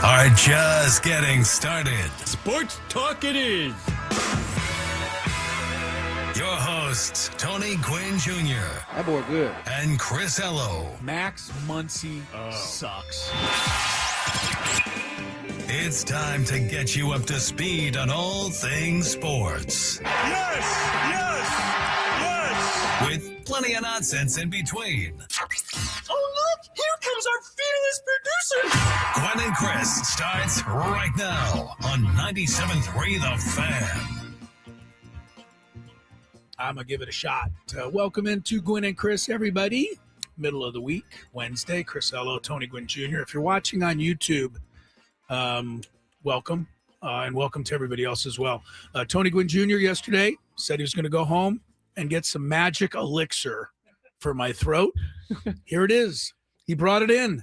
are just getting started. Sports talk it is. Your hosts, Tony Gwynn Jr. That boy good. and Chris Ello. Max Muncy sucks. It's time to get you up to speed on all things sports. Yes! With plenty of nonsense in between. Oh, look! Here comes our fearless producer! Gwynn and Chris starts right now on 97.3 The Fan. I'm going to give it a shot. Welcome into Gwynn and Chris, everybody. Middle of the week, Wednesday. Chris Ello, Tony Gwynn Jr. If you're watching on YouTube, welcome. And welcome to everybody else as well. Tony Gwynn Jr. yesterday said he was going to go home and get some magic elixir for my throat. Here it is. He brought it in.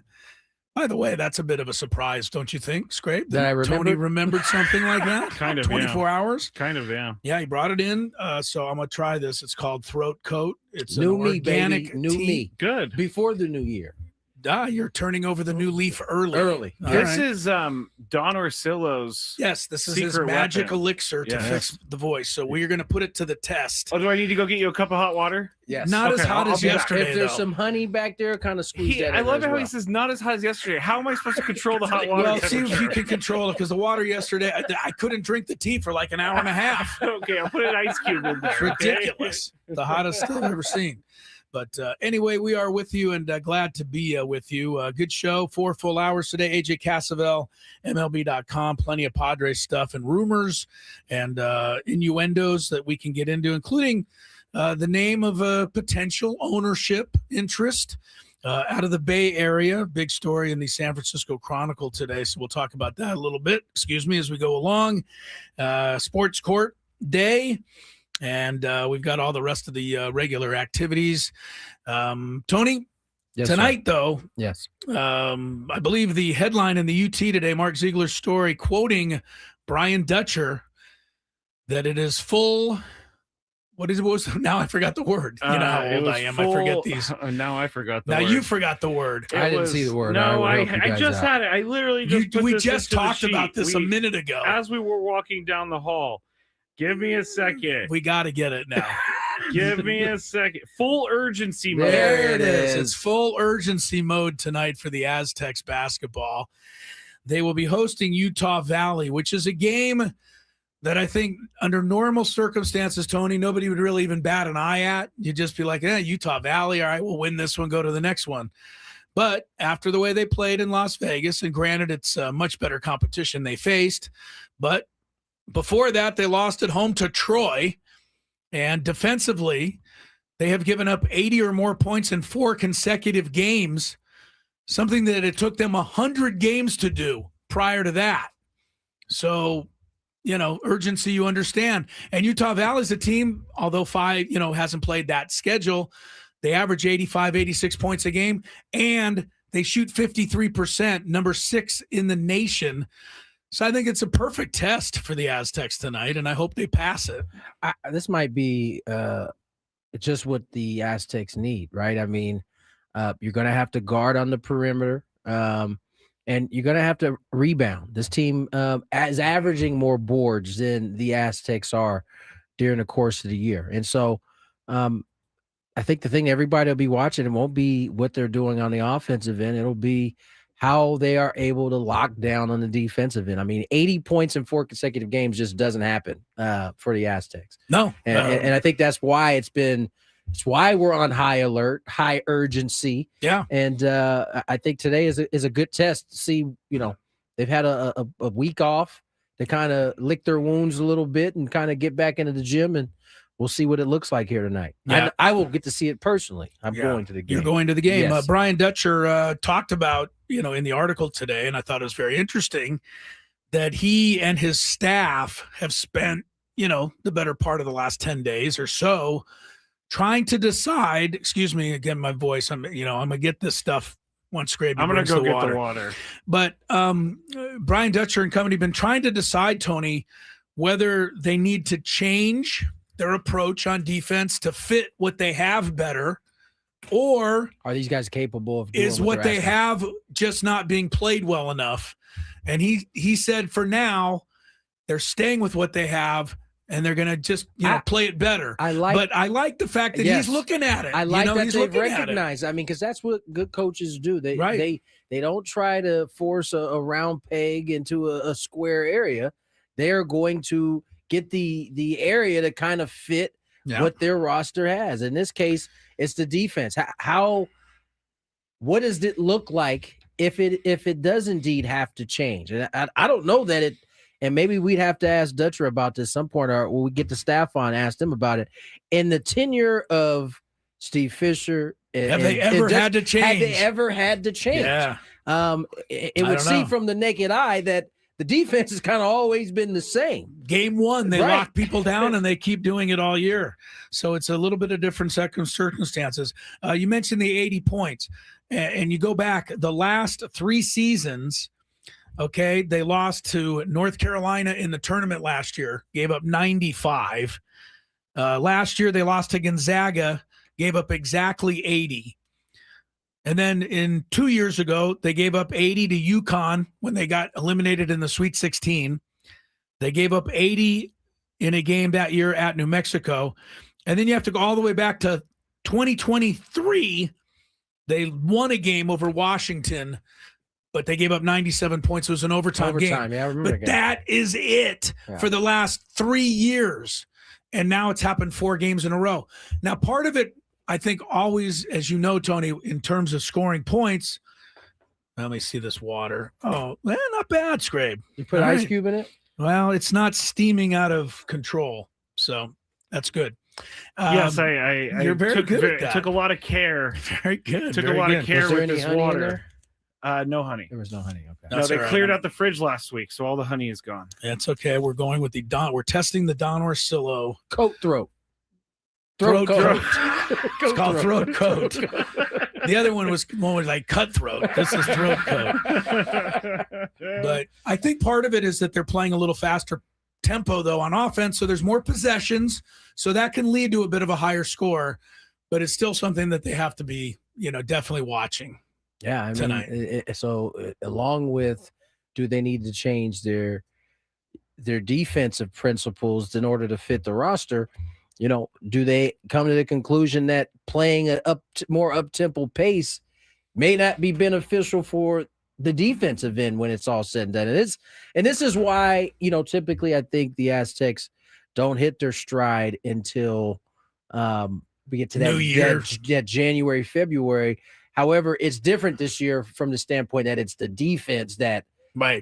By the way, that's a bit of a surprise, don't you think, Skraby? That I remembered? Tony remembered something like that? Kind of, 24 hours? Kind of, yeah. Yeah, he brought it in. So I'm going to try this. It's called Throat Coat. It's New an me, organic baby. New tea. me. Good. Before the new year. You're turning over the new leaf early. All This right. is Don Orsillo's. Yes, this is his secret magic weapon. elixir to Yes. fix the voice. So we're going to put it to the test. Oh, do I need to go get you a cup of hot water? Yes. Not as Okay, hot I'll as be back. yesterday, If there's though. some honey back there, kind of squeeze that I in love as how well. he says not as hot as yesterday. How am I supposed to control the hot water? Well, see if you temperature? can control it, because the water yesterday, I couldn't drink the tea for like an hour and a half. Okay, I'll put an ice cube in there. It's okay? ridiculous. The hottest I've ever seen. But anyway, we are with you and glad to be with you. Good show, 4 full hours today. AJ Cassavell, MLB.com, plenty of Padres stuff and rumors and innuendos that we can get into, including the name of a potential ownership interest out of the Bay Area. Big story in the San Francisco Chronicle today. So we'll talk about that a little bit, as we go along. Sports Court Day. And we've got all the rest of the regular activities. Tony, Yes, tonight, though, Yes. I believe the headline in the UT today, Mark Ziegler's story, quoting Brian Dutcher, that it is full. What was now? I forgot the word. You know how It old was I am. full- I forget these. Now I forgot the Now word. you forgot the word. I didn't see the word. No, I I would help you guys just out. had it. I literally just put We this just into the talked about sheet. this a minute ago. As we were walking down the hall. Give me a second. We got to get it now. Give me a second. Full urgency mode. There it is. is. It's full urgency mode tonight for the Aztecs basketball. They will be hosting Utah Valley, which is a game that I think under normal circumstances, Tony, nobody would really even bat an eye at. You'd just be like, Utah Valley, all right, we'll win this one, go to the next one. But after the way they played in Las Vegas, and granted it's a much better competition they faced, but before that they lost at home to Troy. And defensively, they have given up 80 or more points in 4 consecutive games, something that it took them 100 games to do prior to that. So, urgency, you understand. And Utah Valley is a team, although 5, hasn't played that schedule, they average 85, 86 points a game, and they shoot 53%, number 6 in the nation. So I think it's a perfect test for the Aztecs tonight, and I hope they pass it. This might be just what the Aztecs need, right? I mean, you're going to have to guard on the perimeter, and you're going to have to rebound. This team is averaging more boards than the Aztecs are during the course of the year. And so I think the thing everybody will be watching, it won't be what they're doing on the offensive end. It'll be how they are able to lock down on the defensive end. I mean, 80 points in 4 consecutive games just doesn't happen for the Aztecs. No. And I think that's why it's why we're on high alert, high urgency. Yeah. And I think today is a good test to see, they've had a week off to kind of lick their wounds a little bit and kind of get back into the gym, and we'll see what it looks like here tonight. Yeah. I will get to see it personally. I'm going to the game. You're going to the game. Yes. Brian Dutcher talked about, in the article today, and I thought it was very interesting, that he and his staff have spent, the better part of the last 10 days or so trying to decide, excuse me, again, my voice, I'm going to get this stuff once Skraby I'm going to brings go the get water. the water. But Brian Dutcher and company have been trying to decide, Tony, whether they need to change their approach on defense to fit what they have better, or Are these guys capable of doing is what they're they asking? have just not being played well enough. And he said for now they're staying with what they have and they're going to just play it better. But I like the fact that he's looking at it. I like that they've recognized. I mean, because that's what good coaches do. They don't try to force a round peg into a square area. They're going to get the area to kind of fit what their roster has. In this case, it's the defense. What does it look like if it does indeed have to change? And I don't know that it. And maybe we'd have to ask Dutcher about this at some point, or when we get the staff on, ask them about it. In the tenure of Steve Fisher, have they ever had to change? Have they ever had to change? Yeah. It would seem from the naked eye that the defense has kind of always been the same. Game one, they lock people down, and they keep doing it all year. So it's a little bit of different circumstances. You mentioned the 80 points, and you go back the last 3 seasons. Okay, they lost to North Carolina in the tournament last year, gave up 95. Last year, they lost to Gonzaga, gave up exactly 80. And then in 2 years ago, they gave up 80 to UConn when they got eliminated in the Sweet 16. They gave up 80 in a game that year at New Mexico. And then you have to go all the way back to 2023. They won a game over Washington, but they gave up 97 points. It was an overtime game. Yeah, I remember. But that is it for the last 3 years. And now it's happened 4 games in a row. Now, part of it, I think, always, as you know, Tony, in terms of scoring points, let me see this water. Oh, not bad, Skraby. You put ice cube in it? Well, it's not steaming out of control. So that's good. Yes, you're very good at that. Took a lot of care. Very good. Took a lot of care with this water. No honey. There was no honey. Okay. No, they cleared out the fridge last week, so all the honey is gone. That's okay. We're going with we're testing the Don Orsillo coat throat. Throat coat. It's called throat coat. The other one was like cutthroat. This is throat coat. But I think part of it is that they're playing a little faster tempo though on offense, so there's more possessions, so that can lead to a bit of a higher score. But it's still something that they have to be, definitely watching. Yeah, I mean, tonight. So along with, do they need to change their defensive principles in order to fit the roster? Do they come to the conclusion that playing an more up-tempo pace may not be beneficial for the defensive end when it's all said and done? And this is why, typically I think the Aztecs don't hit their stride until we get to that January, February. However, it's different this year from the standpoint that it's the defense that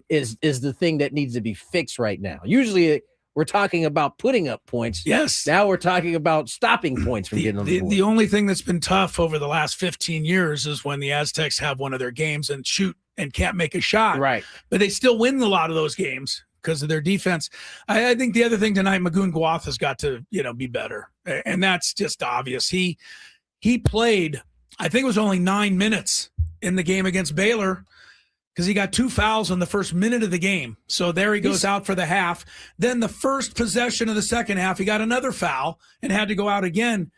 is the thing that needs to be fixed right now. Usually we're talking about putting up points. Yes. Now we're talking about stopping points from getting on the board. The only thing that's been tough over the last 15 years is when the Aztecs have one of their games and shoot and can't make a shot. Right. But they still win a lot of those games because of their defense. I think the other thing tonight, Magoon Guath has got to, be better. And that's just obvious. He played, I think it was only 9 minutes in the game against Baylor, because he got 2 fouls in the first minute of the game. So there he goes out for the half. Then the first possession of the second half, he got another foul and had to go out again.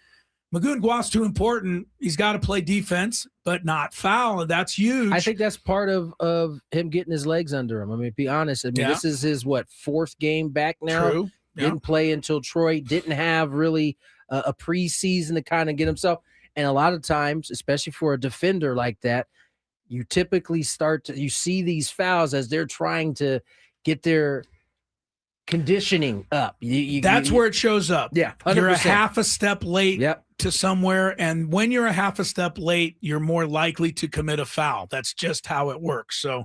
Magoon Guath's too important. He's got to play defense, but not foul, and that's huge. I think that's part of him getting his legs under him. I mean, be honest. This is his, 4th game back now? True. Didn't play until Troy. Didn't have really a preseason to kind of get himself. And a lot of times, especially for a defender like that, you typically you see these fouls as they're trying to get their conditioning up. That's where it shows up. Yeah, 100%. You're a half a step late to somewhere, and when you're a half a step late, you're more likely to commit a foul. That's just how it works. So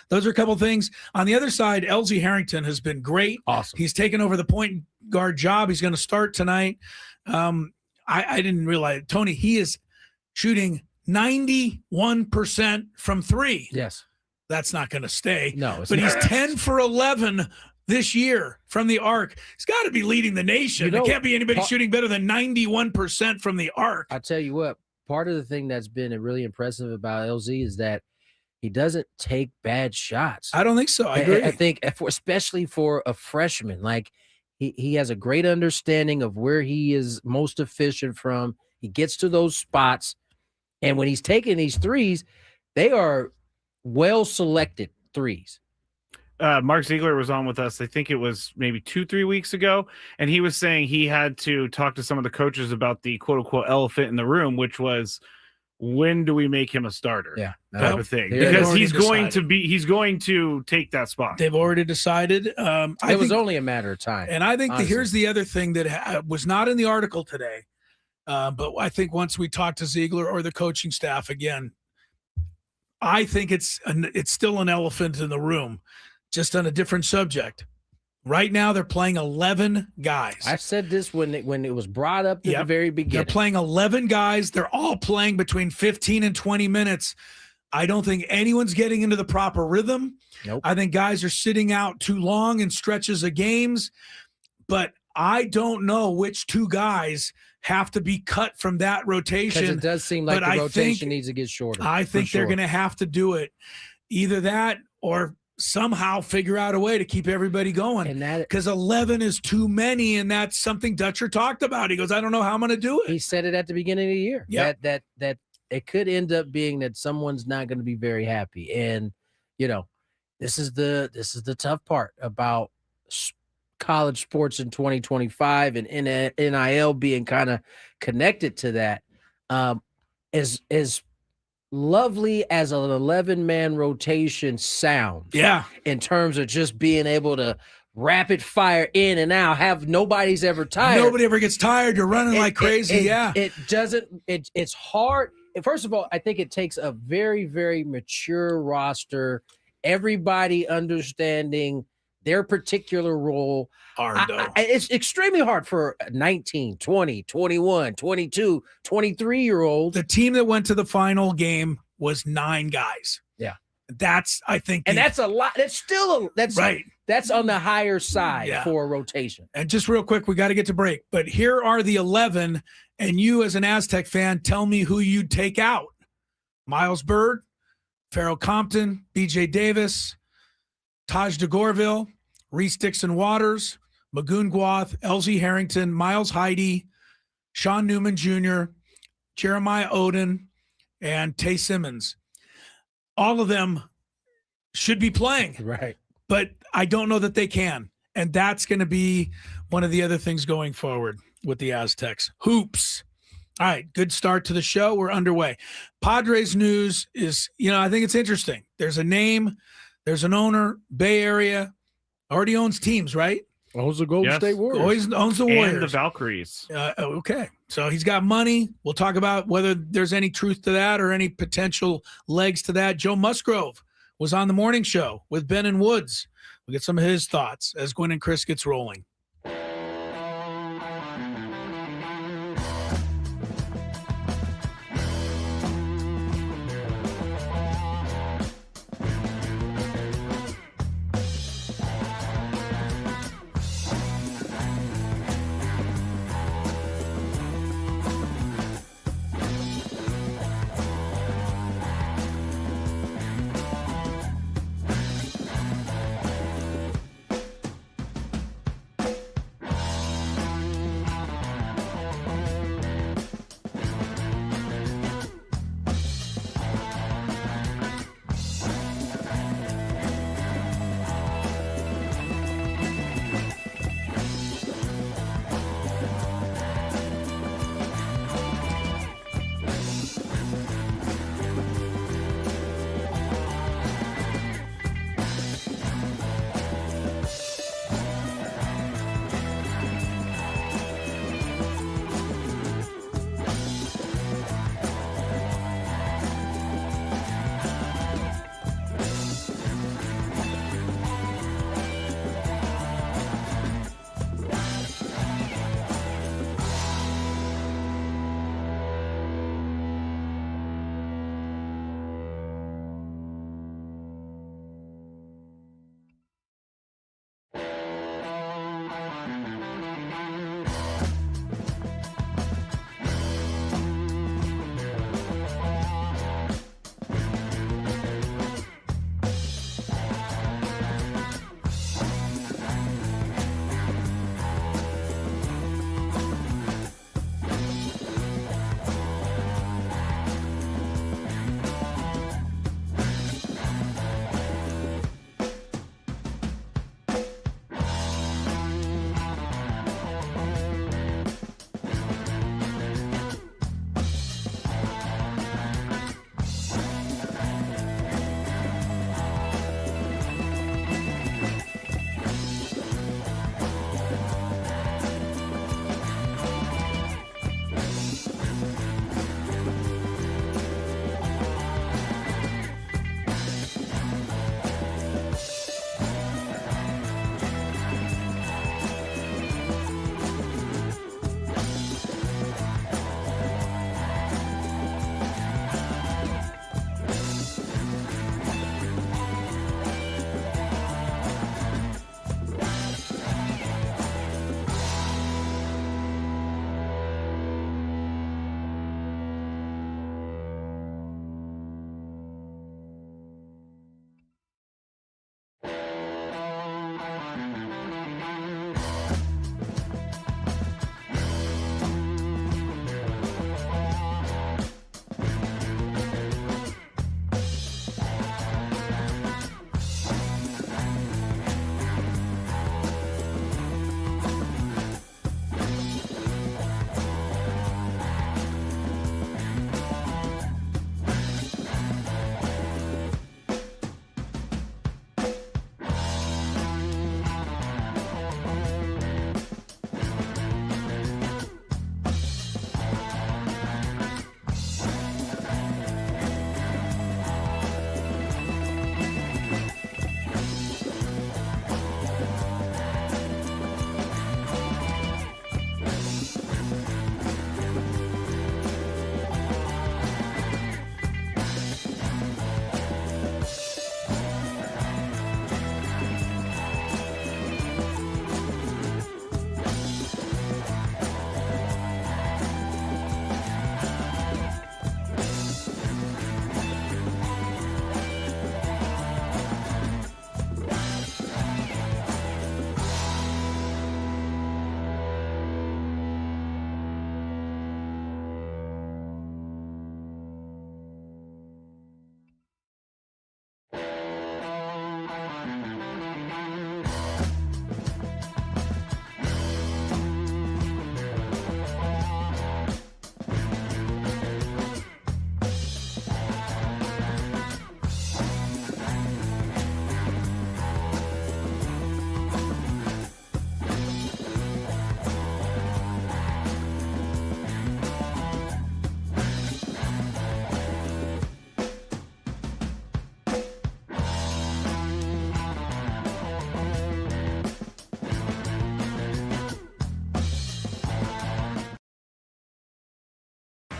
those are a couple things. On the other side, LZ Harrington has been great. Awesome. He's taken over the point guard job. He's going to start tonight. I didn't realize, Tony, he is shooting 91% from 3. Yes. That's not going to stay. No, but he's 10 for 11 this year from the arc. He's got to be leading the nation. There can't be anybody shooting better than 91% from the arc. I tell you what, part of the thing that's been really impressive about LZ is that he doesn't take bad shots. I don't think so. I agree. I think especially for a freshman, like he has a great understanding of where he is most efficient from. He gets to those spots. And when he's taking these threes, they are well-selected threes. Mark Ziegler was on with us. I think it was maybe 2-3 weeks ago. And he was saying he had to talk to some of the coaches about the quote unquote elephant in the room, which was, when do we make him a starter? Yeah. Type of thing. They've Because already he's going to take that spot. They've already decided. It was only a matter of time. And I think honestly. here's the other thing that was not in the article today. But I think once we talk to Ziegler or the coaching staff again, I think it's still an elephant in the room, just on a different subject. Right now, they're playing 11 guys. I said this when it was brought up at the very beginning. They're playing 11 guys. They're all playing between 15 and 20 minutes. I don't think anyone's getting into the proper rhythm. Nope. I think guys are sitting out too long in stretches of games. But I don't know which two guys have to be cut from that rotation. Because it does seem like but the I rotation think- needs to get shorter. I think for they're sure. going to have to do it. Either that or somehow figure out a way to keep everybody going. And that Because 11 is too many, and that's something Dutcher talked about. He goes, I don't know how I'm going to do he it. said it at the beginning of the year. Yeah. That it could end up being that someone's not going to be very happy. And this is the tough part about college sports in 2025 and NIL being kind of connected to that. As lovely as an 11-man rotation sounds, Yeah. in terms of just being able to rapid fire in and out, have nobody's ever tired. Nobody ever gets tired. You're running like crazy. It's hard. First of all, I think it takes a very, very mature roster, everybody understanding their particular role. Hard, though. It's extremely hard for 19, 20, 21, 22, 23-year-olds. The team that went to the final game was 9 guys. Yeah. That's, I think. And that's a lot. That's still right. That's on the higher side Yeah. for a rotation. And just real quick, we got to get to break. But here are the 11, and you as an Aztec fan, tell me who you'd take out. Miles Byrd, Farrell Compton, BJ Davis, Taj DeGorville, Reese Dixon Waters, Magoon Gwath, Elsie Harrington, Miles Heide, Sean Newman Jr., Jeremiah Oden, and Tay Simmons. All of them should be playing. Right. But I don't know that they can. And that's going to be one of the other things going forward with the Aztecs. Hoops. All right, good start to the show. We're underway. Padres news is, I think it's interesting. There's a name, there's an owner, Bay Area, already owns teams, right? Owns the Golden Yes. State Warriors. Always owns the Warriors. And the Valkyries. Okay. So he's got money. We'll talk about whether there's any truth to that or any potential legs to that. Joe Musgrove was on the morning show with Ben and Woods. We'll get some of his thoughts as Gwynn and Chris gets rolling.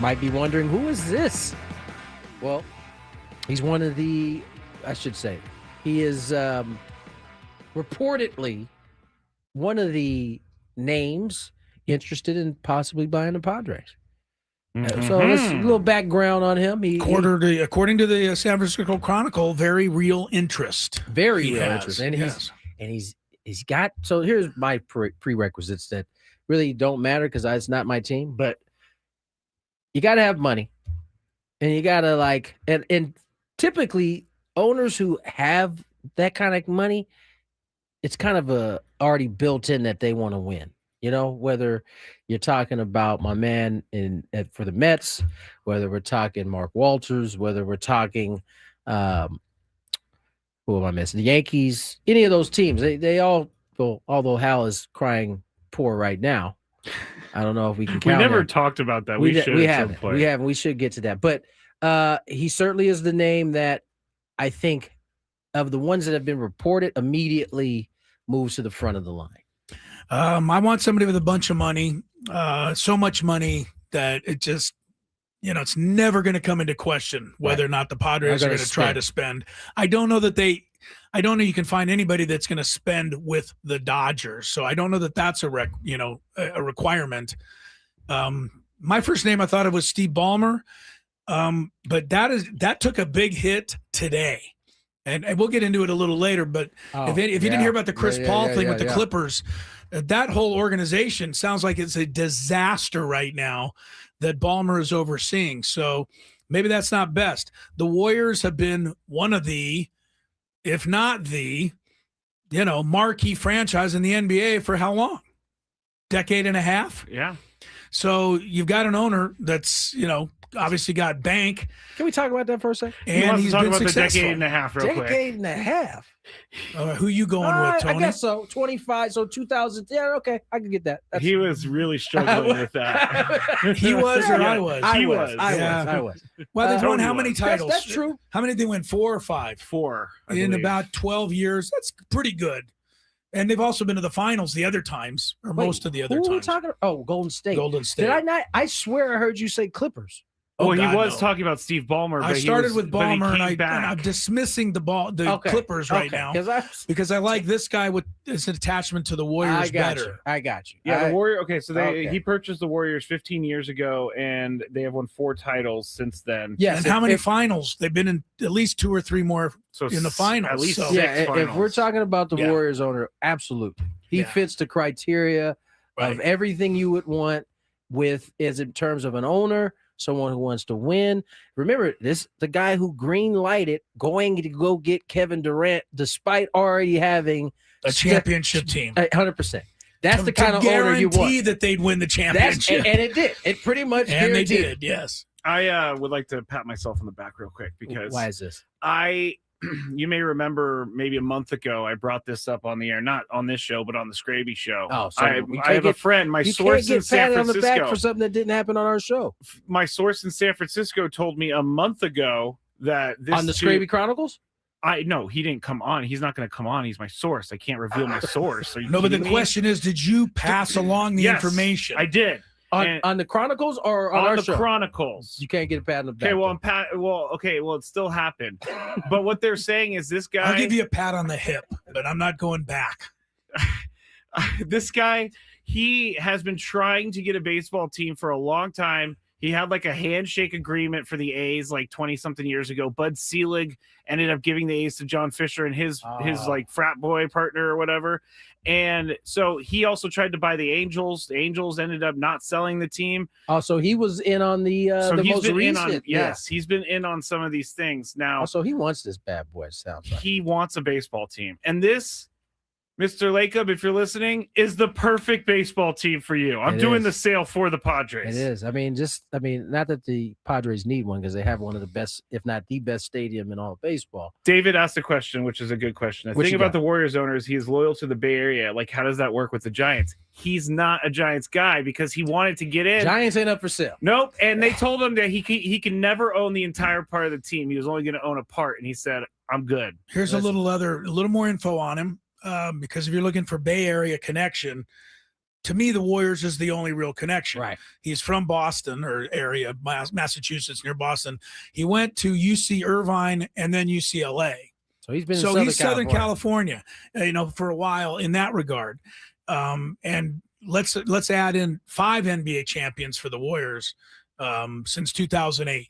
might be wondering, who is this? Well, he's one of the, I should say, he is reportedly one of the names interested in possibly buying the Padres. So let's a little background on him. According to the San Francisco Chronicle, very real interest. Very real interest. And he's got, so here's my prerequisites that really don't matter because it's not my team, but you got to have money and you got to and typically owners who have that kind of money, it's kind of already built in that they want to win. You know, whether you're talking about my man for the Mets, whether we're talking Mark Walters, whether we're talking, who am I missing? The Yankees, any of those teams, they all, although Hal is crying poor right now. I don't know if we can count. We never talked about that. We haven't. We should get to that. But he certainly is the name that I think of the ones that have been reported immediately moves to the front of the line. I want somebody with a bunch of money, so much money that it just, it's never going to come into question whether or not the Padres are going to try to spend. I don't know you can find anybody that's going to spend with the Dodgers. So I don't know that that's a requirement. My first name, I thought it was Steve Ballmer. But that took a big hit today. And we'll get into it a little later, but if you didn't hear about the Chris Paul thing with the Clippers, that whole organization sounds like it's a disaster right now that Ballmer is overseeing. So maybe that's not best. The Warriors have been one of the, if not the, marquee franchise in the NBA for how long? Decade and a half? Yeah. So you've got an owner that's, obviously got bank. Can we talk about that for a second? And he's been successful. The decade and a half real quick. Decade and a half. Who you going with, Tony? I guess so. 25, so 2000. Yeah, okay. I can get that. He was really struggling with that. He was or I was? I was. Well, they've won how many titles? That's true. How many did they win? 4 or 5? 4. In about 12 years. That's pretty good. And they've also been to the finals the other times, or most of the other times. Who are we talking about? Oh, Golden State. Golden State. Did I not? I swear I heard you say Clippers. Well, he was talking about Steve Ballmer. But I started with Ballmer, and I'm dismissing the Clippers right now because I like this guy with his attachment to the Warriors better. I got you. Yeah, the Warriors. Okay, so he purchased the Warriors 15 years ago, and they have won 4 titles since then. Yes, and how many finals? They've been in at least 2 or 3 more in the finals. At least 6 finals. If we're talking about the Warriors owner, absolutely, he fits the criteria of everything you would want in terms of an owner. Someone who wants to win. Remember, the guy who green lighted going to go get Kevin Durant, despite already having a championship team. 100%. That's the kind of owner you want. Guarantee that they'd win the championship, and it did. It pretty much and they did. Yes. I would like to pat myself on the back real quick because why is this? You may remember maybe a month ago I brought this up on the air, not on this show, but on the Skraby show. Oh, so I have a friend, my source in San Francisco. On the back for something that didn't happen on our show. My source in San Francisco told me a month ago that this on the Skraby Chronicles. No, he didn't come on. He's not going to come on. He's my source. I can't reveal my source. But the question is, did you pass along the information? I did. On the Chronicles or on our the show? Chronicles. You can't get a pat on the back. Okay, well, it still happened. But what they're saying is this guy. I'll give you a pat on the hip, but I'm not going back. This guy, he has been trying to get a baseball team for a long time. He had like a handshake agreement for the A's like 20-something years ago. Bud Selig ended up giving the A's to John Fisher and his like frat boy partner or whatever. And so he also tried to buy the Angels. The Angels ended up not selling the team. Oh, so he was in on the most recent. Yes, he's been in on some of these things now. So he wants this bad boy. Sounds like he wants a baseball team, and this, Mr. Lacob, if you're listening, is the perfect baseball team for you. I'm doing the sale for the Padres. It is. I mean, not that the Padres need one because they have one of the best, if not the best stadium in all of baseball. David asked a question, which is a good question. The thing about the Warriors owner is he is loyal to the Bay Area. Like, how does that work with the Giants? He's not a Giants guy because he wanted to get in. Giants ain't up for sale. Nope. And they told him that he can never own the entire part of the team. He was only going to own a part. And he said, I'm good. Here's a little more info on him. Because if you're looking for Bay Area connection, to me, the Warriors is the only real connection. Right. He's from Boston or area, Massachusetts, near Boston. He went to UC Irvine and then UCLA. So he's been he's Southern California, for a while in that regard. And let's add in 5 NBA champions for the Warriors since 2008.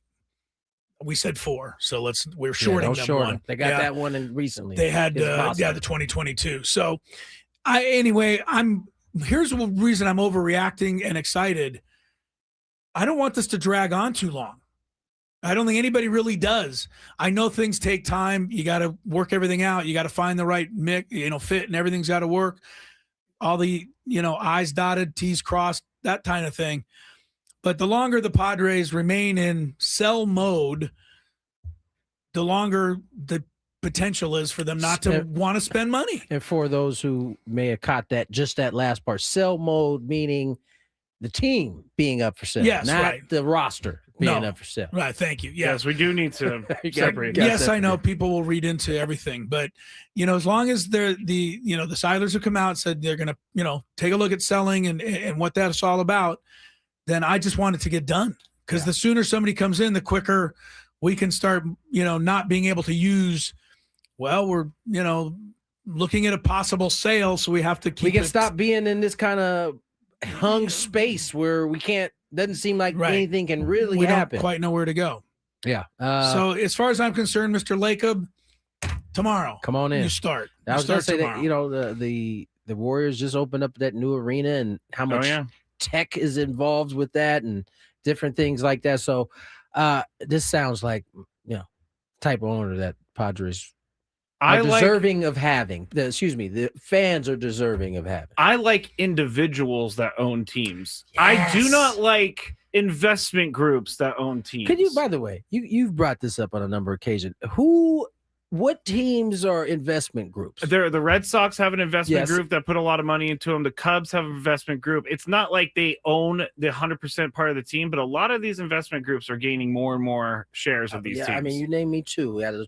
We said 4, so we're shorting them one. They got that one in recently. They had the 2022. So here's the reason I'm overreacting and excited. I don't want this to drag on too long. I don't think anybody really does. I know things take time. You got to work everything out. You got to find the right fit, and everything's got to work. All the, I's dotted, T's crossed, that kind of thing. But the longer the Padres remain in sell mode, the longer the potential is for them not to want to spend money. And for those who may have caught that last part, sell mode meaning the team being up for sale, not the roster being up for sale. Right. Thank you. Yes, we do need to separate. Yes, I know people will read into everything, but as long as the Silers have come out and said they're going to take a look at selling and what that's all about, then I just want it to get done, because the sooner somebody comes in, the quicker we can start not being able to use. Well, we're looking at a possible sale, so we have to keep. We can stop being in this kind of hung space where we can't. Doesn't seem like anything can really happen. Don't quite know where to go. Yeah. So as far as I'm concerned, Mr. Lacob, tomorrow, come on in. You start. I was going to say tomorrow. That the Warriors just opened up that new arena, and how much tech is involved with that, and different things like that. So this sounds like type of owner that Padres are deserving of having. The fans are deserving of having. I like individuals that own teams. Yes. I do not like investment groups that own teams. Could you, by the way, you've brought this up on a number of occasions. What teams are investment groups? The Red Sox have an investment group that put a lot of money into them. The Cubs have an investment group. It's not like they own the 100% part of the team, but a lot of these investment groups are gaining more and more shares of these teams. I mean, you named me 2 out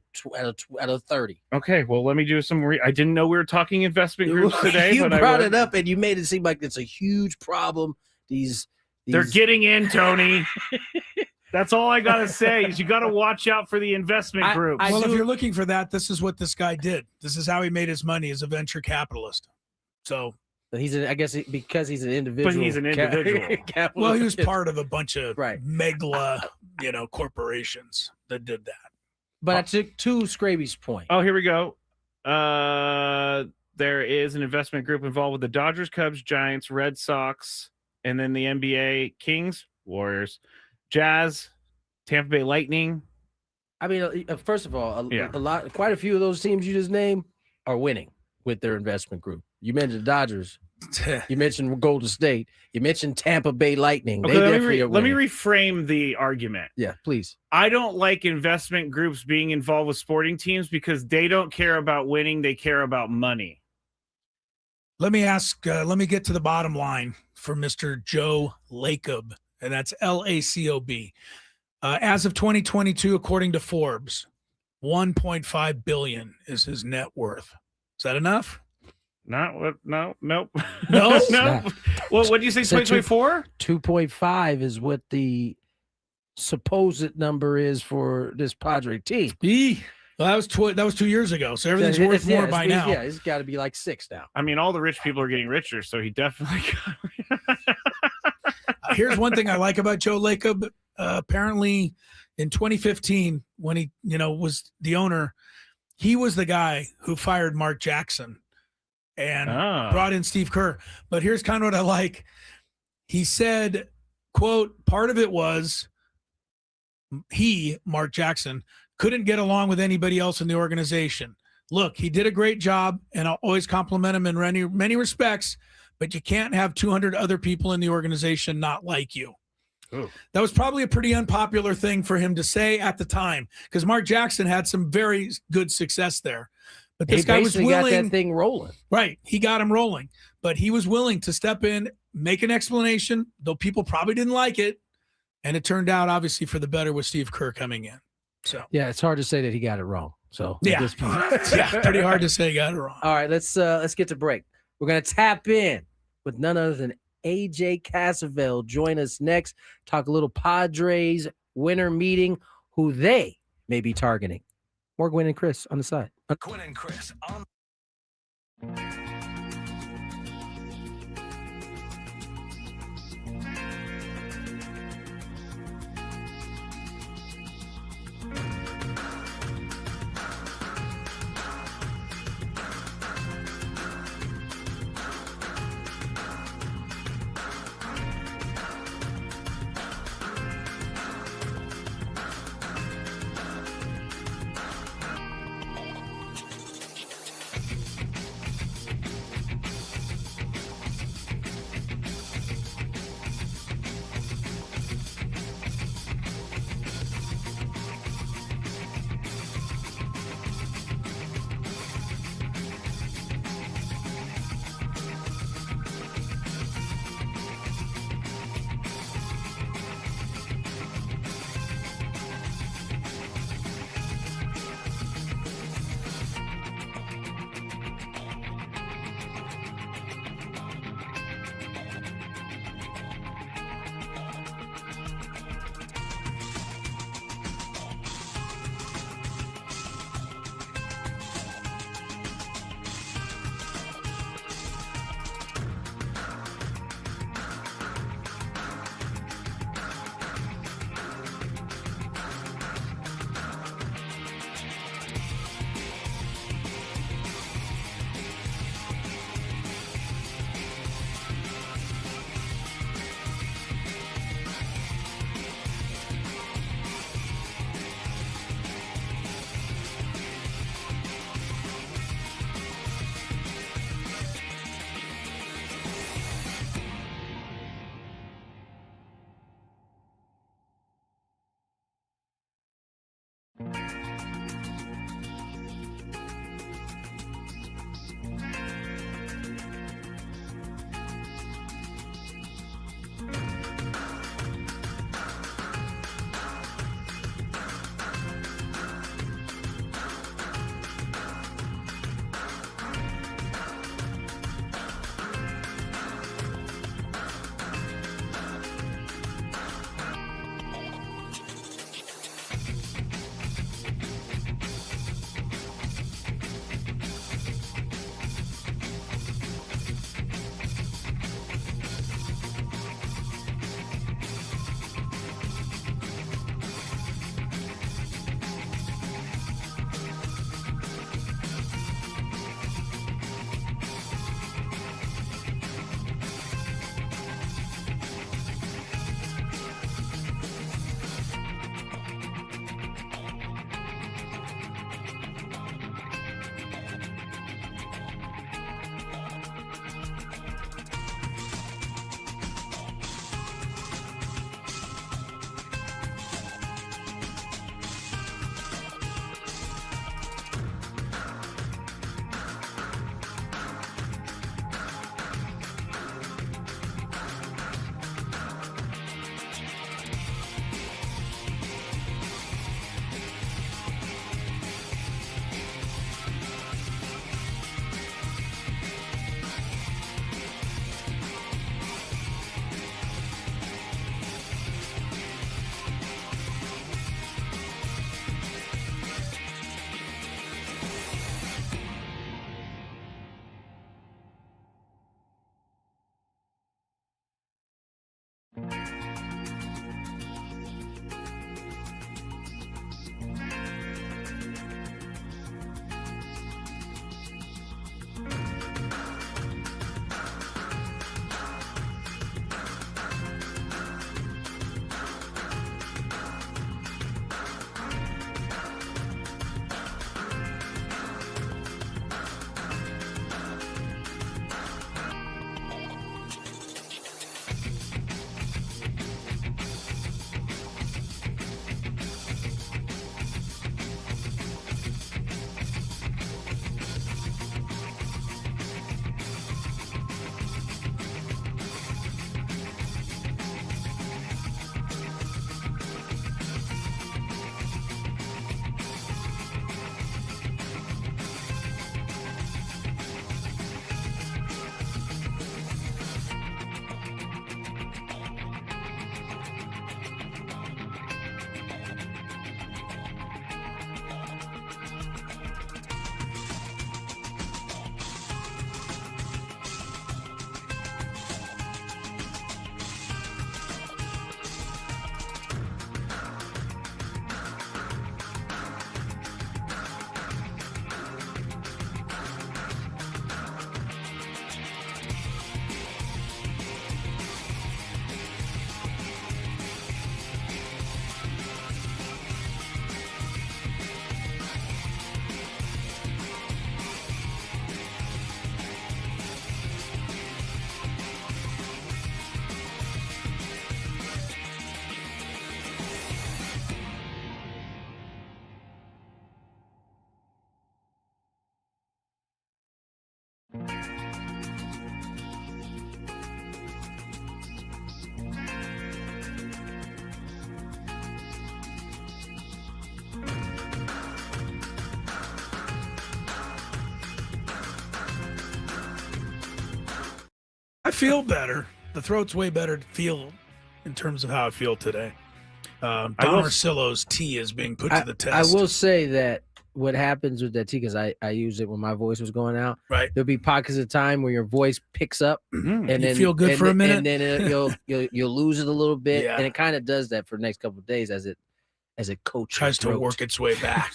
of 30. Okay, well, let me do some. I didn't know we were talking investment groups today. You brought it up, and you made it seem like it's a huge problem. They're getting in, Tony. That's all I got to say is you got to watch out for the investment groups. If you're looking for that, this is what this guy did. This is how he made his money as a venture capitalist. So I guess because he's an individual. But he's an individual. Well, he was part of a bunch of megla, corporations that did that. But to Skraby's point. Oh, here we go. There is an investment group involved with the Dodgers, Cubs, Giants, Red Sox, and then the NBA Kings, Warriors, Jazz, Tampa Bay Lightning. I mean, first of all, quite a few of those teams you just named are winning with their investment group. You mentioned Dodgers. You mentioned Golden State. You mentioned Tampa Bay Lightning. Okay, let me reframe the argument. Yeah, please. I don't like investment groups being involved with sporting teams because they don't care about winning. They care about money. Let me get to the bottom line for Mr. Joe Lacob. And that's LACOB. As of 2022, according to Forbes, $1.5 billion is his net worth. Is that enough? Not what? No, nope. No, no. Well, what do you say? 2024? 2.5 is what the supposed number is for this Padre team. Well, that was 2 years ago, so everything's worth more by now. Yeah, it's got to be like 6 now. I mean, all the rich people are getting richer, so he definitely got. Here's one thing I like about Joe Lacob. Apparently, in 2015, when he was the owner, he was the guy who fired Mark Jackson and brought in Steve Kerr. But here's kind of what I like. He said, quote, part of it was Mark Jackson, couldn't get along with anybody else in the organization. Look, he did a great job, and I'll always compliment him in many respects, but you can't have 200 other people in the organization not like you. Ooh. That was probably a pretty unpopular thing for him to say at the time, because Mark Jackson had some very good success there. But this guy was willing. Got that thing rolling. Right. He got him rolling. But he was willing to step in, make an explanation, though people probably didn't like it. And it turned out, obviously, for the better with Steve Kerr coming in. So yeah, it's hard to say that he got it wrong. So yeah, at this point, pretty hard to say he got it wrong. All right, let's get to break. We're gonna tap in with none other than AJ Cassavell. Join us next. Talk a little Padres winter meeting, who they may be targeting. More Gwynn and Chris on the side. Gwynn and Chris on. I feel better. The throat's way better to feel in terms of how I feel today. Don Orsillo's tea is being put to the test. I will say that what happens with that tea, because I used it when my voice was going out. Right. There'll be pockets of time where your voice picks up, and you then feel good for a minute, and then you'll lose it a little bit, Yeah. and it kind of does that for the next couple of days as it coaches. Tries to work its way back.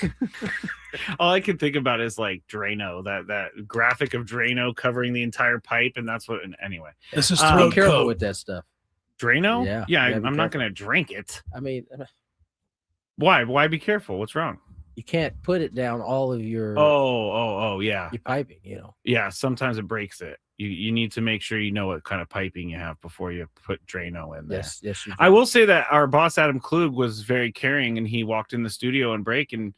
All I can think about is like Drano, that graphic of Drano covering the entire pipe, and that's what. Anyway, this is Be throat careful coat. with that stuff. Drano. Yeah, I'm not going to drink it. I mean, Why? Why be careful? What's wrong? you can't put it down all of your Yeah. your piping. You know. Yeah, sometimes it breaks it. You need to make sure you know what kind of piping you have before you put Drano in there. Yes. You do. I will say that our boss Adam Klug was very caring, and he walked in the studio and break and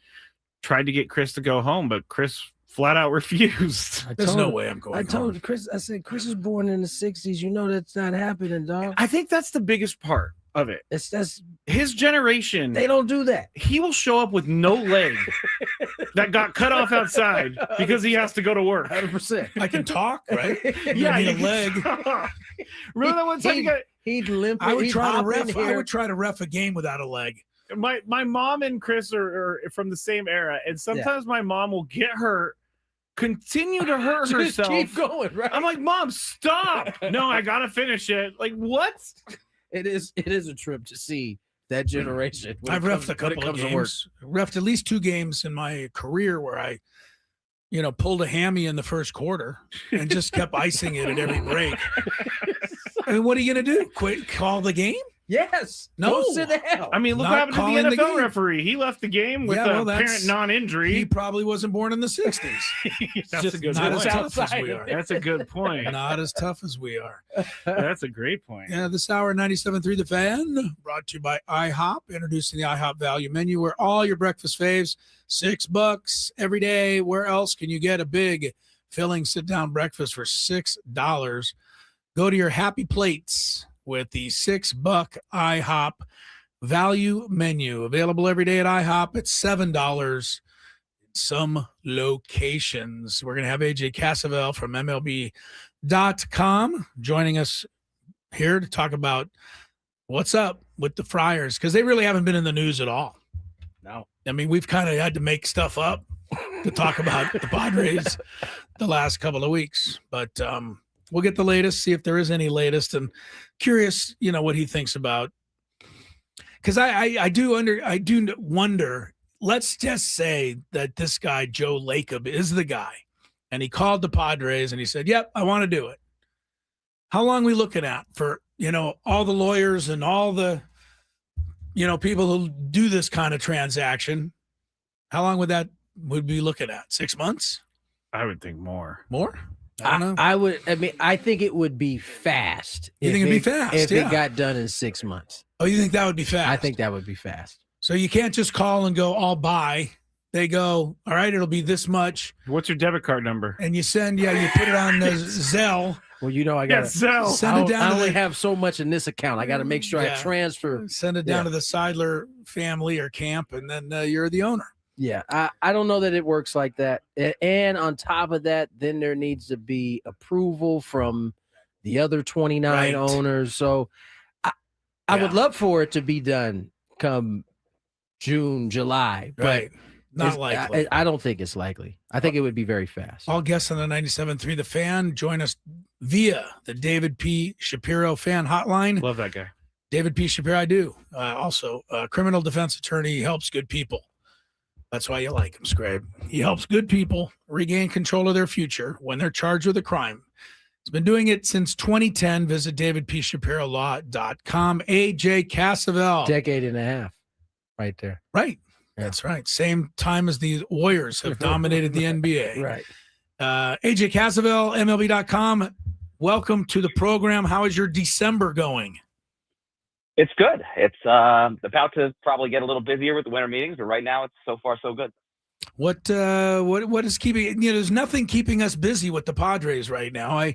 tried to get Chris to go home, but Chris flat out refused. There's no way I'm going I told home. Chris. I said, Chris is born in the '60s. You know that's not happening, dog. I think that's the biggest part of it. That's His generation, they don't do that. he will show up with no leg that got cut off outside because he has to go to work. 100%. I can talk, right? Yeah, need you a can leg. talk. Remember that one time you got He'd limp. I would he'd try to hop in ref. I here. would try to ref a game without a leg. my mom and Chris are from the same era, and sometimes my mom will get hurt, continue to hurt Just herself. keep going, right? I'm like, Mom, stop! No, I gotta finish it. Like, what? It is a trip to see that generation. when I've it refed comes- a when it couple of comes to work. games. Refed at least 2 games in my career where I, pulled a hammy in the first quarter and just kept icing it at every break. I mean, what are you going to do? Quit? Call the game? Yes. No. Go sit down. I mean, look Not what happened to calling the the NFL game. referee. He left the game with Yeah, well, a that's- apparent non-injury. He probably wasn't born in the 60s. That's just a good Not as point. tough as we are. That's a good point. Not as tough as we are. That's a great point. Yeah, this hour 97.3 The Fan, brought to you by IHOP, introducing the IHOP value menu where all your breakfast faves, $6 every day. Where else can you get a big, filling sit-down breakfast for $6? Go to your Happy Plates with the $6 IHOP value menu. Available every day at IHOP at $7 in some locations. We're going to have AJ Cassavell from MLB.com joining us here to talk about what's up with the Friars, because they really haven't been in the news at all. No. I mean, we've kind of had to make stuff up to talk about the Padres the last couple of weeks, but we'll get the latest, see if there is any latest, and curious, what he thinks about. Because I do wonder. Let's just say that this guy Joe Lacob is the guy, and he called the Padres and he said, "Yep, I want to do it." How long are we looking at for all the lawyers and all the people who do this kind of transaction? How long would we be looking at? 6 months? I would think more. More? I don't know. I think it would be fast. You think it'd be fast? If Yeah. it got done in 6 months. Oh, you think that would be fast? I think that would be fast. So you can't just call and go, "I'll buy." They go, "All right, it'll be this much," What's your debit card number? and you send. Yeah, you put it on the Zelle. Well, I got Yes, Zell. Send it down I to only the- have so much in this account. I got to make sure I Yeah. transfer. Send it down Yeah. to the Seidler family or camp, and then you're the owner. Yeah, I don't know that it works like that. And on top of that, then there needs to be approval from the other 29 Right. owners. So I would love for it to be done come June, July, but Right. Not it's- likely. I don't think it's likely. I think it would be very fast. All guests on the 97.3 The Fan join us via the David P. Shapiro fan hotline. Love that guy. David P. Shapiro, I do. Also, a criminal defense attorney. He helps good people. That's why you like him, Skraby. He helps good people regain control of their future when they're charged with a crime. He's been doing it since 2010. Visit davidpshapirolaw.com. AJ Cassavell. Decade and a half right there. Right. Yeah. That's right. Same time as the Warriors have dominated the NBA. Right. AJ Cassavell, MLB.com. Welcome to the program. How is your December going? It's good. It's about to probably get a little busier with the winter meetings, but right now it's so far so good. What is keeping there's nothing keeping us busy with the Padres right now.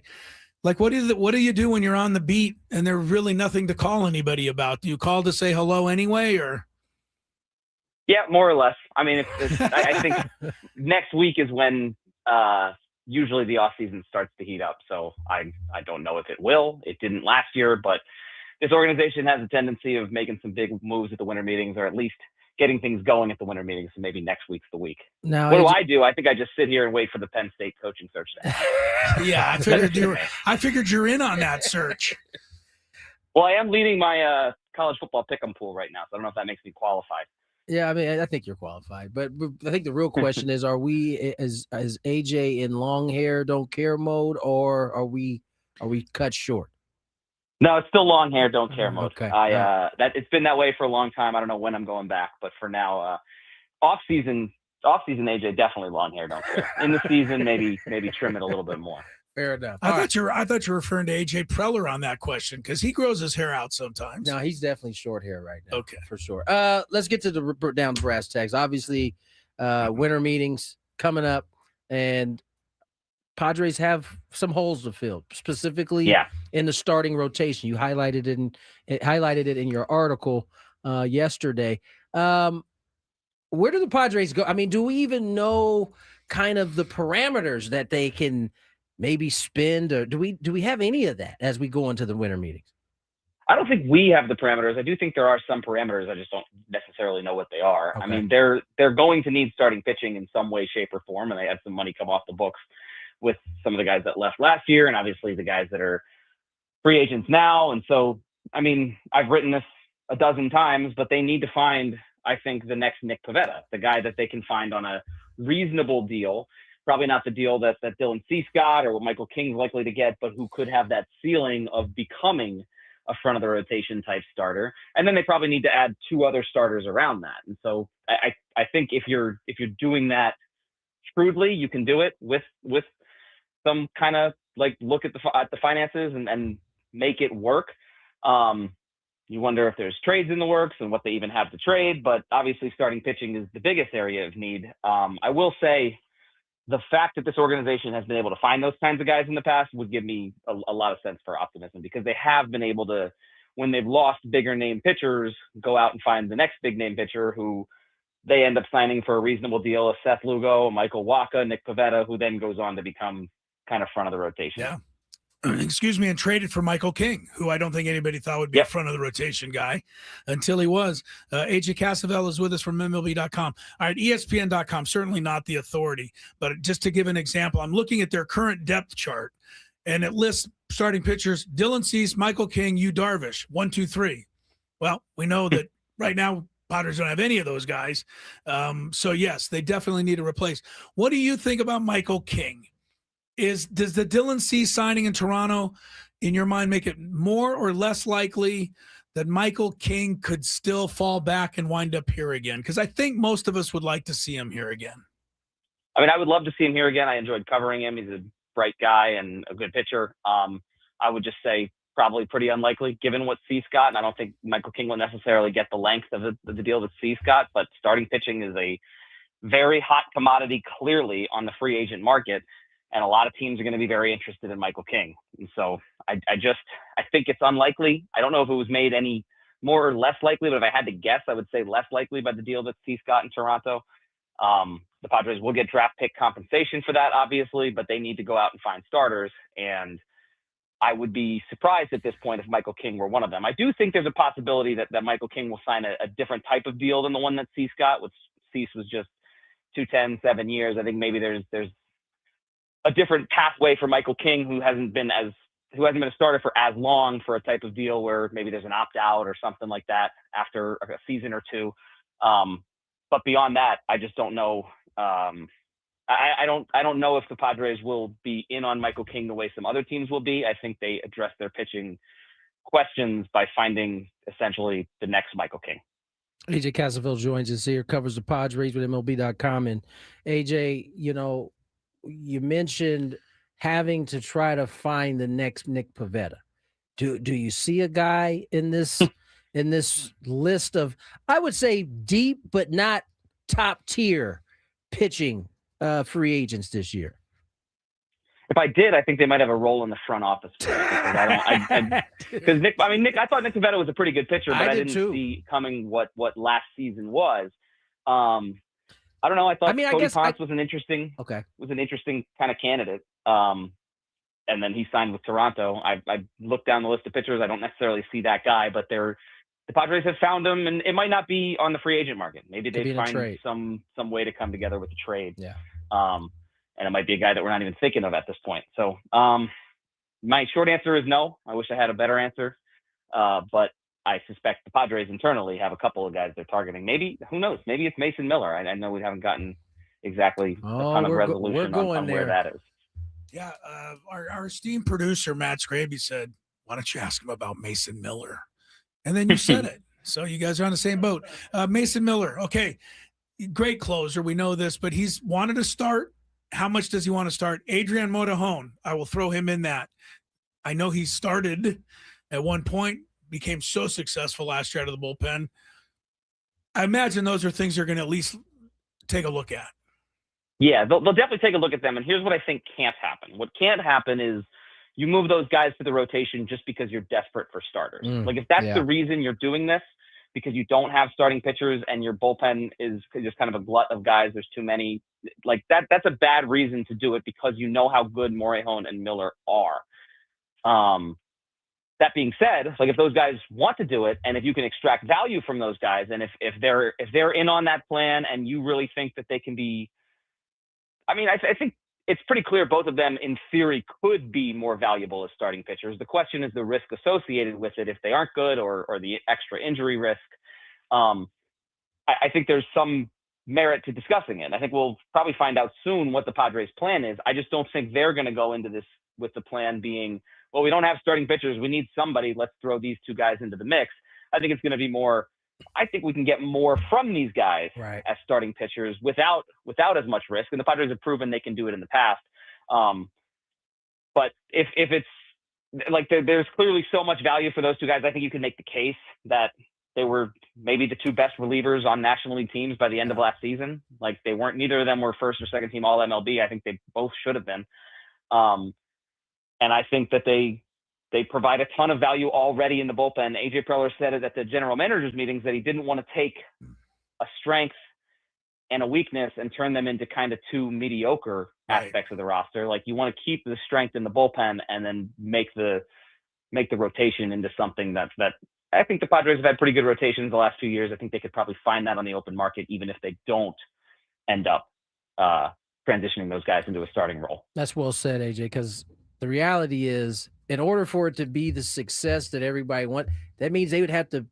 What do you do when you're on the beat and there's really nothing to call anybody about? Do you call to say hello anyway, or? Yeah, more or less. I mean, I think next week is when usually the off season starts to heat up. So I don't know if it will. It didn't last year, but this organization has a tendency of making some big moves at the winter meetings, or at least getting things going at the winter meetings. So maybe next week's the week. Now, What do I do? I think I just sit here and wait for the Penn State coaching search to happen. Yeah, I figured you're in on that search. Well, I am leading my college football pick'em pool right now, so I don't know if that makes me qualified. Yeah, I mean, I think you're qualified, but I think the real question is: are we as AJ in long hair, don't care mode, or are we cut short? No, it's still long hair, don't care mode. Okay. It's been that way for a long time. I don't know when I'm going back, but for now, off season AJ definitely long hair, don't care. In the season, maybe trim it a little bit more. Fair enough. I thought you were referring to AJ Preller on that question because he grows his hair out sometimes. No, he's definitely short hair right now. Okay, for sure. Let's get to the down to brass tacks. Obviously, winter meetings coming up, and Padres have some holes to fill, specifically in the starting rotation. You highlighted it in your article yesterday. Where do the Padres go? I mean, do we even know kind of the parameters that they can maybe spend, or do we have any of that as we go into the winter meetings? I don't think we have the parameters. I do think there are some parameters. I just don't necessarily know what they are. Okay. I mean, they're going to need starting pitching in some way, shape, or form, and they had some money come off the books with some of the guys that left last year, and obviously the guys that are free agents now. And so, I mean, I've written this a dozen times, but they need to find, I think, the next Nick Pivetta, the guy that they can find on a reasonable deal. Probably not the deal that Dylan Cease got or what Michael King's likely to get, but who could have that ceiling of becoming a front of the rotation type starter. And then they probably need to add two other starters around that. And so I think if you're doing that shrewdly, you can do it with some kind of like look at the finances and make it work. You wonder if there's trades in the works and what they even have to trade, but obviously starting pitching is the biggest area of need. I will say the fact that this organization has been able to find those kinds of guys in the past would give me a lot of sense for optimism, because they have been able to, when they've lost bigger name pitchers, go out and find the next big name pitcher who they end up signing for a reasonable deal, a Seth Lugo, a Michael Wacha, Nick Pivetta, who then goes on to become kind of front of the rotation. Yeah. Excuse me, and traded for Michael King, who I don't think anybody thought would be a front of the rotation guy until he was. AJ Cassavell is with us from MLB.com. All right, ESPN.com, certainly not the authority, but just to give an example, I'm looking at their current depth chart, and it lists starting pitchers: Dylan Cease, Michael King, Yu Darvish, 1, 2, 3. Well, we know that right now Padres don't have any of those guys. So, yes, they definitely need to replace. What do you think about Michael King? Does the Dylan Cease signing in Toronto, in your mind, make it more or less likely that Michael King could still fall back and wind up here again? Because I think most of us would like to see him here again. I mean, I would love to see him here again. I enjoyed covering him. He's a bright guy and a good pitcher. I would just say probably pretty unlikely given what Cease got. And I don't think Michael King will necessarily get the length of the deal that Cease got, but starting pitching is a very hot commodity clearly on the free agent market. And a lot of teams are going to be very interested in Michael King. And so I think it's unlikely. I don't know if it was made any more or less likely, but if I had to guess, I would say less likely by the deal that Cease got in Toronto. The Padres will get draft pick compensation for that, obviously, but they need to go out and find starters. And I would be surprised at this point if Michael King were one of them. I do think there's a possibility that Michael King will sign a different type of deal than the one that Cease got, which Cease was just 210, 7 years. I think maybe there's a different pathway for Michael King, who hasn't been a starter for as long, for a type of deal where maybe there's an opt-out or something like that after a season or two. But beyond that, I just don't know. I don't know if the Padres will be in on Michael King the way some other teams will be. I think they address their pitching questions by finding essentially the next Michael King. AJ Cassavell joins us here, covers the Padres with MLB.com. And AJ, you mentioned having to try to find the next Nick Pivetta. Do you see a guy in this list of, I would say, deep but not top tier pitching free agents this year? If I did, I think they might have a role in the front office. Because Nick, I thought Nick Pivetta was a pretty good pitcher, but I didn't see coming what last season was. I don't know. I thought I Cody guess Ponce was an interesting kind of candidate. And then he signed with Toronto. I looked down the list of pitchers. I don't necessarily see that guy, but the Padres have found him, and it might not be on the free agent market. Maybe they find some way to come together with the trade. Yeah. And it might be a guy that we're not even thinking of at this point. So my short answer is no. I wish I had a better answer. But I suspect the Padres internally have a couple of guys they're targeting. Maybe, who knows? Maybe it's Mason Miller. I know we haven't gotten exactly a ton of resolution on where that is. Yeah, our esteemed producer, Matt Skraby, said, why don't you ask him about Mason Miller? And then you said it. So you guys are on the same boat. Mason Miller, okay, great closer. We know this, but he's wanted to start. How much does he want to start? Adrian Morejon, I will throw him in that. I know he started at one point, became so successful last year out of the bullpen. I imagine those are things you're going to at least take a look at. Yeah, they'll definitely take a look at them. And here's what I think can't happen. What can't happen is you move those guys to the rotation just because you're desperate for starters. Like, if that's the reason you're doing this, because you don't have starting pitchers and your bullpen is just kind of a glut of guys, there's too many, like that's a bad reason to do it, because you know how good Morejon and Miller are. That being said, like, if those guys want to do it, and if you can extract value from those guys, and if they're in on that plan, and you really think that they can be, I mean, I think it's pretty clear both of them in theory could be more valuable as starting pitchers. The question is the risk associated with it if they aren't good, or the extra injury risk. I think there's some merit to discussing it. I think we'll probably find out soon what the Padres' plan is. I just don't think they're going to go into this with the plan being, well, we don't have starting pitchers, we need somebody, let's throw these two guys into the mix. I think it's going to be more, I think we can get more from these guys as starting pitchers without as much risk. And the Padres have proven they can do it in the past. But if it's like, there's clearly so much value for those two guys, I think you can make the case that they were maybe the two best relievers on National League teams by the end of last season. Like, neither of them were first or second team all MLB. I think they both should have been. And I think that they provide a ton of value already in the bullpen. AJ Preller said it at the general managers meetings that he didn't want to take a strength and a weakness and turn them into kind of two mediocre aspects of the roster. Like, you want to keep the strength in the bullpen and then make the rotation into something that I think the Padres have had pretty good rotations the last few years. I think they could probably find that on the open market, even if they don't end up transitioning those guys into a starting role. That's well said, AJ, because the reality is, in order for it to be the success that everybody wants, that means they would have to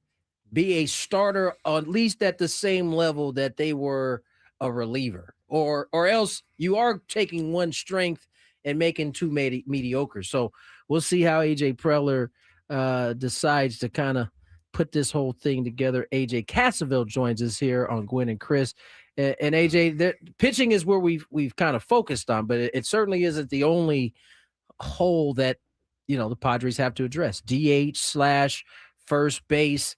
be a starter, at least at the same level that they were a reliever, or else you are taking one strength and making two mediocre. So we'll see how AJ Preller decides to kind of put this whole thing together. AJ Cassavell joins us here on Gwynn and Chris. And AJ, the pitching is where we've kind of focused on, but it certainly isn't the only hole that the Padres have to address. DH/first base,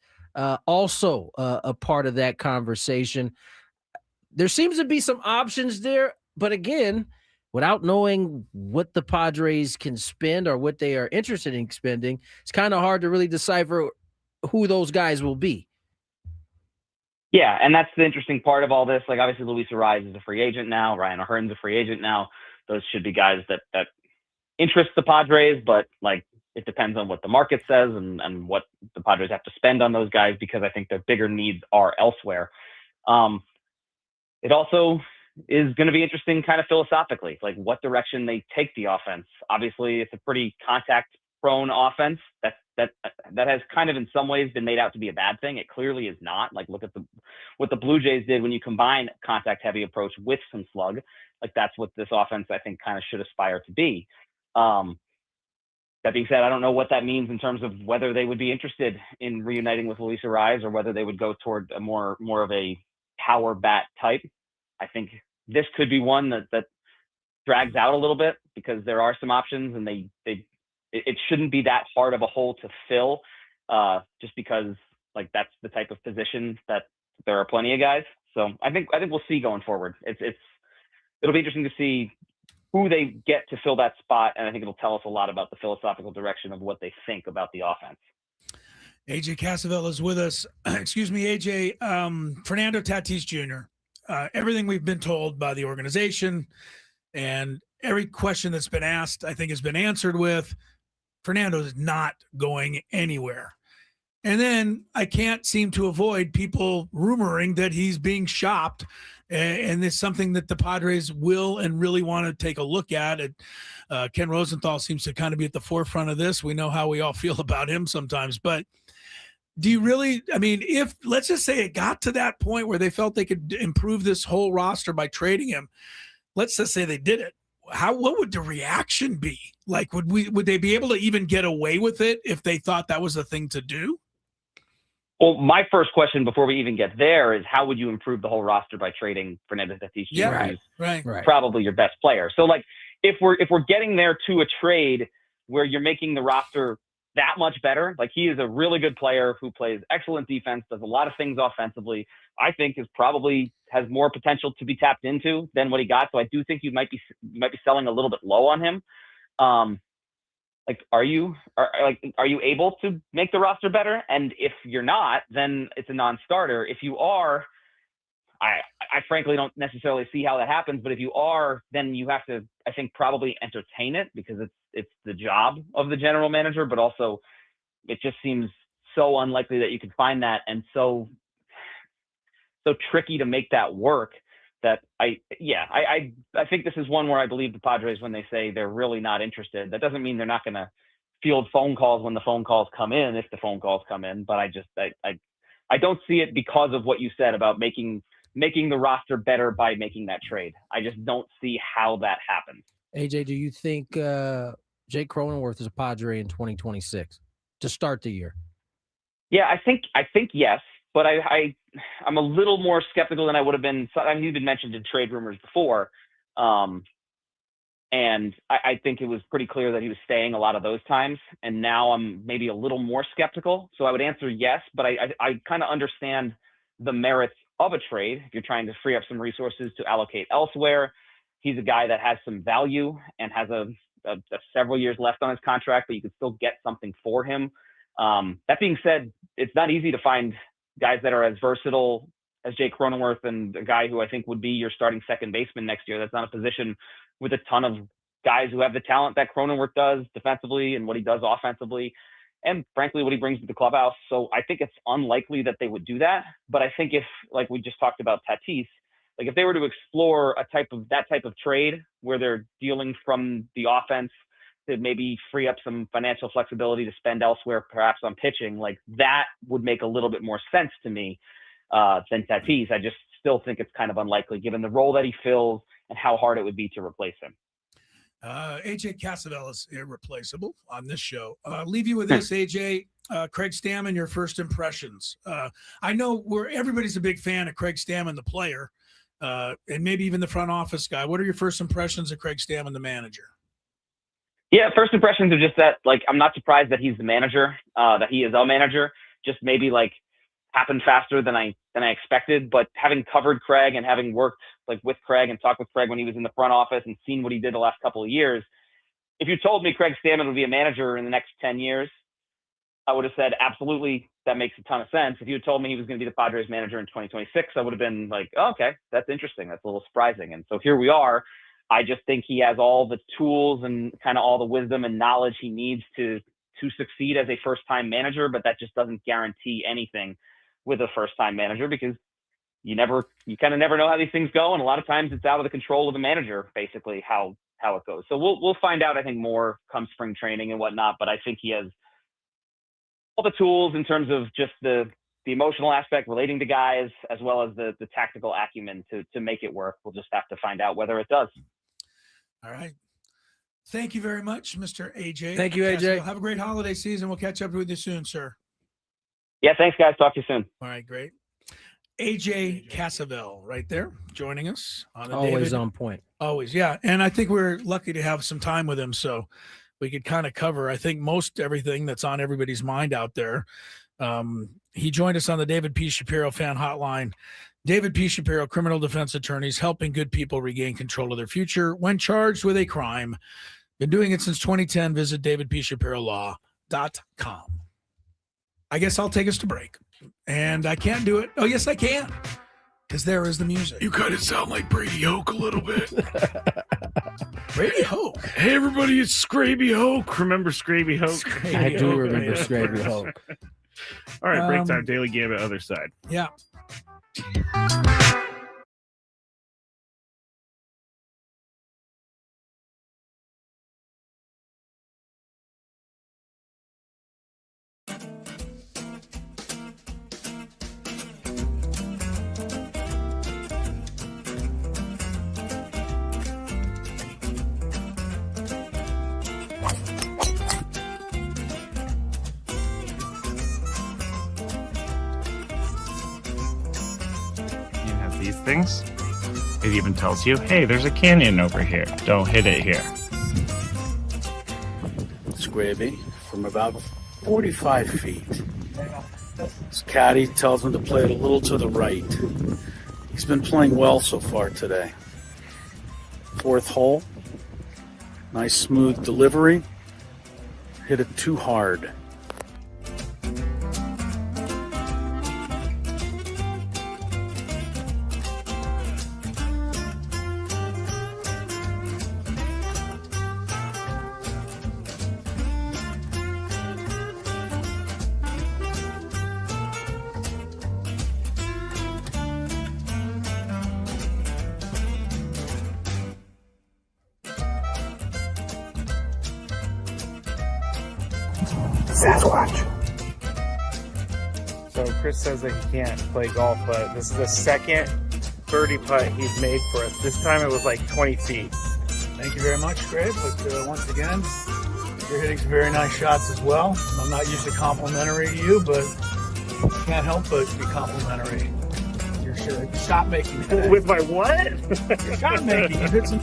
also a part of that conversation. There seems to be some options there, but again, without knowing what the Padres can spend or what they are interested in spending, it's kind of hard to really decipher who those guys will be. Yeah, and that's the interesting part of all this. Like, obviously, Luis Arraez is a free agent now. Ryan O'Hearn's a free agent now. Those should be guys that interest the Padres, but like, it depends on what the market says and what the Padres have to spend on those guys, because I think their bigger needs are elsewhere. It also is going to be interesting kind of philosophically, like what direction they take the offense. Obviously, it's a pretty contact-prone offense that has kind of in some ways been made out to be a bad thing. It clearly is not. Like, look at what the Blue Jays did when you combine contact-heavy approach with some slug. Like, that's what this offense, I think, kind of should aspire to be. That being said, I don't know what that means in terms of whether they would be interested in reuniting with Luis Arraez, or whether they would go toward a more of a power bat type. I think this could be one that drags out a little bit, because there are some options, and it shouldn't be that hard of a hole to fill, just because, like, that's the type of position that there are plenty of guys. So I think we'll see going forward. It'll be interesting to see who they get to fill that spot, and I think it'll tell us a lot about the philosophical direction of what they think about the offense. AJ Cassavell is with us. Excuse me, AJ. Fernando Tatis Jr. everything we've been told by the organization and every question that's been asked, I think has been answered with Fernando is not going anywhere. And then I can't seem to avoid people rumoring that he's being shopped. And it's something that the Padres will and really want to take a look at. Ken Rosenthal seems to kind of be at the forefront of this. We know how we all feel about him sometimes. But do you really – I mean, if – let's just say it got to that point where they felt they could improve this whole roster by trading him. Let's just say they did it. What would the reaction be? Like, would they be able to even get away with it if they thought that was the thing to do? Well, my first question before we even get there is how would you improve the whole roster by trading Fernando Tatis Jr., who's right. probably your best player? So, like, if we're getting there to a trade where you're making the roster that much better, like he is a really good player who plays excellent defense, does a lot of things offensively, I think is probably has more potential to be tapped into than what he got. So I do think you might be selling a little bit low on him. Like, are you able to make the roster better? And if you're not, then it's a non-starter. If you are, I frankly don't necessarily see how that happens. But if you are, then you have to, I think, probably entertain it because it's the job of the general manager. But also, it just seems so unlikely that you could find that, and so tricky to make that work. That I think this is one where I believe the Padres when they say they're really not interested. That doesn't mean they're not going to field phone calls when the phone calls come in, if the phone calls come in. But I don't see it because of what you said about making the roster better by making that trade. I just don't see how that happens. AJ, do you think Jake Cronenworth is a Padre in 2026 to start the year? Yeah, I think yes. But I'm a little more skeptical than I would have been. I mean, he's been mentioned in trade rumors before. And I think it was pretty clear that he was staying a lot of those times. And now I'm maybe a little more skeptical. So I would answer yes, but I kind of understand the merits of a trade. If you're trying to free up some resources to allocate elsewhere, he's a guy that has some value and has a several years left on his contract, but you can still get something for him. That being said, it's not easy to find guys that are as versatile as Jake Cronenworth and a guy who I think would be your starting second baseman next year. That's not a position with a ton of guys who have the talent that Cronenworth does defensively and what he does offensively and frankly, what he brings to the clubhouse. So I think it's unlikely that they would do that. But I think if, like we just talked about Tatis, like if they were to explore that type of trade where they're dealing from the offense to maybe free up some financial flexibility to spend elsewhere, perhaps on pitching, like that would make a little bit more sense to me than Tatis. I just still think it's kind of unlikely given the role that he fills and how hard it would be to replace him. AJ Cassavell is irreplaceable on this show. Leave you with this, AJ. Craig Stammen, your first impressions. I know everybody's a big fan of Craig Stammen, the player, and maybe even the front office guy. What are your first impressions of Craig Stammen, the manager? Yeah, first impressions are just that, like, I'm not surprised that he's the manager, that he is a manager. Just maybe like happened faster than I expected. But having covered Craig and having worked like with Craig and talked with Craig when he was in the front office and seen what he did the last couple of years, if you told me Craig Stammen would be a manager in the next 10 years, I would have said absolutely, that makes a ton of sense. If you had told me he was going to be the Padres manager in 2026, I would have been like, oh, okay, that's interesting. That's a little surprising. And so here we are. I just think he has all the tools and kind of all the wisdom and knowledge he needs to succeed as a first-time manager, but that just doesn't guarantee anything with a first-time manager because you kind of never know how these things go, and a lot of times it's out of the control of the manager, basically how it goes. So we'll find out, I think, more come spring training and whatnot, but I think he has all the tools in terms of just the emotional aspect relating to guys as well as the tactical acumen to make it work. We'll just have to find out whether it does. All right. Thank you very much, Mr. AJ. Thank you, AJ. Have a great holiday season. We'll catch up with you soon, sir. Yeah, thanks, guys. Talk to you soon. All right, great. AJ Cassavell right there joining us. Always on point. Always, yeah. And I think we're lucky to have some time with him so we could kind of cover, I think, most everything that's on everybody's mind out there. He joined us on the David P. Shapiro fan hotline. David P. Shapiro, criminal defense attorneys, helping good people regain control of their future when charged with a crime. Been doing it since 2010. Visit davidpshapirolaw.com. I guess I'll take us to break. And I can't do it. Oh, yes, I can. Because there is the music. You kind of sound like Brady Hoke a little bit. Brady Hoke. Hey, everybody, it's Skraby Hoke. Remember Skraby Hoke? I do remember Skraby Hulk. All right, break time. Daily Gambit, other side. Yeah. You have these things. It even tells you, hey, there's a canyon over here. Don't hit it here. Skraby from about 45 feet. His caddy tells him to play it a little to the right. He's been playing well so far today. Fourth hole. Nice smooth delivery. Hit it too hard. So Chris says that he can't play golf, but this is the second birdie putt he's made for us. This time it was like 20 feet. Thank you very much, Greg. But once again, you're hitting some very nice shots as well. I'm not usually complimentary to you, but can't help but be complimentary. Your shot making today. With my what? Your shot making. You hit some.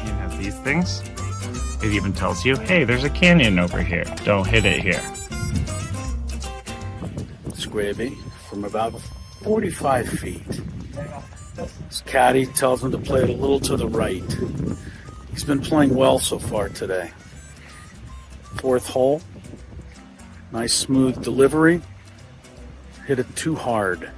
You have these things. It even tells you, hey, there's a canyon over here. Don't hit it here. Skraby from about 45 feet. His caddy tells him to play it a little to the right. He's been playing well so far today. Fourth hole. Nice smooth delivery. Hit it too hard.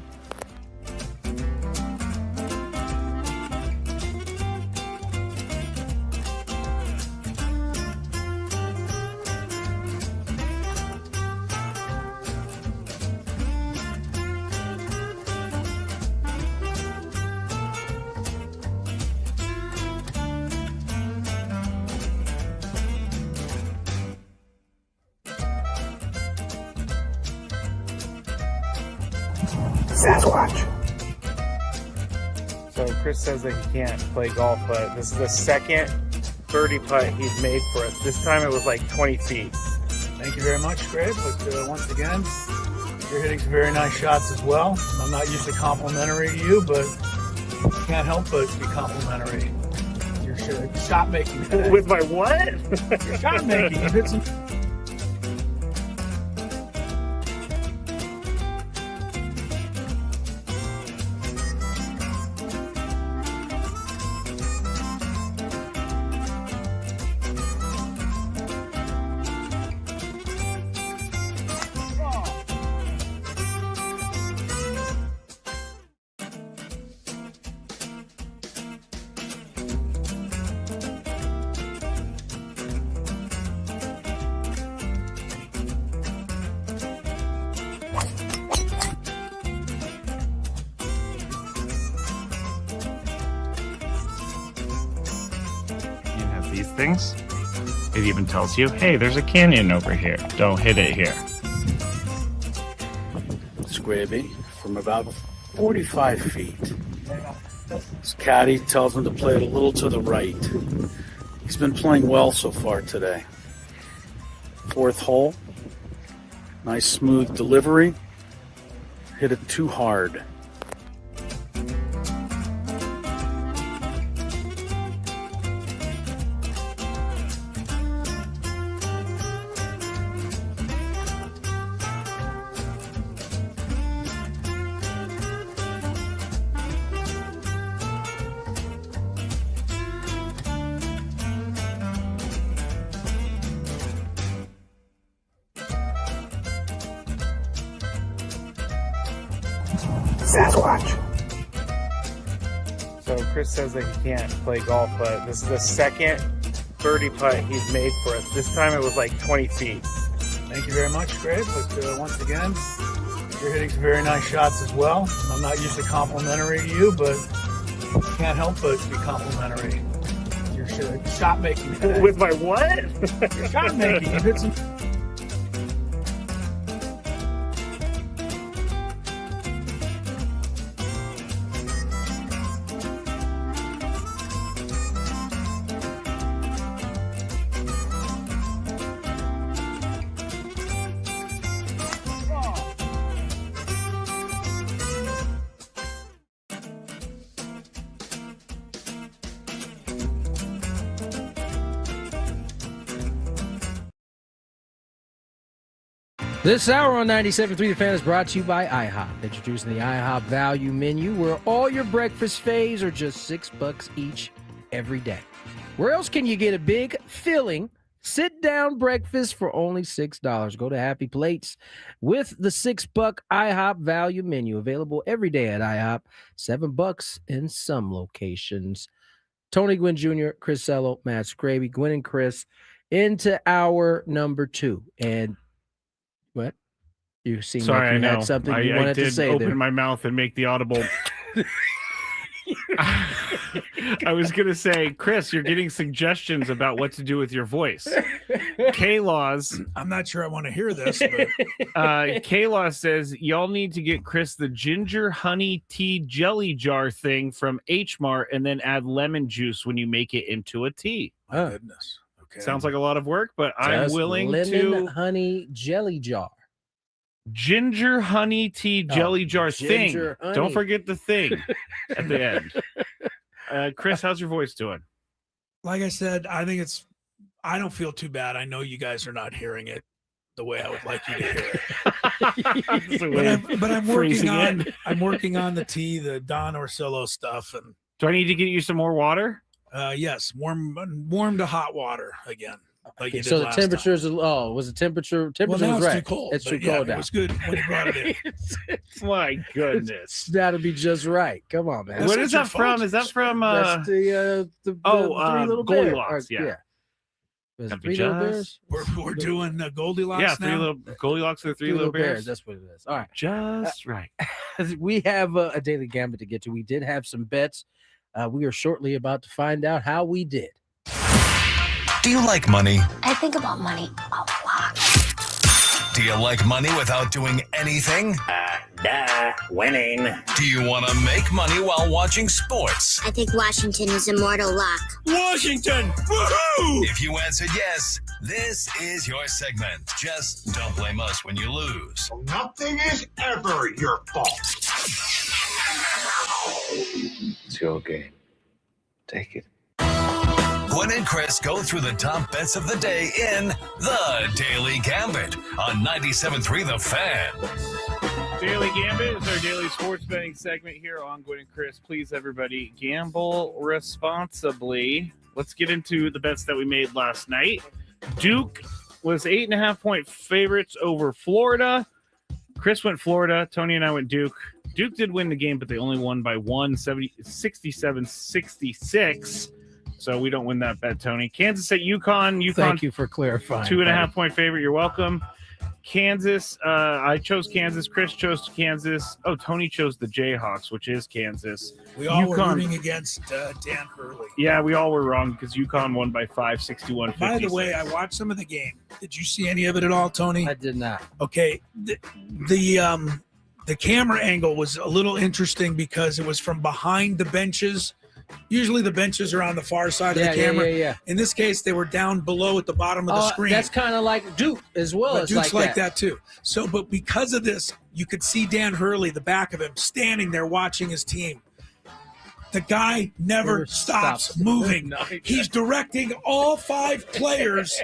So Chris says that he can't play golf, but this is the second birdie putt he's made for us. This time it was like 20 feet. Thank you very much, Greg. But once again, you're hitting some very nice shots as well. I'm not usually complimentary to you, but can't help but be complimentary. Your shot making today. With my what? Your shot making. You hit some. You have these things. It even tells you, hey, there's a canyon over here. Don't hit it here. Skraby from about 45 feet. His caddy tells him to play it a little to the right. He's been playing well so far today. Fourth hole. Nice smooth delivery. Hit it too hard. Sasquatch. So Chris says that he can't play golf, but this is the second birdie putt he's made for us. This time it was like 20 feet. Thank you very much, Greg. But once again, you're hitting some very nice shots as well. I'm not usually complimentary to you, but can't help but be complimentary. Your shot making today. With my what? Your shot making. You hit some. This hour on 97.3 The Fan is brought to you by IHOP. Introducing the IHOP Value Menu, where all your breakfast faves are just $6 each every day. Where else can you get a big, filling, sit-down breakfast for only $6? Go to Happy Plates with the $6 IHOP Value Menu, available every day at IHOP. $7 in some locations. Tony Gwynn Jr., Chris Sello, Matt Skraby, Gwynn and Chris into hour number 2. And what? You seem Sorry, like you I know. had something you wanted to say open there. my mouth and make the audible. I was going to say, Chris, you're getting suggestions about what to do with your voice. K-Laws. I'm not sure I want to hear this, but K-Law says, y'all need to get Chris the ginger honey tea jelly jar thing from H-Mart and then add lemon juice when you make it into a tea. my goodness. Okay. Sounds like a lot of work, but I'm Just willing lemon to. honey jelly jar. Ginger honey tea jelly jar thing. ginger honey. Don't forget the thing at the end. Chris, how's your voice doing? Like I said, I don't feel too bad. I know you guys are not hearing it the way I would like you to hear it. But I'm working on the tea, the Don Orsillo stuff, and Do I need to get you some more water? yes, warm to hot water again. Like you did So the last temperatures, time. was the temperature Well, now was it's right. too cold. It's but too cold yeah, now. It was good when you brought it in. My goodness. It's got to be just right. Come on, man. That's What not is your that from? fault. Is that from That's the Three Little Bears. Goldilocks, yeah. Was it That'd be Three Little just- Bears? We're doing Goldilocks Yeah, now. Goldilocks and the Three Little Bears. That's what it is. All right. Just right. We have a daily gambit to get to. We did have some bets. We are shortly about to find out how we did. Do you like money? I think about money a lot. Do you like money without doing anything? Winning. Do you want to make money while watching sports? I think Washington is immortal luck. Washington! Woohoo! If you answered yes, this is your segment. Just don't blame us when you lose. Nothing is ever your fault. It's your game. Take it. Gwynn and Chris go through the top bets of the day in The Daily Gambit on 97.3 The Fan. Daily Gambit is our daily sports betting segment here on Gwynn and Chris. Please, everybody, gamble responsibly. Let's get into the bets that we made last night. Duke was 8.5-point favorites over Florida. Chris went Florida. Tony and I went Duke. Duke did win the game, but they only won by 67-66. So we don't win that bet, Tony. Kansas at UConn. Thank you for clarifying. 2.5-point favorite. You're welcome. Kansas. I chose Kansas. Chris chose Kansas. Oh, Tony chose the Jayhawks, which is Kansas. We all were UConn. rooting against Dan Hurley. Yeah, we all were wrong because UConn won by 5, 61-56. By the way, I watched some of the game. Did you see any of it at all, Tony? I did not. Okay, the The camera angle was a little interesting because it was from behind the benches. Usually the benches are on the far side of the camera. Yeah. In this case, they were down below at the bottom of the screen. That's kind of like Duke as well. But It's Duke's like that too. So, but because of this, you could see Dan Hurley, the back of him, standing there watching his team. The guy never stops moving. He's directing all 5 players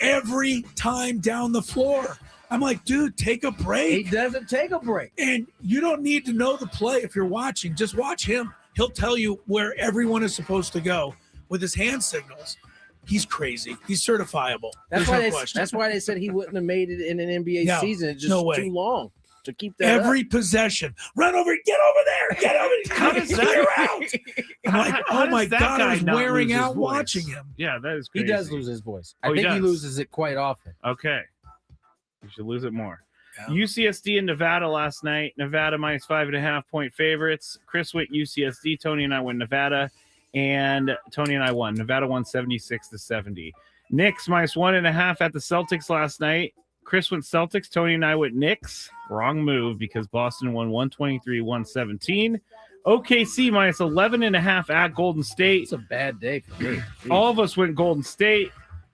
every time down the floor. I'm like, dude, take a break. He doesn't take a break. And you don't need to know the play if you're watching. Just watch him. He'll tell you where everyone is supposed to go with his hand signals. He's crazy. He's certifiable. That's There's why no question. that's why they said he wouldn't have made it in an NBA season. It's just too long to keep that Every up. possession. Run over. Get over there. Get over there. How does that- Clear out. I'm like, How oh my does that God, I guy was not wearing lose his out voice? watching him. Yeah, that is He crazy. does lose his voice. I Oh, he think he does. loses it quite often. Okay. You should lose it more. Yeah. UCSD and Nevada last night. Nevada minus 5.5 point favorites. Chris went UCSD. Tony and I went Nevada. And Tony and I won. Nevada won 76-70. Knicks minus 1.5 at the Celtics last night. Chris went Celtics. Tony and I went Knicks. Wrong move because Boston won 123-117. OKC minus 11.5 at Golden State. It's a bad day for me. All of us went Golden State.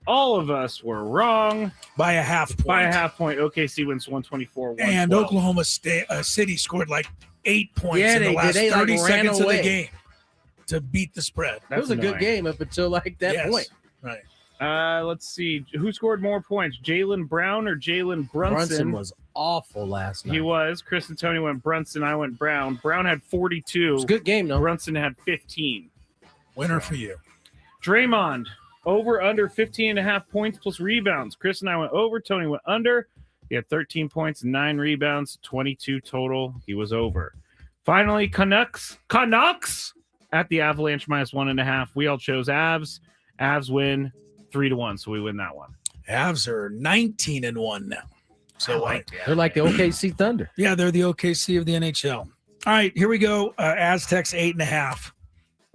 All of us were wrong By a half point. by a half point. OKC wins 124-112. And Oklahoma City scored like 8 points Yeah, in the they last did. They, 30 ran seconds of away. the game to beat the spread. It was a good game up until like that Yes. point. Right. Let's see. Who scored more points, Jaylen Brown or Jalen Brunson? Brunson was awful last night. He was. Chris and Tony went Brunson. I went Brown. Brown had 42. It was a good game, though. Brunson had 15. Winner for you. Draymond, over under 15.5 points plus rebounds. Chris and I went over. Tony went under. He had 13 points and 9 rebounds, 22 total. He was over. Finally, Canucks at the Avalanche minus 1.5. We all chose Avs. Avs win 3-1, so we win that one. Avs are 19-1 now. So They're like the OKC Thunder. Yeah, they're the OKC of the NHL. All right, here we go. Aztecs 8.5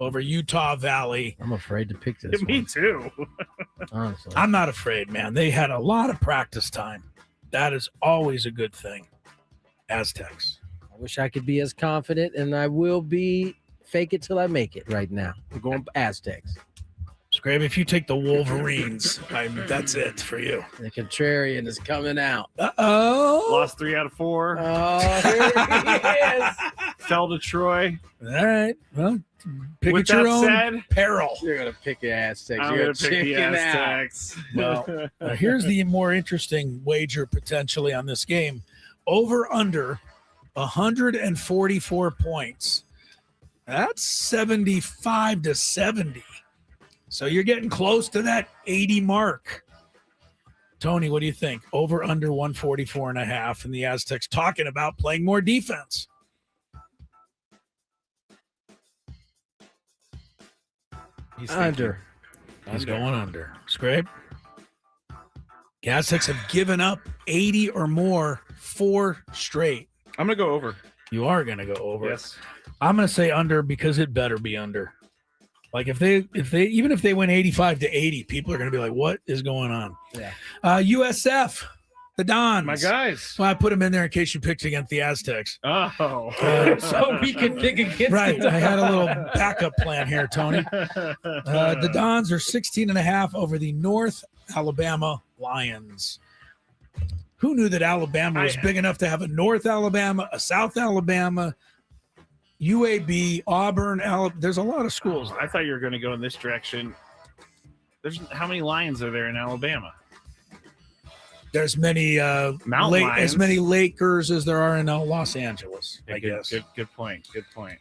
over Utah Valley. I'm afraid to pick this Me one, too. honestly. I'm not afraid, man. They had a lot of practice time. That is always a good thing. Aztecs. I wish I could be as confident, and I will be fake it till I make it right now. We're going Aztecs. Skraby, if you take the Wolverines, that's it for you. The contrarian is coming out. Uh-oh. Lost 3 out of 4. Oh, here he is. Fell to Troy. All right. Well, pick With at your that own said, peril. You're going to pick the Aztecs. I'm You're going to pick the chicken out. Aztecs. Well, here's the more interesting wager potentially on this game. Over under 144 points. That's 75-70. So you're getting close to that 80 mark. Tony, what do you think? Over under 144.5, and the Aztecs talking about playing more defense. He's Under. He's going under. Scrape. The Aztecs have given up 80 or more 4 straight. I'm going to go over. You are going to go over. Yes. I'm going to say under because it better be under. Like if they even if they win 85-80, people are going to be like, "What is going on?" Yeah. USF, the Dons. My guys. Well, I put them in there in case you picked against the Aztecs. Oh. So we can pick against Right. them. I had a little backup plan here, Tony. The Dons are 16.5 over the North Alabama Lions. Who knew that Alabama was big enough to have a North Alabama, a South Alabama, UAB, Auburn, Alabama? There's a lot of schools. I thought you were going to go in this direction. How many Lions are there in Alabama? There's many Lions. as many Lakers as there are in Los Angeles, I guess. Good point. Good point.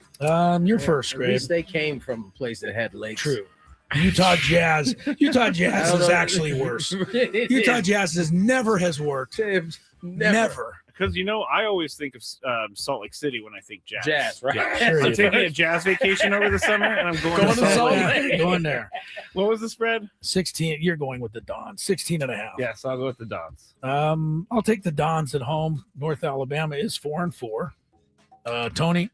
You're first, At Greg. least they came from a place that had lakes. True. Utah Jazz. Utah Jazz is actually worse. Utah Jazz has never worked. Never. Because, I always think of Salt Lake City when I think Jazz. Jazz, right? Yeah, sure I'm you taking a Jazz vacation over the summer, and I'm going to Salt Lake. Going there. What was the spread? 16. You're going with the Dons. 16.5. Yes, I'll go with the Dons. I'll take the Dons at home. North Alabama is 4-4. Tony,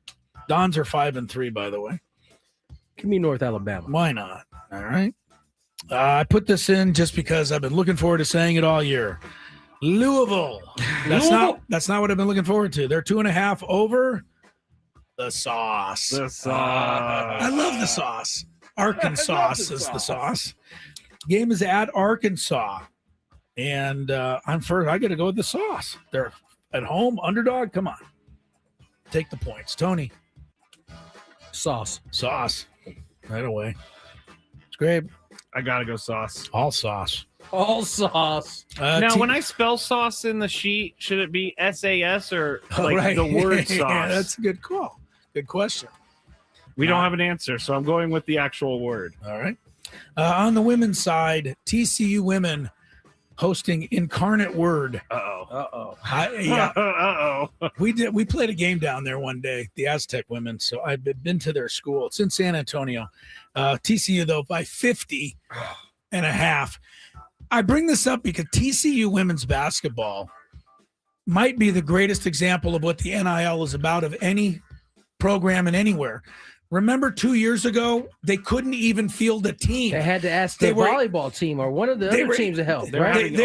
Dons are 5-3, by the way. Give me North Alabama. Why not? All right. I put this in just because I've been looking forward to saying it all year. Louisville. That's not what I've been looking forward to. They're 2.5 over the sauce. The sauce. I love the sauce. Arkansas is the sauce. Game is at Arkansas. And I'm first. I got to go with the sauce. They're at home, underdog. Come on. Take the points. Tony. Sauce. Right away. It's great. I gotta go sauce. All sauce. Now, when I spell sauce in the sheet, should it be SAS or like right. the word sauce? Yeah, that's a good call. Good question. We don't have an answer, so I'm going with the actual word. All right. On the women's side, TCU women hosting Incarnate Word. Uh-oh. Yeah. Uh-oh. We played a game down there one day, the Aztec women. So I've been to their school. It's in San Antonio. TCU, though, by 50.5. I bring this up because TCU women's basketball might be the greatest example of what the NIL is about of any program and anywhere. Remember 2 years ago, they couldn't even field a team. They had to ask their volleyball team or one of the other teams to help. They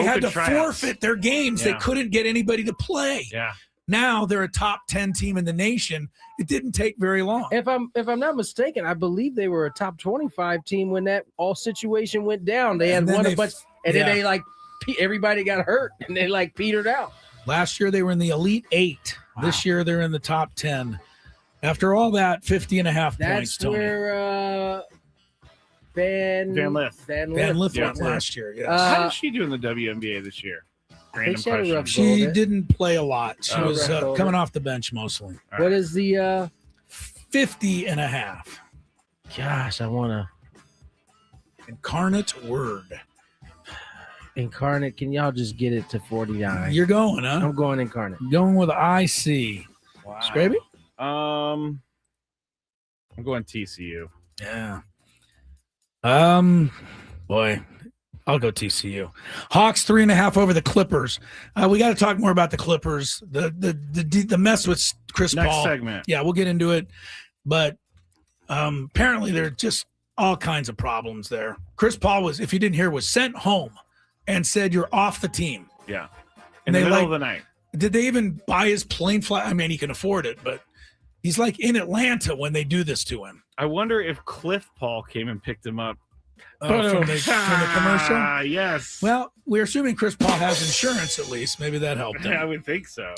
had to tryouts. forfeit their games. Yeah. They couldn't get anybody to play. Yeah. Now they're a top 10 team in the nation. It didn't take very long. If I'm not mistaken, I believe they were a top 25 team when that all situation went down. They had won a bunch, and then they everybody got hurt and they petered out. Last year they were in the Elite 8. Wow. This year they're in the top 10. After all that, 50.5 points, Tony. That's where Van Lith went last year. Yes. How did she do in the WNBA this year? Random question. She didn't play a lot. She was coming off the bench mostly. All what is the 50.5? Gosh, I want to. Incarnate Word. Incarnate. Can y'all just get it to 49? You're going, huh? I'm going Incarnate. Going with IC. Wow. Skraby? I'm going TCU. Yeah. Boy, I'll go TCU. Hawks 3.5 over the Clippers. We got to talk more about the Clippers. The mess with Chris Paul. Next segment. Yeah, we'll get into it. But apparently there are just all kinds of problems there. Chris Paul was, if you didn't hear, was sent home and said you're off the team. Yeah. In the middle of the night. Did they even buy his plane flight? I mean, he can afford it, but he's in Atlanta when they do this to him. I wonder if Cliff Paul came and picked him up. From the commercial? Yes. Well, we're assuming Chris Paul has insurance at least. Maybe that helped him. I would think so.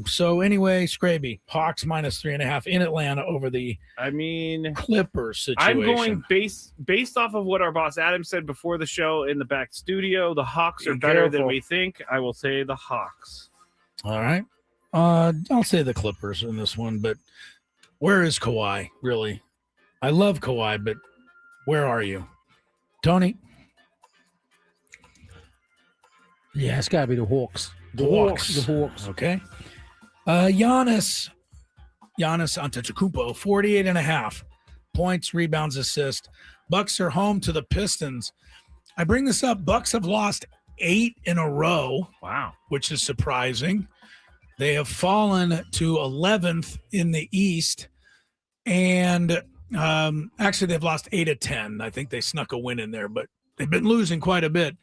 So anyway, Skraby, Hawks -3.5 in Atlanta over the Clippers situation. I'm going based off of what our boss Adam said before the show in the back studio. The Hawks are better than we think. I will say the Hawks. All right. I'll say the Clippers in this one, but where is Kawhi, really? I love Kawhi, but where are you? Tony? Yeah, it's got to be the Hawks. The Hawks. Okay. Giannis Antetokounmpo, 48.5 points, rebounds, assist. Bucks are home to the Pistons. I bring this up. Bucks have lost 8 in a row. Wow. Which is surprising. They have fallen to 11th in the East. And actually, they've lost 8 of 10. I think they snuck a win in there, but they've been losing quite a bit.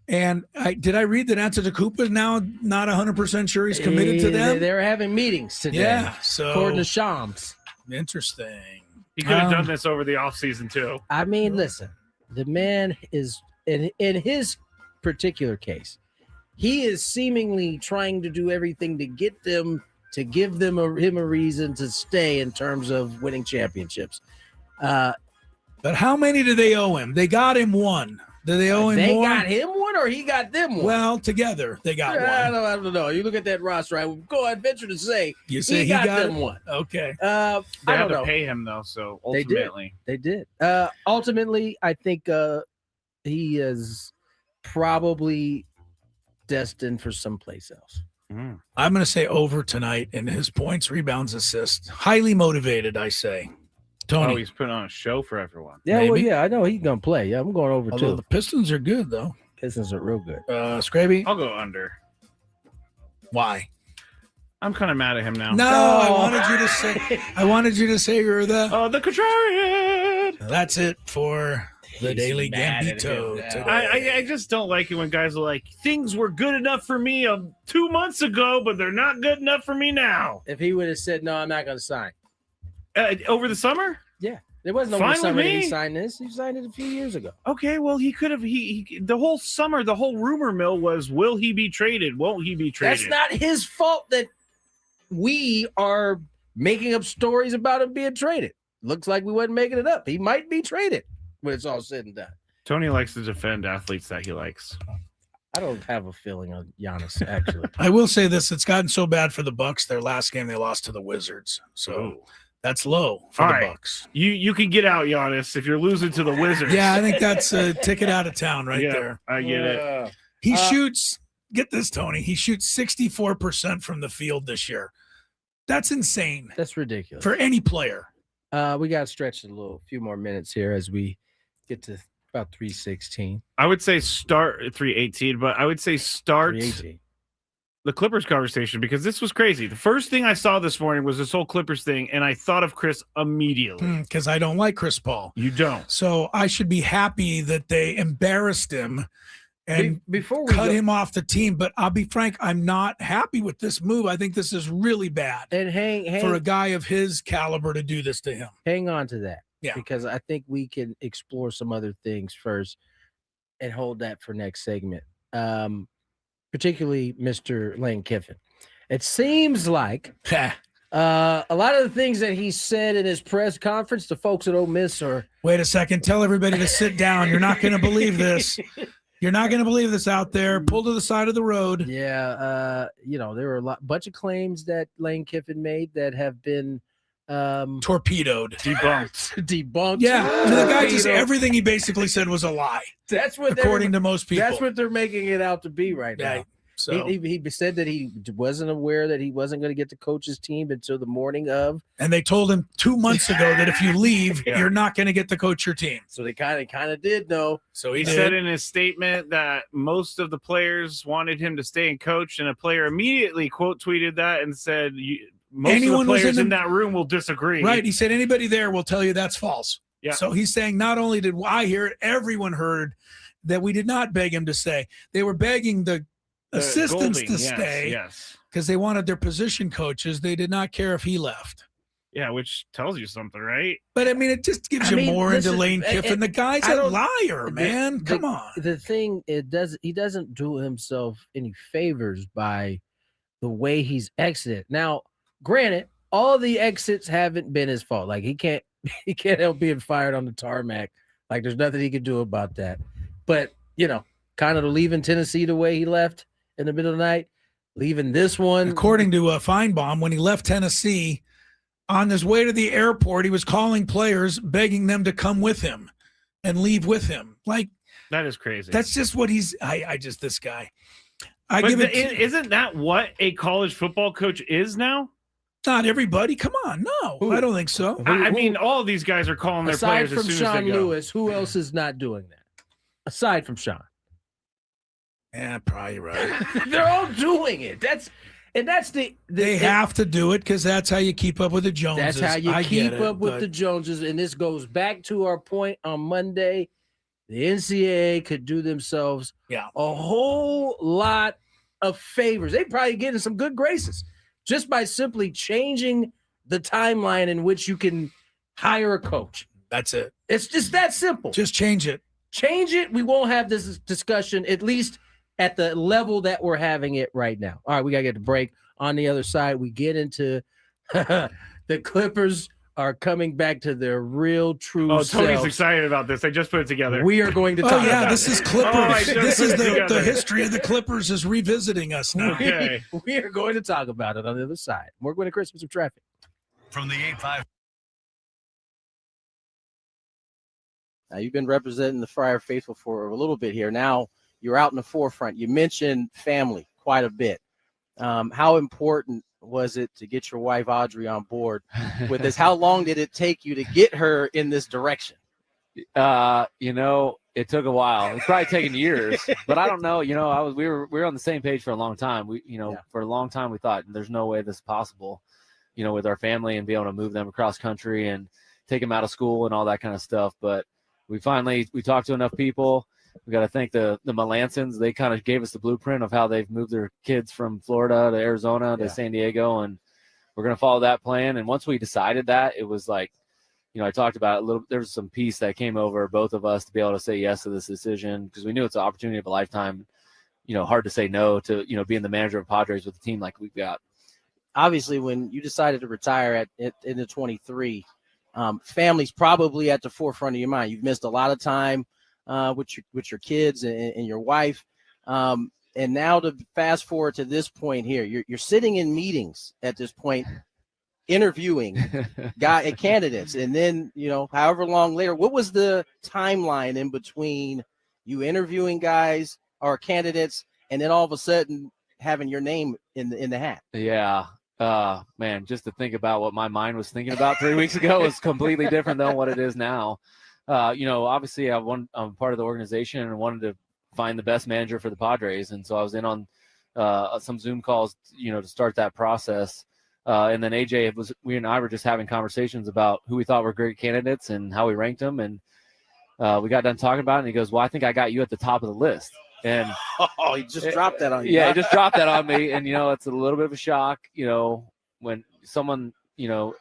And did I read that Antetokounmpo is now not 100% sure he's committed to them? They're having meetings today. Yeah, so according to Shams. Interesting. He could have done this over the offseason too. I mean, listen, the man is in his particular case, he is seemingly trying to do everything to get them to give him a reason to stay in terms of winning championships. But how many do they owe him? They got him one. Do they owe him more? They got him one or he got them one? Well, together they got one. I don't know. You look at that roster, I would go and venture to say you say he got them one. Okay. They I had don't to know. pay him though, so ultimately they did. Ultimately, I think he is probably destined for someplace else. I'm going to say over tonight in his points, rebounds, assists. Highly motivated, I say. Tony. Oh, he's putting on a show for everyone. Yeah, Maybe. well, yeah, I know he's gonna play. Yeah, I'm going over Although too. the Pistons are good though. Pistons are real good. Skraby? I'll go under. Why? I'm kind of mad at him now. No, I wanted you to say you're the contrarian. That's it for The Daily Gambito. today. I just don't like it when guys are like, things were good enough for me 2 months ago, but they're not good enough for me now. If he would have said, no, I'm not going to sign. Over the summer? Yeah. There wasn't over the summer that he signed this. He signed it a few years ago. Okay, well, he could have. He the whole summer, the whole rumor mill was, will he be traded? Won't he be traded? That's not his fault that we are making up stories about him being traded. Looks like we wasn't making it up. He might be traded when it's all said and done. Tony likes to defend athletes that he likes. I don't have a feeling on Giannis, actually. I will say this. It's gotten so bad for the Bucks. Their last game, they lost to the Wizards. So that's low for the Bucks. You can get out, Giannis, if you're losing to the Wizards. Yeah, I think that's a ticket out of town there. I get it. He shoots, get this, Tony, he shoots 64% from the field this year. That's insane. That's ridiculous. For any player. We got to stretch it a few more minutes here as we get to about 3:16. I would say start 3:18, but I would say start 3:18. The Clippers conversation, because this was crazy. The first thing I saw this morning was this whole Clippers thing, and I thought of Chris immediately. Because I don't like Chris Paul. You don't. So I should be happy that they embarrassed him and before we cut him off the team. But I'll be frank, I'm not happy with this move. I think this is really bad. And for a guy of his caliber to do this to him. Hang on to that. Yeah. Because I think we can explore some other things first and hold that for next segment. Particularly Mr. Lane Kiffin. It seems like a lot of the things that he said in his press conference, the folks at Ole Miss are. Wait a second. Tell everybody to sit down. You're not going to believe this. You're not going to believe this out there. Pull to the side of the road. Yeah. There were a bunch of claims that Lane Kiffin made that have been torpedoed, debunked. Yeah, the guy just everything he basically said was a lie. That's what, according to most people, that's what they're making it out to be right now. So he said that he wasn't aware that he wasn't going to get to coach his team until the morning of, and they told him 2 months ago that if you leave, you're not going to get to coach your team. So they kind of did know. So he said in his statement that most of the players wanted him to stay and coach, and a player immediately quote tweeted that and said, most of the players in that room will disagree. Right. He said anybody there will tell you that's false. Yeah. So he's saying not only did I hear it, everyone heard that we did not beg him to stay. They were begging the assistants to stay because they wanted their position coaches. They did not care if he left. Yeah, which tells you something, right? But, I mean, it just gives you more into Lane Kiffin. The guy's a liar, man. Come on. The thing, he doesn't do himself any favors by the way he's exited. Now, granted, all the exits haven't been his fault. Like he can't help being fired on the tarmac. Like there's nothing he can do about that. But kind of leaving Tennessee the way he left in the middle of the night, leaving this one. According to Feinbaum, when he left Tennessee, on his way to the airport, he was calling players, begging them to come with him and leave with him. Like that is crazy. That's just what he's. This guy. Isn't that what a college football coach is now? Not everybody. Come on, no, I don't think so. I mean, all of these guys are calling their players as soon as they go. Aside from Sean Lewis, who else is not doing that? Aside from Sean. Yeah, probably right. They're all doing it. They have to do it because that's how you keep up with the Joneses. That's how you keep up with the Joneses. And this goes back to our point on Monday. The NCAA could do themselves a whole lot of favors. They probably get in some good graces just by simply changing the timeline in which you can hire a coach. That's it. It's just that simple. Just change it. Change it. We won't have this discussion, at least at the level that we're having it right now. All right, we got to get the break. On the other side, we get into the Clippers are coming back to their real, true selves. Tony's excited about this. I just put it together. We are going to talk about this is Clippers. This is the history of the Clippers is revisiting us now. Okay. We are going to talk about it on the other side. We're going to Christmas of traffic. From the 8-5. Now, you've been representing the Friar Faithful for a little bit here. Now you're out in the forefront. You mentioned family quite a bit. How important was it to get your wife Audrey on board with this? How long did it take you to get her in this direction? It took a while. It's probably taken years, but I don't know. We were on the same page for a long time. For a long time we thought there's no way this is possible, with our family and be able to move them across country and take them out of school and all that kind of stuff. But we talked to enough people. We got to thank the Melansons. They kind of gave us the blueprint of how they've moved their kids from Florida to Arizona to San Diego, and we're going to follow that plan. And once we decided that, it was like, I talked about it a little. There was some peace that came over both of us to be able to say yes to this decision, because we knew it's an opportunity of a lifetime. Hard to say no to, being the manager of Padres with a team like we've got. Obviously, when you decided to retire in the 23, family's probably at the forefront of your mind. You've missed a lot of time with your kids and your wife. And now to fast forward to this point here, you're sitting in meetings at this point, interviewing candidates. And then, however long later, what was the timeline in between you interviewing guys or candidates and then all of a sudden having your name in the hat? Yeah. Man, just to think about what my mind was thinking about 3 weeks ago was completely different than what it is now. Obviously I'm part of the organization and wanted to find the best manager for the Padres. And so I was in on some Zoom calls, to start that process. And then AJ we and I were just having conversations about who we thought were great candidates and how we ranked them. And we got done talking about it, and he goes, well, I think I got you at the top of the list. And he just dropped that on you. Yeah, he just dropped that on me. And, it's a little bit of a shock, when someone,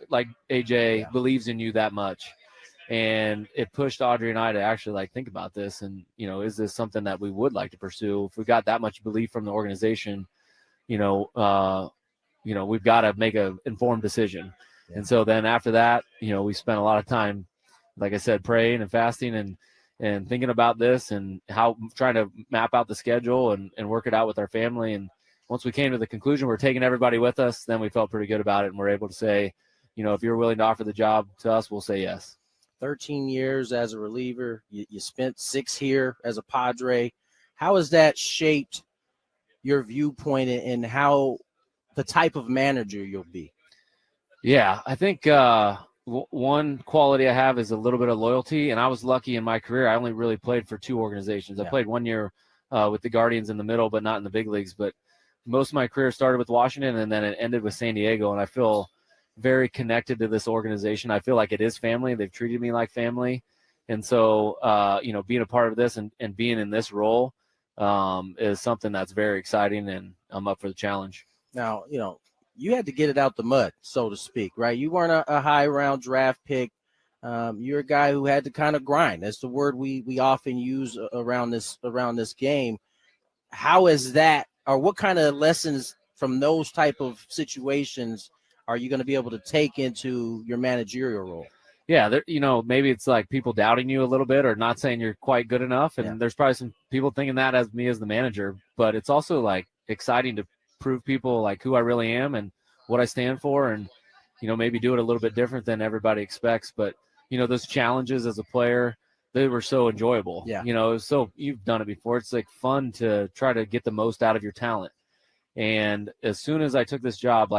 like AJ believes in you that much. And it pushed Audrey and I to actually think about this. And, is this something that we would like to pursue? If we got that much belief from the organization, we've got to make an informed decision. Yeah. And so then after that, we spent a lot of time, like I said, praying and fasting and thinking about this and how trying to map out the schedule and work it out with our family. And once we came to the conclusion we're taking everybody with us, then we felt pretty good about it. And we're able to say, if you're willing to offer the job to us, we'll say yes. 13 years as a reliever. You spent 6 here as a Padre. How has that shaped your viewpoint and how the type of manager you'll be? Yeah, I think one quality I have is a little bit of loyalty, and I was lucky in my career. I only really played for 2 organizations. I played 1 year with the Guardians in the middle, but not in the big leagues. But most of my career started with Washington, and then it ended with San Diego, and I feel very connected to this organization. I feel like it is family. They've treated me like family. And so, being a part of this and being in this role is something that's very exciting, and I'm up for the challenge. Now, you had to get it out the mud, so to speak, right? You weren't a high round draft pick. You're a guy who had to kind of grind. That's the word we often use around this game. How is that, or what kind of lessons from those type of situations are you going to be able to take into your managerial role? Yeah, maybe it's like people doubting you a little bit or not saying you're quite good enough. And there's probably some people thinking that as me as the manager. But it's also exciting to prove people who I really am and what I stand for, and maybe do it a little bit different than everybody expects. But those challenges as a player, they were so enjoyable. Yeah. So you've done it before. It's fun to try to get the most out of your talent. And as soon as I took this job,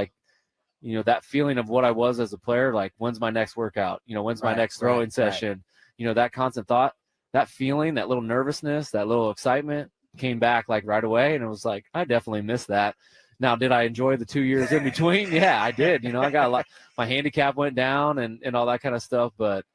that feeling of what I was as a player, when's my next workout? When's my next throwing session? Right. That constant thought, that feeling, that little nervousness, that little excitement came back right away. And it was I definitely missed that. Now, did I enjoy the 2 years in between? Yeah, I did. I got a lot, my handicap went down and all that kind of stuff. But,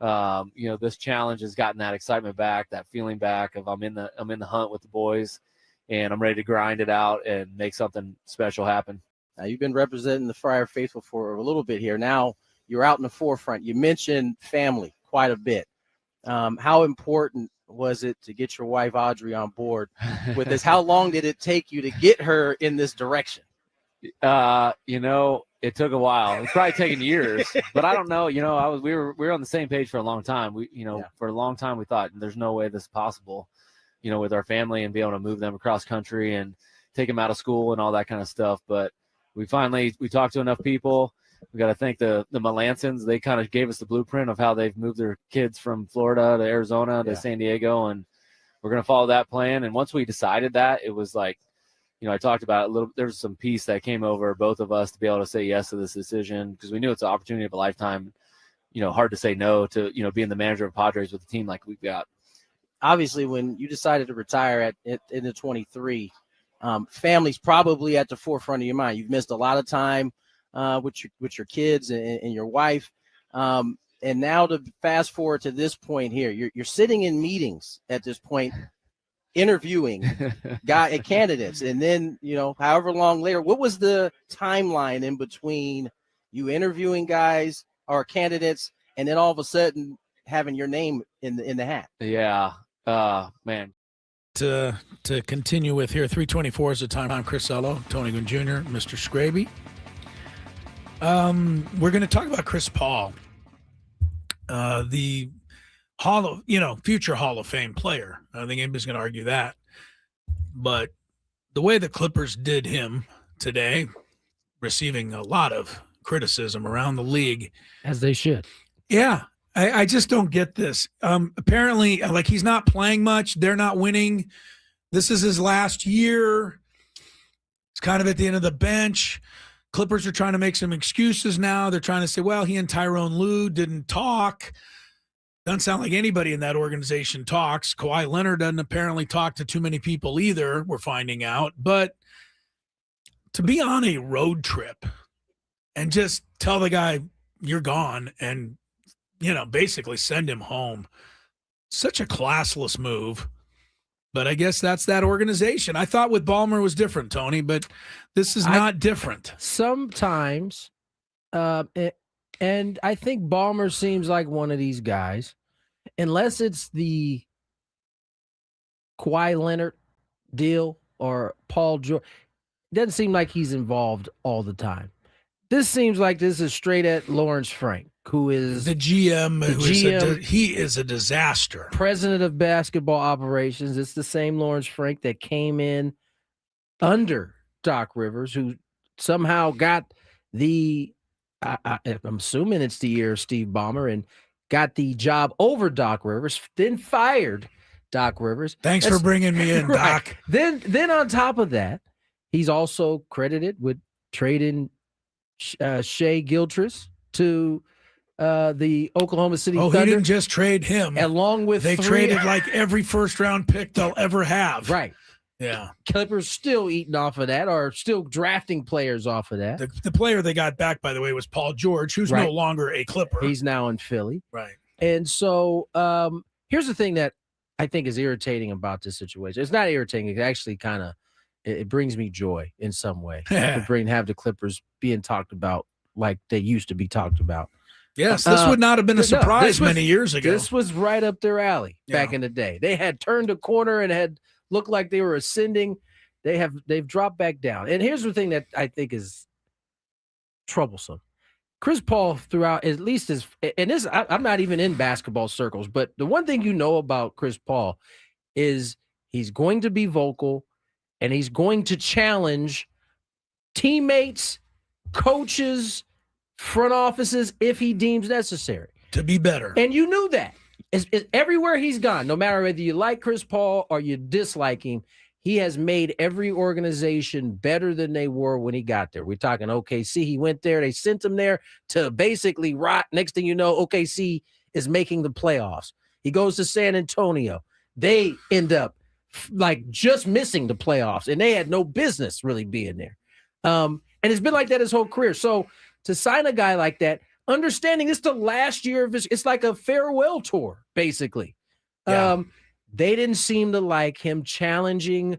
this challenge has gotten that excitement back, that feeling back of I'm in the hunt with the boys, and I'm ready to grind it out and make something special happen. Now, you've been representing the Friar Faithful for a little bit here. Now you're out in the forefront. You mentioned family quite a bit. How important was it to get your wife Audrey on board with this? How long did it take you to get her in this direction? It took a while. It's probably taken years, but I don't know. We were on the same page for a long time. For a long time we thought there's no way this is possible, with our family and be able to move them across country and take them out of school and all that kind of stuff. But we talked to enough people. We got to thank the Melansons. They kind of gave us the blueprint of how they've moved their kids from Florida to Arizona to San Diego, and we're going to follow that plan. And once we decided that, it was I talked about it a little. There was some peace that came over both of us to be able to say yes to this decision, because we knew it's an opportunity of a lifetime. Hard to say no to being the manager of Padres with a team like we've got. Obviously, when you decided to retire in the 23. Family's probably at the forefront of your mind. You've missed a lot of time with your kids and your wife. And And now to fast forward to this point here, you're sitting in meetings at this point, interviewing candidates, and then however long later, what was the timeline in between you interviewing guys or candidates and then all of a sudden having your name in the hat? Yeah, man. To continue with here, 3:24 is the time. I'm Chris Ello, Tony Gwynn Jr., Mr. Skraby. We're going to talk about Chris Paul, the future Hall of Fame player. I don't think anybody's going to argue that. But the way the Clippers did him today, receiving a lot of criticism around the league. As they should. Yeah. I just don't get this. Apparently, like, he's not playing much. They're not winning. This is his last year. It's kind of at the end of the bench. Clippers are trying to make some excuses now. They're trying to say, well, he and Tyrone Lue didn't talk. Doesn't sound like anybody in that organization talks. Kawhi Leonard doesn't apparently talk to too many people either, we're finding out. But to be on a road trip and just tell the guy you're gone and, basically send him home, such a classless move. But I guess that's that organization. I thought with Ballmer was different, Tony, but this is not different. Sometimes, and I think Ballmer seems like one of these guys, unless it's the Kawhi Leonard deal or Paul George. It doesn't seem like he's involved all the time. This seems like this is straight at Lawrence Frank, who is the GM. He is a disaster. President of basketball operations. It's the same Lawrence Frank that came in under Doc Rivers, who somehow got the I'm assuming it's the year of Steve Ballmer, and got the job over Doc Rivers, then fired Doc Rivers. Thanks for bringing me in, right. Doc. Then on top of that, he's also credited with trading Shea Gilgeous to the Oklahoma City Thunder. He didn't just trade him. Along with they traded like every first-round pick they'll ever have. Right. Yeah. Clippers still eating off of that, or still drafting players off of that. The player they got back, by the way, was Paul George, who's no longer a Clipper. He's now in Philly. Right. And so here's the thing that I think is irritating about this situation. It's not irritating. It actually kind of it brings me joy in some way to have the Clippers being talked about like they used to be talked about. Yes, this would not have been a surprise many years ago. This was right up their alley back in the day. They had turned a corner and had looked like they were ascending. They've dropped back down. And here's the thing that I think is troublesome. Chris Paul throughout, at least I'm not even in basketball circles, but the one thing you know about Chris Paul is he's going to be vocal and he's going to challenge teammates, coaches, front offices if he deems necessary to be better. And you knew that. It's everywhere he's gone, no matter whether you like Chris Paul or you dislike him, he has made every organization better than they were when he got there. We're talking OKC. He went there. They sent him there to basically rot. Next thing you know, OKC is making the playoffs. He goes to San Antonio. They end up like just missing the playoffs, and they had no business really being there. And it's been like that his whole career. So to sign a guy like that, understanding it's the last year of his, it's like a farewell tour, basically. Yeah. They didn't seem to like him challenging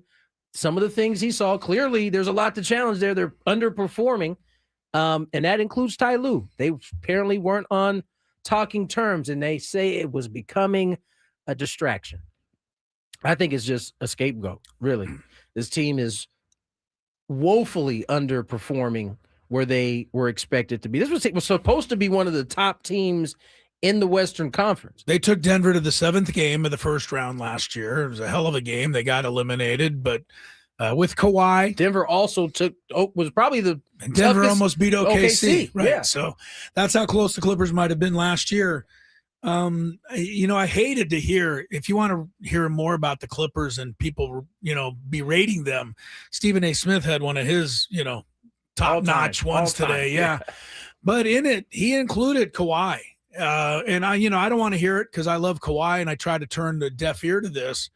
some of the things he saw. Clearly, there's a lot to challenge there. They're underperforming, and that includes Ty Lue. They apparently weren't on talking terms, and they say it was becoming a distraction. I think it's just a scapegoat, really. This team is woefully underperforming where they were expected to be. This was supposed to be one of the top teams in the Western Conference. They took Denver to the 7th game of the first round last year. It was a hell of a game. They got eliminated, but with Kawhi. Denver also was probably the Denver almost beat OKC. Right. Yeah. So that's how close the Clippers might have been last year. I hated to hear, if you want to hear more about the Clippers and people, berating them, Stephen A. Smith had one of his, top-notch ones today. Yeah. But in it, he included Kawhi. And I don't want to hear it because I love Kawhi and I try to turn a deaf ear to this.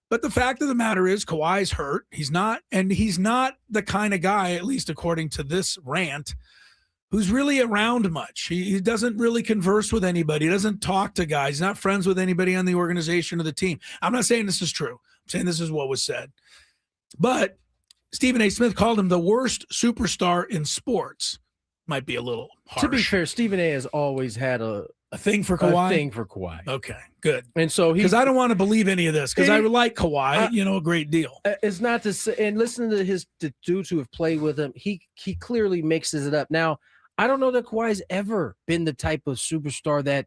But the fact of the matter is Kawhi's hurt. He's not the kind of guy, at least according to this rant, who's really around much. He doesn't really converse with anybody. He doesn't talk to guys. He's not friends with anybody on the organization or the team. I'm not saying this is true. I'm saying this is what was said. But Stephen A. Smith called him the worst superstar in sports. Might be a little harsh. To be fair, Stephen A. has always had a thing for Kawhi? A thing for Kawhi. Okay, good. And so because I don't want to believe any of this because I like Kawhi, a great deal. It's not to say, and listening to the dudes who have played with him, he clearly mixes it up. Now, I don't know that Kawhi's ever been the type of superstar that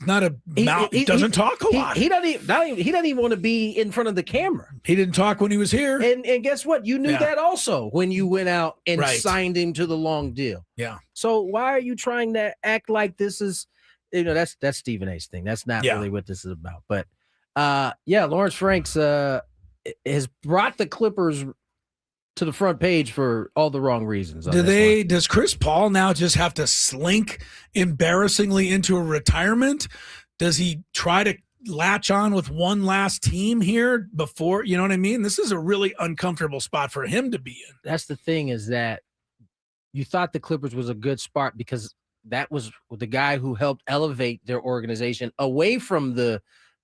not a he doesn't talk a lot. He doesn't even want to be in front of the camera. He didn't talk when he was here. And guess what? You knew that also when you went out and signed him to the long deal. Yeah. So why are you trying to act like this is, that's Stephen A's thing. That's not really what this is about. But Lawrence Franks has brought the Clippers to the front page for all the wrong reasons. Does Chris Paul now just have to slink embarrassingly into a retirement? Does he try to latch on with one last team here before, you know what I mean? This is a really uncomfortable spot for him to be in. That's the thing, is that you thought the Clippers was a good spot because that was the guy who helped elevate their organization away from the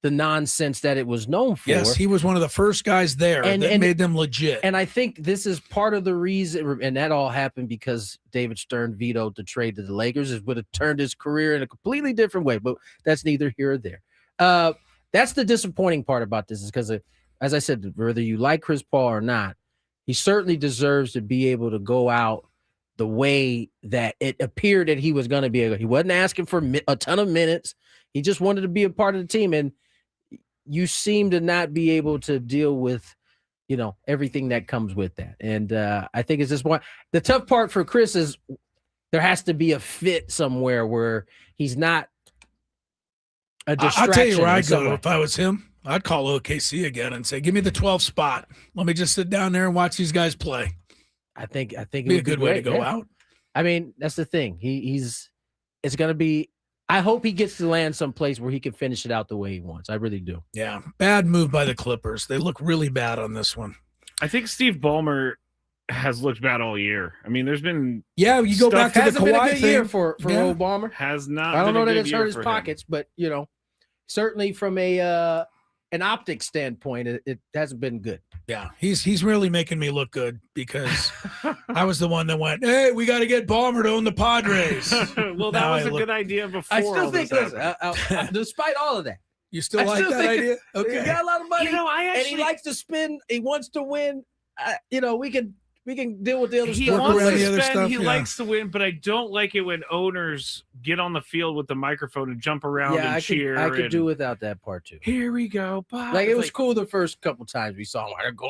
nonsense that it was known for. Yes, he was one of the first guys there that made them legit. And I think this is part of the reason, and that all happened because David Stern vetoed the trade to the Lakers. It would have turned his career in a completely different way, but that's neither here or there. That's the disappointing part about this, is because, as I said, whether you like Chris Paul or not, he certainly deserves to be able to go out the way that it appeared that he was going to be. He wasn't asking for a ton of minutes. He just wanted to be a part of the team. And you seem to not be able to deal with, everything that comes with that. And I think it's just one. The tough part for Chris is there has to be a fit somewhere where he's not a distraction. I'll tell you where I'd go if I was him. I'd call OKC again and say, give me the 12th spot. Let me just sit down there and watch these guys play. I think it'd be a good way to go out. I mean, that's the thing. It's going to be, I hope he gets to land someplace where he can finish it out the way he wants. I really do. Yeah. Bad move by the Clippers. They look really bad on this one. I think Steve Ballmer has looked bad all year. I mean, there's been you go back to the Kawhi thing. Year for old Ballmer. Has not. I don't know that it's hurt his him. pockets, but certainly from an optics standpoint, it hasn't been good. Yeah, he's really making me look good because I was the one that went, hey, we got to get Ballmer to own the Padres. Well, that was a good idea before. I still think, despite all of that, you still like that idea? Okay, he got a lot of money, and he likes to spin. He wants to win. We can deal with the other he stuff. Wants to spend, he likes to win, but I don't like it when owners get on the field with the microphone and jump around and cheer. I could do without that part too. Here we go. Bye. Like, it was cool the first couple times we saw him. I'd go,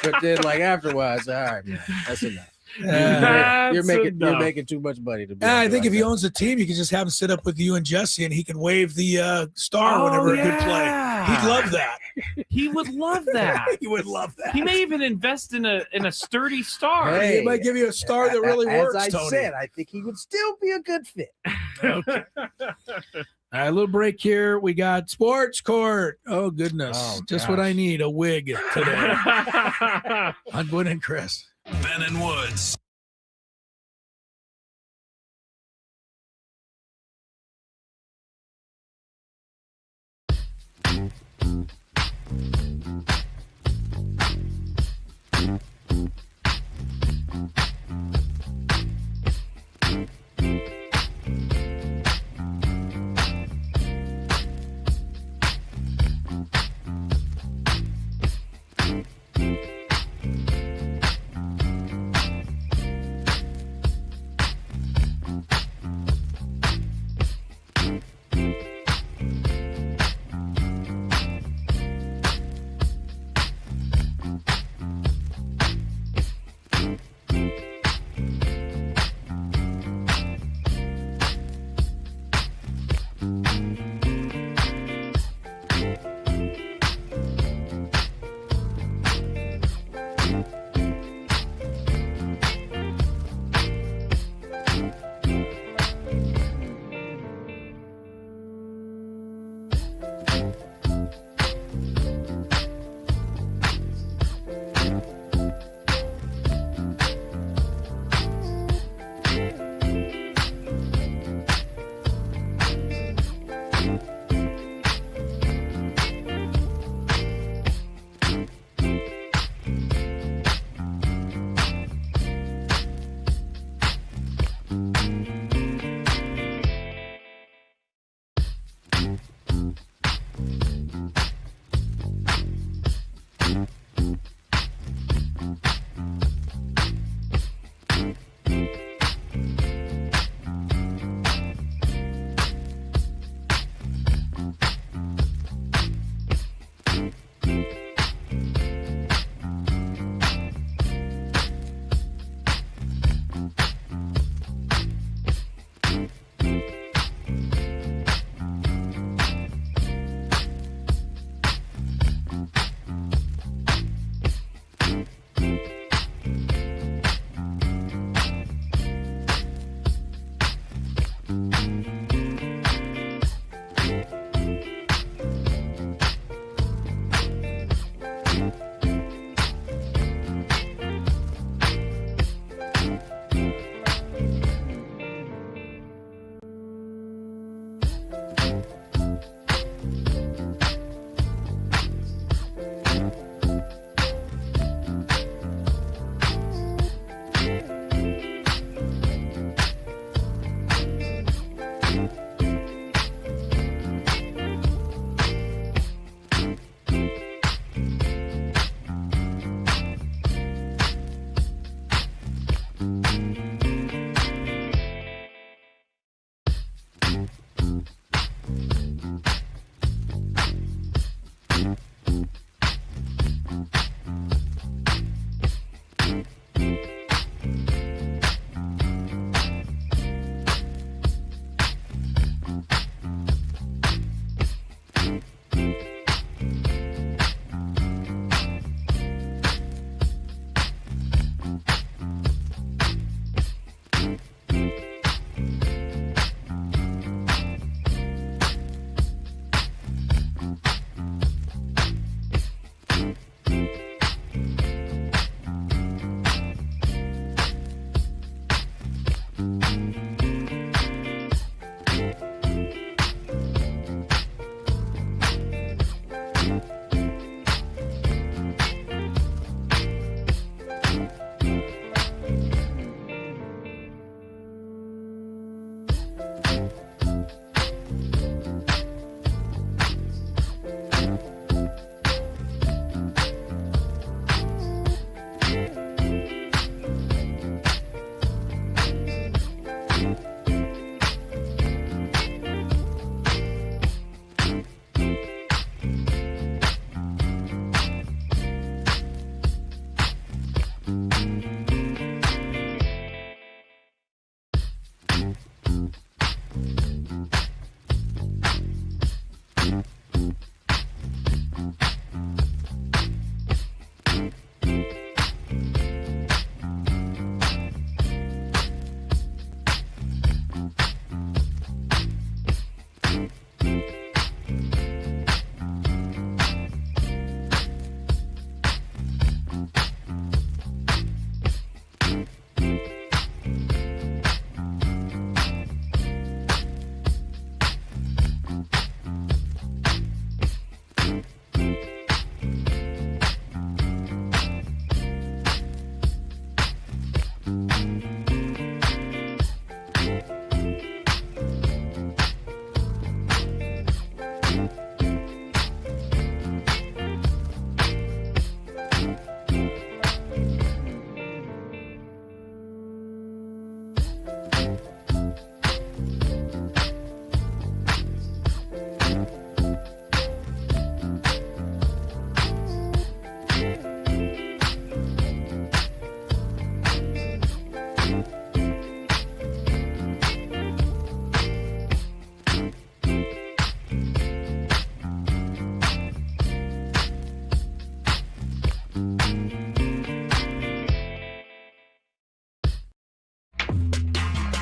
but then afterwards, all right, man, that's enough. You're making too much money to be. I think if he owns a team, you can just have him sit up with you and Jesse, and he can wave the star whenever a good play. He'd love that. He would love that. He would love that. He may even invest in a sturdy star. He might give you a star that really works. As I Tony said, I think he would still be a good fit. Okay. All right, a little break here. We got Sports Court. Oh, goodness. Just what I need, a wig today. On Gwynn and Chris. Ben and Woods.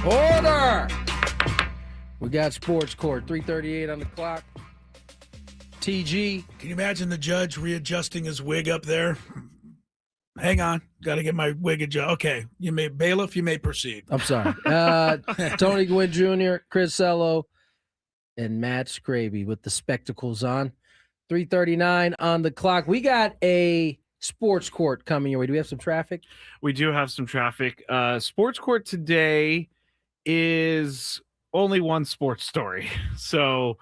Order! We got Sports Court, 3:38 on the clock. TG. Can you imagine the judge readjusting his wig up there? Hang on. Got to get my wig adjusted. Okay. Bailiff, you may proceed. I'm sorry. Tony Gwynn Jr., Chris Cello, and Matt Skraby with the spectacles on. 3:39 on the clock. We got a Sports Court coming your way. Do we have some traffic? We do have some traffic. Sports Court today is only one sports story. So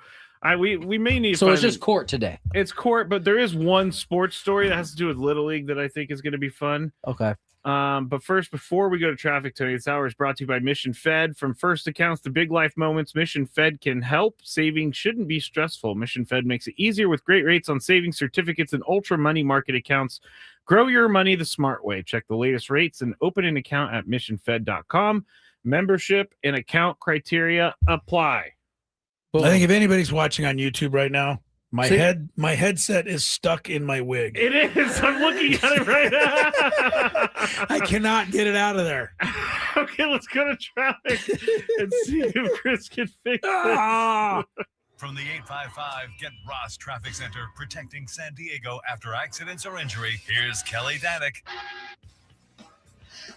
we may need. So it's just court today. It's court, but there is one sports story that has to do with Little League that I think is going to be fun. Okay. But first, before we go to traffic, Tony, this hour is brought to you by Mission Fed. From first accounts to big life moments, Mission Fed can help. Saving shouldn't be stressful. Mission Fed makes it easier with great rates on savings certificates and ultra money market accounts. Grow your money the smart way. Check the latest rates and open an account at missionfed.com. Membership and account criteria apply. I think if anybody's watching on YouTube right now, my headset is stuck in my wig. It is. I'm looking at it right now. I cannot get it out of there. Okay, let's go to traffic and see if Chris can fix it. From the 855 Get Ross Traffic Center, protecting San Diego after accidents or injury, here's Kelly Danick.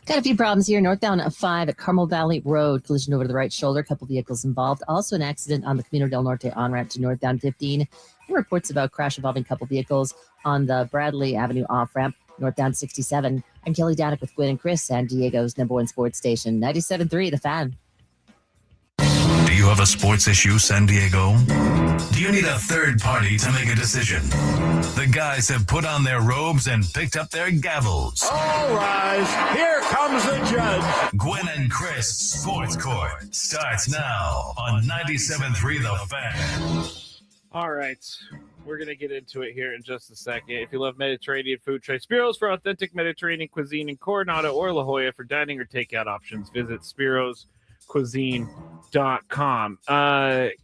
Got a few problems here. Northbound 5 at Carmel Valley Road. Collision over to the right shoulder. A couple vehicles involved. Also an accident on the Camino del Norte on-ramp to northbound 15. And reports about crash involving a couple vehicles on the Bradley Avenue off-ramp, northbound 67. I'm Kelly Danick with Gwynn and Chris, San Diego's #1 sports station, 97.3 The Fan. Do you have a sports issue, San Diego? Do you need a third party to make a decision? The guys have put on their robes and picked up their gavels. All rise. Here comes the judge. Gwynn and Chris Sports Court starts now on 97.3 The Fan. All right. We're going to get into it here in just a second. If you love Mediterranean food, try Spiro's for authentic Mediterranean cuisine in Coronado or La Jolla. For dining or takeout options, visit spiroscuisine.com.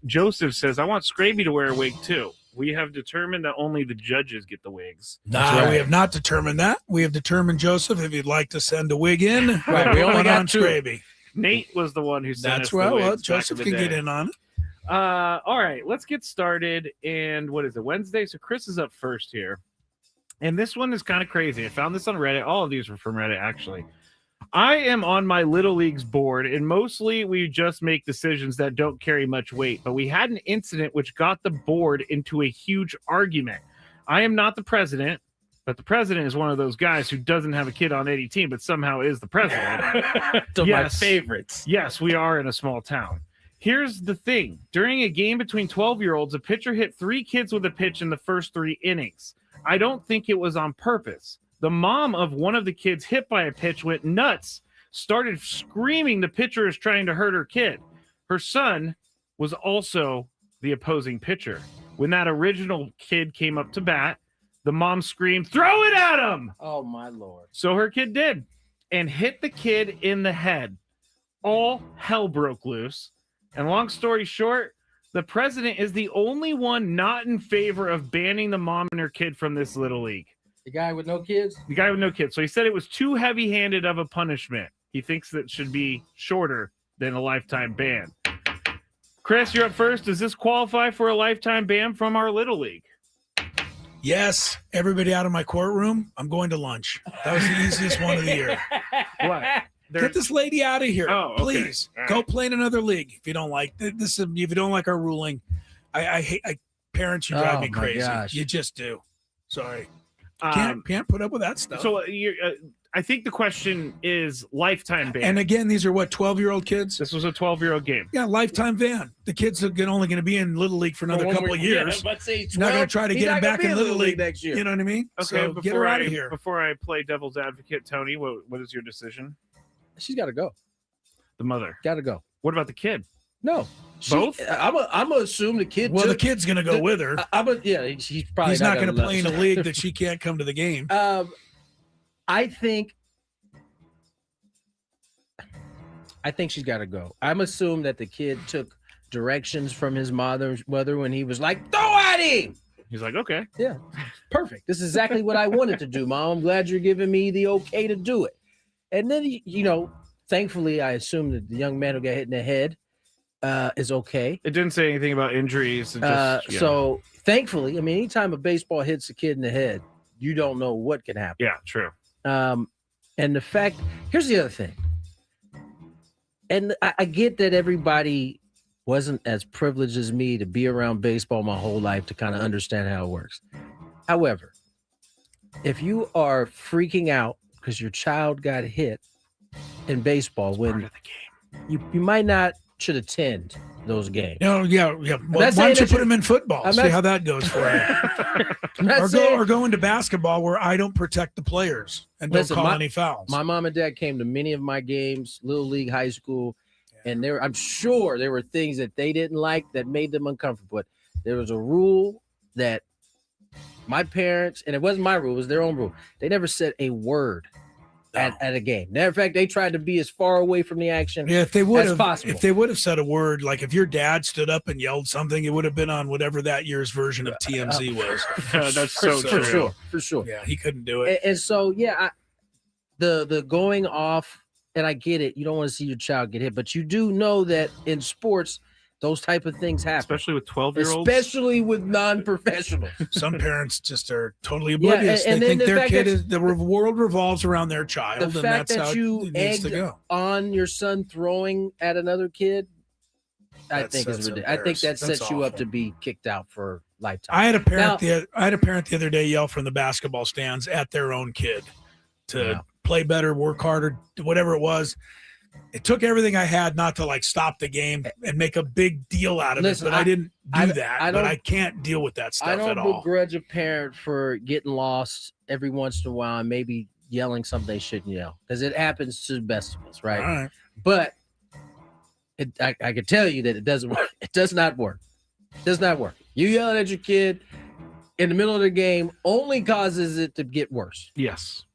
Joseph says, I want Skraby to wear a wig too. We have determined that only the judges get the wigs. Nah, we have not determined that. We have determined, Joseph, if you'd like to send a wig in, Right, we only got two. Skraby. Nate was the one who sent That's us right. the wigs Well, back Joseph in the can day. get in on it. All right, let's get started. And what is it, Wednesday? So Chris is up first here. And this one is kind of crazy. I found this on Reddit. All of these were from Reddit, actually. I am on my Little Leagues board, and mostly we just make decisions that don't carry much weight. But we had an incident which got the board into a huge argument. I am not the president, but the president is one of those guys who doesn't have a kid on any team, but somehow is the president. My favorites. Yes, we are in a small town. Here's the thing. During a game between 12-year-olds, a pitcher hit 3 kids with a pitch in the first 3 innings. I don't think it was on purpose. The mom of one of the kids hit by a pitch went nuts, started screaming the pitcher is trying to hurt her kid. Her son was also the opposing pitcher. When that original kid came up to bat, the mom screamed, "Throw it at him!" Oh, my Lord. So her kid did and hit the kid in the head. All hell broke loose. And long story short, the president is the only one not in favor of banning the mom and her kid from this Little League. The guy with no kids? The guy with no kids. So he said it was too heavy-handed of a punishment. He thinks that should be shorter than a lifetime ban. Chris, you're up first. Does this qualify for a lifetime ban from our Little League? Yes, everybody out of my courtroom. I'm going to lunch. That was the easiest one of the year. What? Get this lady out of here, Oh, okay. please. All Go right. play in another league if you don't like this. If you don't like our ruling, I hate parents. You drive Oh, me my crazy. gosh. You just do. Sorry, Um, can't put up with that stuff. So I think the question is lifetime ban. and again, these are what 12-year-old kids. This was a 12-year-old game. Yeah, lifetime ban. The kids are only going to be in Little League for another couple of years. Let's say You're not going to try to get them back in Little League next year. You know what I mean? Okay, So get her out of here. Before I play devil's advocate, Tony, what is your decision? She's got to go. The mother. Got to go. What about the kid? No. Both? I'm gonna assume the kid. Well, the kid's going to go with her. He's probably He's not going to gonna play in a league that she can't come to the game. I think she's got to go. I'm assuming that the kid took directions from his mother when he was like, "Throw at him." He's like, okay. Yeah, perfect. This is exactly what I wanted to do, Mom. I'm glad you're giving me the okay to do it. And then, thankfully, I assume that the young man who got hit in the head is okay. It didn't say anything about injuries. It just, So thankfully, anytime a baseball hits a kid in the head, you don't know what can happen. Yeah, true. And the fact, here's the other thing. And I get that everybody wasn't as privileged as me to be around baseball my whole life to kind of understand how it works. However, if you are freaking out because your child got hit in baseball, when you might not should attend those games. Yeah. Well, why don't you put him in football? See how that goes for you. Or go into basketball where I don't protect the players and don't call any fouls. My mom and dad came to many of my games, Little League, high school, and I'm sure there were things that they didn't like that made them uncomfortable. But there was a rule that my parents, and it wasn't my rule, it was their own rule. They never said a word at a game. Matter of fact, they tried to be as far away from the action if they would as have, possible. If they would have said a word, like if your dad stood up and yelled something, it would have been on whatever that year's version of TMZ was. That's so true. For sure. Yeah, he couldn't do it. And so, the going off, and I get it. You don't want to see your child get hit, but you do know that in sports, those type of things happen. Especially with 12-year-olds. Especially with non-professionals. Some parents just are totally oblivious. and they then think the their fact kid that- is the world revolves around their child, The and fact that's that how you it needs to egged go. on your son throwing at another kid, I think is ridiculous. I think that sets you up to be kicked out for lifetime. I had a parent the other day yell from the basketball stands at their own kid to play better, work harder, whatever it was. It took everything I had not to stop the game and make a big deal out of it, but I didn't do that. But I can't deal with that stuff I at don't all. begrudge a parent for getting lost every once in a while and maybe yelling something they shouldn't yell, because it happens to the best of us, right? All right. But I can tell you that it doesn't work. It does not work. It does not work. You yelling at your kid, in the middle of the game only causes it to get worse. Yes.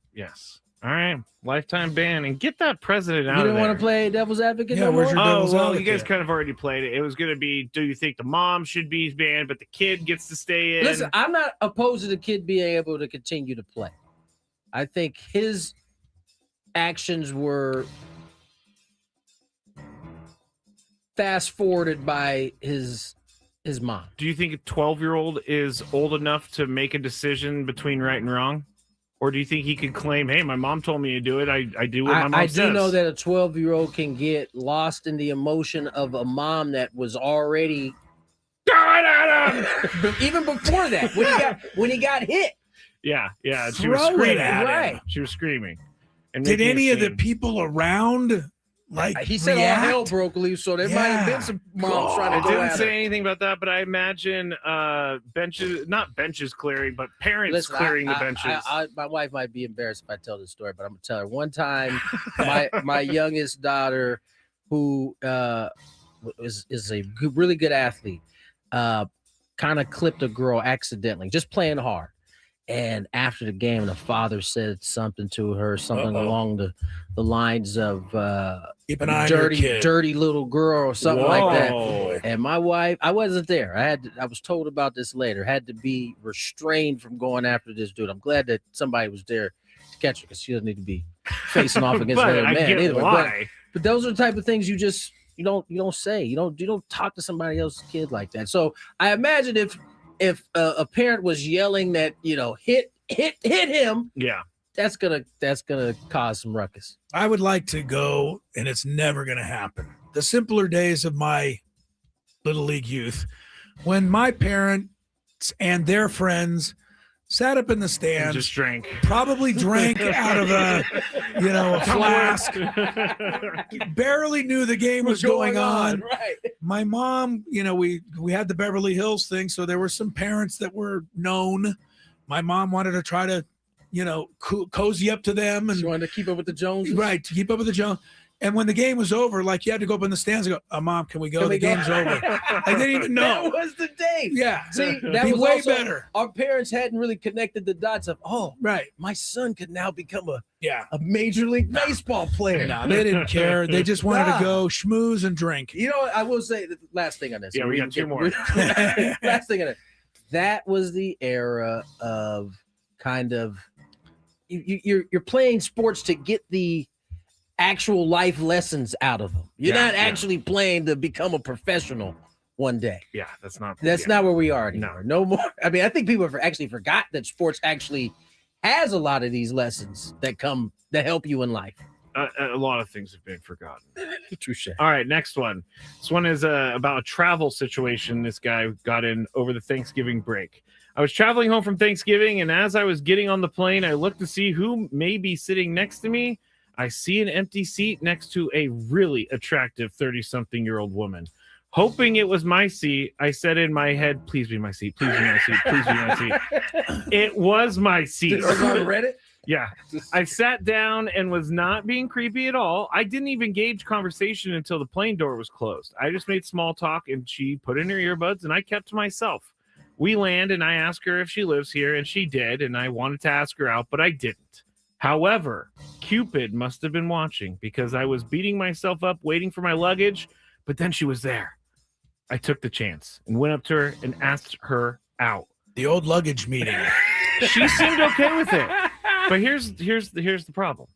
All right, lifetime ban, and get that president out You of don't there. want to play devil's advocate Yeah, no where's more? your Oh, devil's well, you advocate? guys kind of already played it. It was going to be, do you think the mom should be banned, but the kid gets to stay in? Listen, I'm not opposed to the kid being able to continue to play. I think his actions were fast forwarded by his mom. Do you think a 12-year-old is old enough to make a decision between right and wrong? Or do you think he could claim, hey, my mom told me to do it. I do what my mom says. I do know that a 12-year-old can get lost in the emotion of a mom that was already going at him. Even before that, when he got hit. Yeah. She Throw was it screaming. at him. Right. She was screaming. And Did making a any of the scene. people around He said react? all hell broke loose, so there might have been some moms trying I to go didn't at say him. anything about that, but I imagine not benches clearing, but parents Listen, clearing the benches. my wife might be embarrassed if I tell this story, but I'm gonna tell her. One time, my youngest daughter, who is a really good athlete, kind of clipped a girl accidentally, just playing hard. And after the game, the father said something to her, something along the lines of Keep an eye on your kid. dirty little girl or something like Whoa. that. And my wife, I wasn't there. I was told about this later. Had to be restrained from going after this dude. I'm glad that somebody was there to catch her because she doesn't need to be facing off against But another I man get either. why. But those are the type of things you don't say. You don't talk to somebody else's kid like that. So I imagine if a parent was yelling that hit him, Yeah. that's gonna cause some ruckus. I would like to go, and it's never going to happen. The simpler days of my little league youth, when my parents and their friends sat up in the And stands, just drank. probably drank out of a flask, barely knew the game was going on. Right. My mom, we had the Beverly Hills thing, so there were some parents that were known. My mom wanted to try to, cozy up to them, and She wanted to keep up with the Joneses. right, to keep up with the Jones. And when the game was over, like you had to go up in the stands and go, Mom, can we go? Can The we go?" game's over. I didn't even know. That was the day. Yeah. See, that Be was way also, better. Our parents hadn't really connected the dots of, Right. my son could now become a Yeah. major league baseball player. No, they didn't care. They just wanted Nah. to go schmooze and drink. You know, I will say the last thing on this. Yeah, we got two more. Last thing on it. That was the era of kind of you're playing sports to get the actual life lessons out of them. You're Yeah, not yeah. actually playing to become a professional one day. Yeah, that's not. That's yeah. not where we are anymore. No more. I mean, I think people have actually forgot that sports actually has a lot of these lessons that help you in life. A lot of things have been forgotten. Touche. All right, next one. This one is about a travel situation this guy got in over the Thanksgiving break. I was traveling home from Thanksgiving, and as I was getting on the plane, I looked to see who may be sitting next to me. I see an empty seat next to a really attractive 30-something-year-old woman. Hoping it was my seat, I said in my head, please be my seat, please be my seat, please be my seat. It was my seat. This is on Reddit? Yeah. I sat down and was not being creepy at all. I didn't even gauge conversation until the plane door was closed. I just made small talk, and she put in her earbuds, and I kept to myself. We land, and I asked her if she lives here, and she did, and I wanted to ask her out, but I didn't. However, Cupid must have been watching because I was beating myself up waiting for my luggage, but then she was there. I took the chance and went up to her and asked her out. The old luggage meeting. She seemed okay with it. But here's the problem.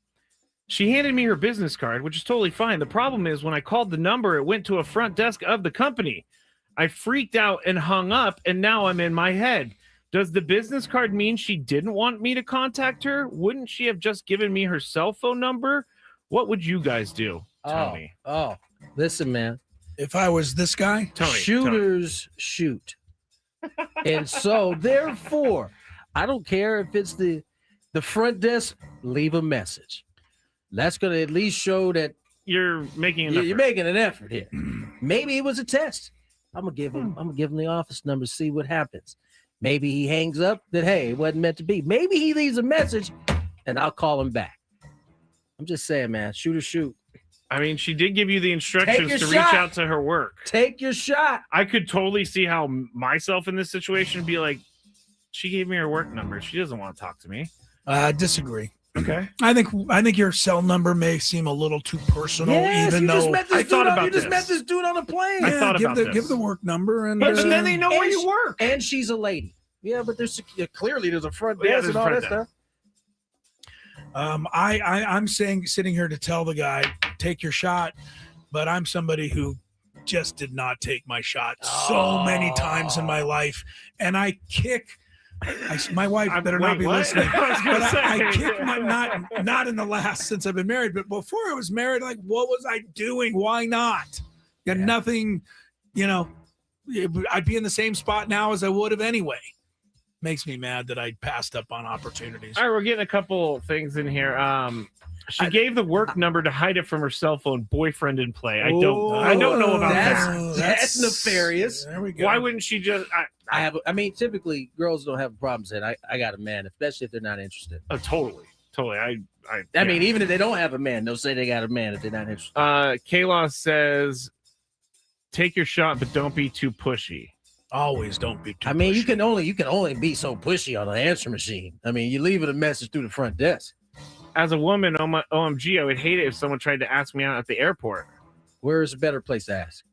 She handed me her business card, which is totally fine. The problem is when I called the number, it went to a front desk of the company. I freaked out and hung up, and now I'm in my head. Does the business card mean she didn't want me to contact her? Wouldn't she have just given me her cell phone number? What would you guys do, Tony? Oh, listen, man. If I was this guy, Tony, Shooters shoot. And so, therefore, I don't care if it's the front desk, leave a message. That's going to at least show that you're making an effort. You're making an effort here. Maybe it was a test. I'm gonna give him the office number, see what happens. Maybe he hangs up that, hey, it wasn't meant to be. Maybe he leaves a message and I'll call him back. I'm just saying, man, shoot or shoot. I mean, she did give you the instructions to reach out to her work. Take your shot. I could totally see how myself in this situation would be like, She gave me her work number. She doesn't want to talk to me. Disagree. Okay. I think your cell number may seem a little too personal, even though I thought about you just this. met this dude on a plane. I thought about this. Give the work number, and But then they know where you work. And she's a lady. Yeah, but there's clearly there's a front Yeah, desk there's and all front that desk. stuff. I'm sitting here to tell the guy, take your shot, but I'm somebody who just did not take my shot so many times in my life, and I kick. My wife better not be listening. But I kick my not in the last since I've been married, but before I was married, like what was I doing? Why not? Got nothing, I'd be in the same spot now as I would have anyway. Makes me mad that I passed up on opportunities. All right, we're getting a couple things in here. She gave the work number to hide it from her cell phone boyfriend in play. I don't know about that. That's nefarious. There we go. Why wouldn't she just? I mean, typically girls don't have problems saying I got a man, especially if they're not interested. Oh, totally. I mean, even if they don't have a man, they'll say they got a man if they're not interested. Kayla says, "Take your shot, but don't be too pushy." Always don't be too I mean, pushy. you can only be so pushy on an answer machine. I mean, you leave it a message through the front desk. As a woman, OMG, I would hate it if someone tried to ask me out at the airport. Where is a better place to ask?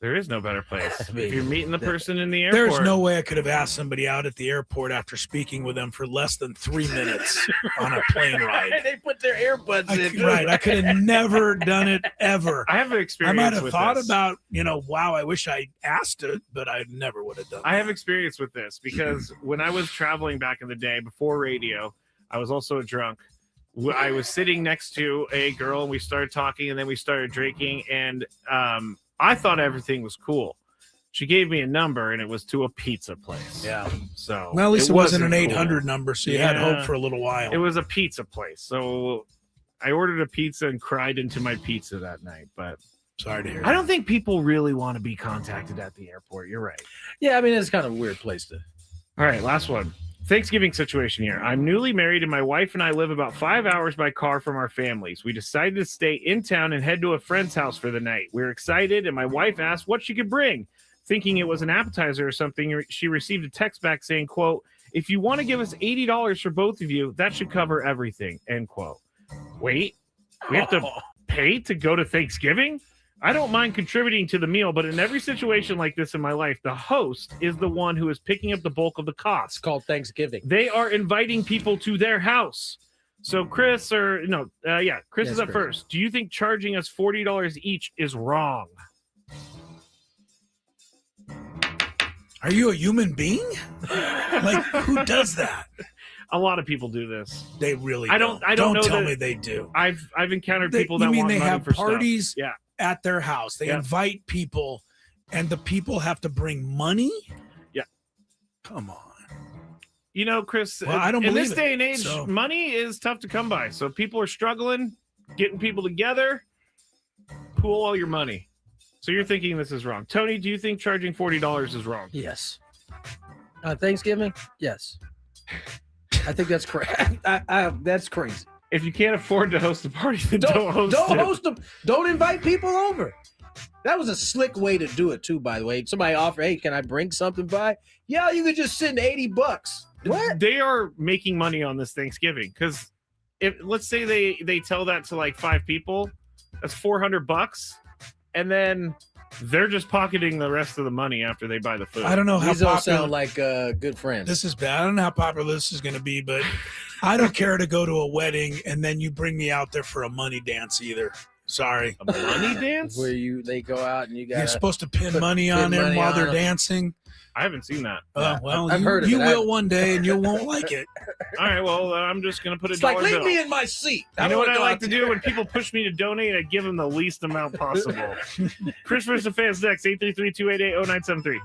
There is no better place. I mean, if you're meeting the person in the airport, There's no way I could have asked somebody out at the airport after speaking with them for less than 3 minutes on a plane ride. They put their earbuds in. Right. I could have never done it ever. I have an experience. I might have with thought this. about, wow, I wish I asked it, but I never would have done I that. have experience with this because when I was traveling back in the day before radio, I was also a drunk. I was sitting next to a girl and we started talking and then we started drinking and I thought everything was cool. She gave me a number and it was to a pizza place. Yeah. So Well, at least it wasn't an cool. 800 number, so you had hope for a little while. It was a pizza place. So I ordered a pizza and cried into my pizza that night. But sorry to hear I don't think people really want to be contacted at the airport. You're right. Yeah, I mean, it's kind of a weird place to. All right, last one. Thanksgiving situation here. I'm newly married and my wife and I live about 5 hours by car from our families. We decided to stay in town and head to a friend's house for the night. We were excited and my wife asked what she could bring. Thinking it was an appetizer or something, she received a text back saying, quote, "If you want to give us $80 for both of you, that should cover everything," end quote. Wait, we have to pay to go to Thanksgiving? I don't mind contributing to the meal, but in every situation like this in my life, the host is the one who is picking up the bulk of the cost. It's called Thanksgiving. They are inviting people to their house. So Chris is up Chris. first. Do you think charging us $40 each is wrong? Are you a human being? Like, who does that? A lot of people do this. They really I don't know tell that- me they do. I've encountered people that you mean want they money have for stuff. parties Yeah. at their house. They Yeah. invite people, and the people have to bring money? Yeah. Come on. Chris, Well, I don't in this believe it, day and age, so- money is tough to come by. So people are struggling, getting people together. Pool all your money. So you're thinking this is wrong. Tony, do you think charging $40 is wrong? Yes. Thanksgiving? Yes. I think that's crazy. That's crazy. If you can't afford to host a party, then don't host Don't it. host them. Don't invite people over. That was a slick way to do it too, by the way. Somebody offered, "Hey, can I bring something by?" Yeah, you could just send $80. What? They are making money on this Thanksgiving because if let's say they tell that to like 5 people, that's $400, and then they're just pocketing the rest of the money after they buy the food. I don't know how These all popular. sound like good friends. This is bad. I don't know how popular this is going to be, but I don't care to go to a wedding and then you bring me out there for a money dance either. Sorry. A money dance? Where they go out and you got You're supposed to pin money on there while they're dancing. I haven't seen that. Well, I've heard of you it. will one day and you won't like it. All right, well, I'm just going to put a It's dollar like, leave bill. me in my seat. You know what I wanna go like out to there. do when people push me to donate? I give them the least amount possible. Chris versus the fans next, 833-288-0973.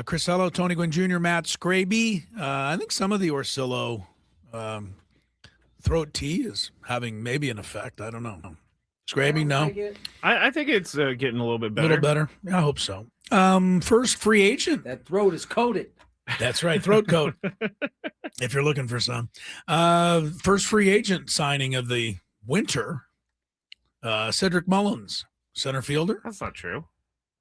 Crisello, Tony Gwynn Jr., Matt Skraby. I think some of the Orsillo throat tea is having maybe an effect. I don't know. Skraby, no. I think it's getting a little bit A better. little better. I hope so. First free agent. That throat is coated. That's right. Throat coat. If you're looking for some. First free agent signing of the winter. Cedric Mullins, center fielder. That's not true.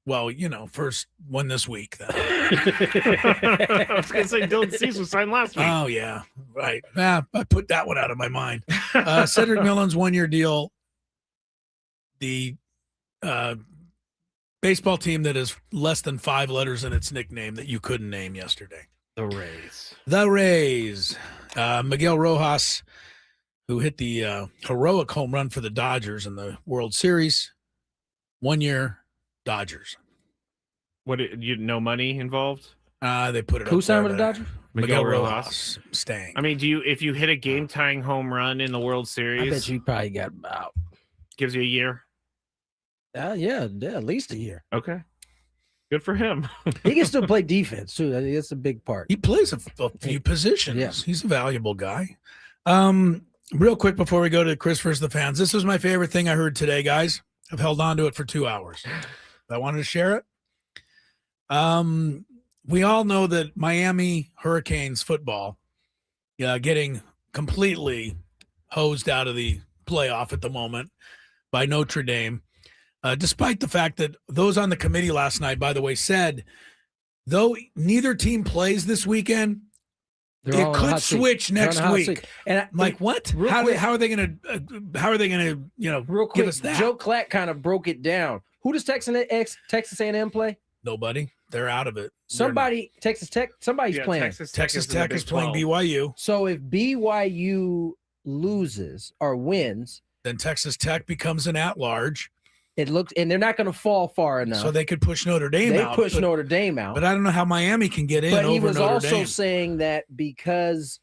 Well, first one this week. Then. I was going to say Dylan Cease was signed last week. Oh, yeah. Right. I put that one out of my mind. Cedric Mullins, 1-year deal. The baseball team that is less than 5 letters in its nickname that you couldn't name yesterday. The Rays. The Rays. Miguel Rojas, who hit the heroic home run for the Dodgers in the World Series. 1 year, Dodgers. What? No money involved? They put it. Who up signed there with the Dodgers? Miguel Rojas staying. I mean, if you hit a game-tying home run in the World Series, I bet you probably got about. Gives you a year. Yeah, at least a year. Okay. Good for him. He can still play defense too. That's a big part. He plays a few positions. Yeah. He's a valuable guy. Real quick before we go to Chris versus the fans, this was my favorite thing I heard today, guys. I've held on to it for 2 hours. I wanted to share it. We all know that Miami Hurricanes football, getting completely hosed out of the playoff at the moment by Notre Dame. Despite the fact that those on the committee last night, by the way, said, though neither team plays this weekend, it could switch next week. And I'm like, what? How are they going to, real quick, give us that? Joe Clack kind of broke it down. Who does Texas A&M play? Nobody. They're out of it. Somebody's playing. Texas Tech is playing BYU. So if BYU loses or wins, then Texas Tech becomes an at-large. It looks, and they're not going to fall far enough. So they could push Notre Dame out. They push Notre Dame out. But I don't know how Miami can get in over Notre Dame. But he was also saying that because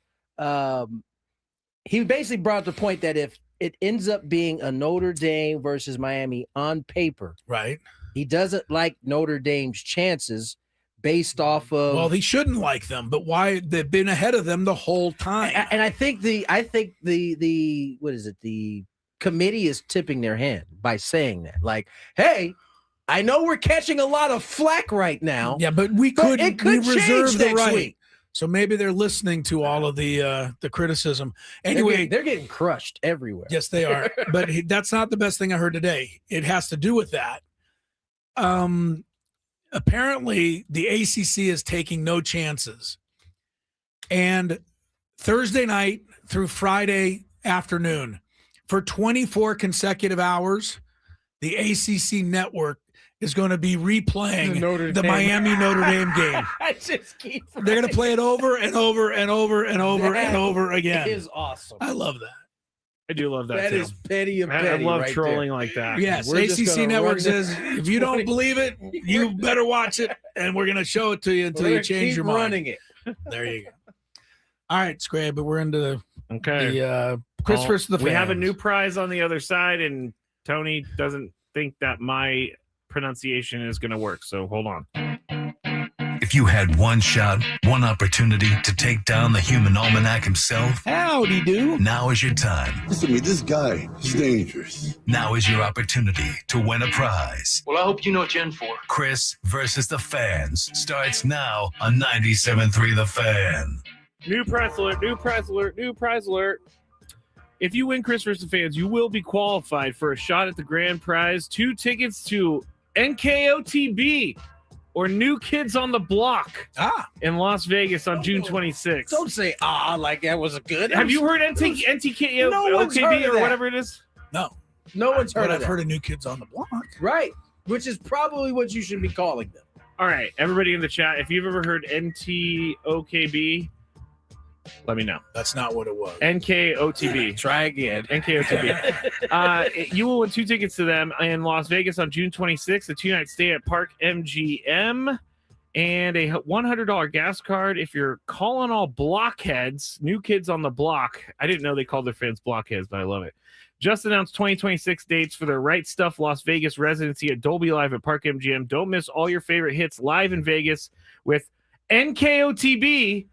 he basically brought the point that if it ends up being a Notre Dame versus Miami on paper, right? He doesn't like Notre Dame's chances based off of. Well, he shouldn't like them, but why? They've been ahead of them the whole time. And I think the what is it? The committee is tipping their hand by saying that, like, hey, I know we're catching a lot of flack right now. Yeah, but we reserve the right. Week. So maybe they're listening to all of the criticism. Anyway, they're getting crushed everywhere. Yes, they are. But that's not the best thing I heard today. It has to do with that. Apparently, the ACC is taking no chances. And Thursday night through Friday afternoon, for 24 consecutive hours, the ACC network is going to be replaying the Miami Notre Dame game. I just keep. They're going to play it over and over and over and over and over again. It is awesome. I love that. I do love that. That too. is petty and petty. I love right trolling there. like that. Yes, ACC Network says if you don't believe it, you better watch it, and we're going to show it to you until you change your mind. Running it. There you go. All right, Scrab, but we're into the Chris versus the fans. We have a new prize on the other side, and Tony doesn't think that my pronunciation is going to work. So hold on. If you had one shot, one opportunity to take down the human almanac himself, howdy do. Now is your time. Listen to me, this guy is dangerous. Now is your opportunity to win a prize. Well, I hope you know what you're in for. Chris versus the fans starts now on 97.3 The Fan. New prize alert, new prize alert, new prize alert. If you win Chris versus the fans, you will be qualified for a shot at the grand prize, 2 tickets to NKOTB or New Kids on the Block in Las Vegas on June 26th. Don't say like that was a good. Have you heard NTKOTB or whatever it is? No. No one's heard of I've that. heard of New Kids on the Block. Right, which is probably what you should be calling them. All right, everybody in the chat, if you've ever heard NTOKB, let me know. That's not what it was. NKOTB. Try again. NKOTB. You will win 2 tickets to them in Las Vegas on June 26th, a 2-night stay at Park MGM, and a $100 gas card if you're calling all blockheads, New Kids on the Block. I didn't know they called their fans blockheads, but I love it. Just announced 2026 dates for their Right Stuff Las Vegas residency at Dolby Live at Park MGM. Don't miss all your favorite hits live in Vegas with NKOTB.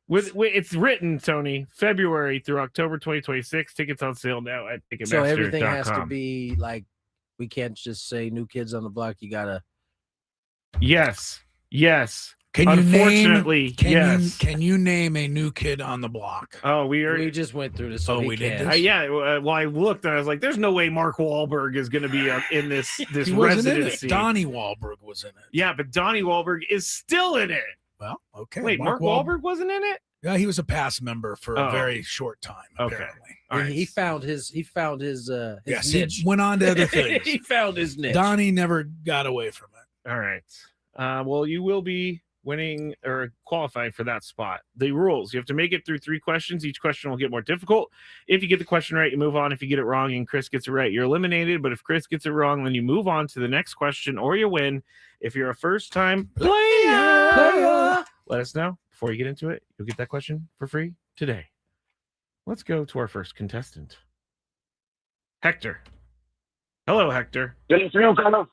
With it's written, Tony, February through October 2026. Tickets on sale now at Ticketmaster.com. So everything has to be like, we can't just say New Kids on the Block. You gotta. Yes. Can you Unfortunately, yes. Can you name a New Kid on the Block? Oh, we just went through this. So we did this? Yeah. Well, I looked and I was like, "There's no way Mark Wahlberg is going to be in this He wasn't in it. Donnie Wahlberg was in it. Yeah, but Donnie Wahlberg is still in it. Well, okay. Wait, Mark Wahlberg wasn't in it? Yeah, he was a past member for a very short time. Apparently, He found his yes, niche. he went on to other things. He found his niche. Donnie never got away from it. All right. Well, you will be winning or qualifying for that spot. The rules: you have to make it through 3 questions. Each question will get more difficult. If you get the question right, you move on. If you get it wrong and Chris gets it right, you're eliminated. But if Chris gets it wrong, then you move on to the next question or you win. If you're a first-time player, let us know. Before you get into it, you'll get that question for free today. Let's go to our first contestant, Hector. Hello, Hector. Good afternoon, Carlos.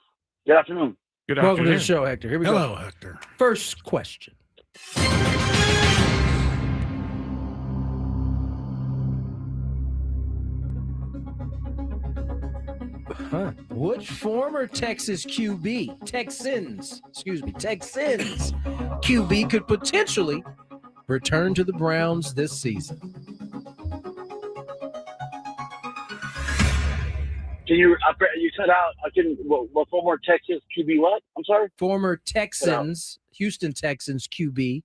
Good afternoon. Good Welcome afternoon. to the show, Hector. Here we go. Hello, Hector. First question. Which former Texans QB QB could potentially return to the Browns this season? Can you cut out? What former Texas QB? What? I'm sorry. Former Texans, Houston Texans QB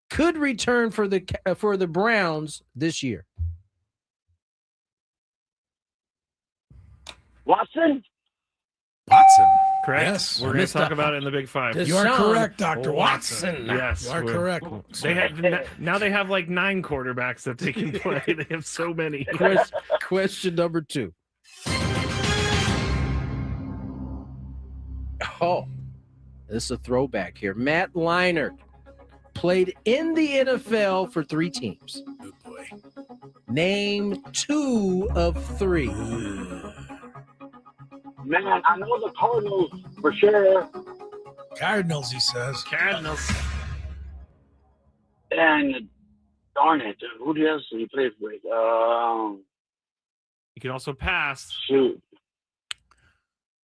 could return for the Browns this year. Watson. Correct. Yes. We're going to talk about it in the Big Five. You are correct, Dr. Watson. Yes. You are correct. Now they have like 9 quarterbacks that they can play. They have so many. Question number 2. Oh, this is a throwback here. Matt Leinart played in the NFL for 3 teams. Oh boy. Name 2 of 3. Man, I know the Cardinals for sure. Cardinals, he says. Cardinals. And darn it, who else did he play with? You can also pass. Shoot.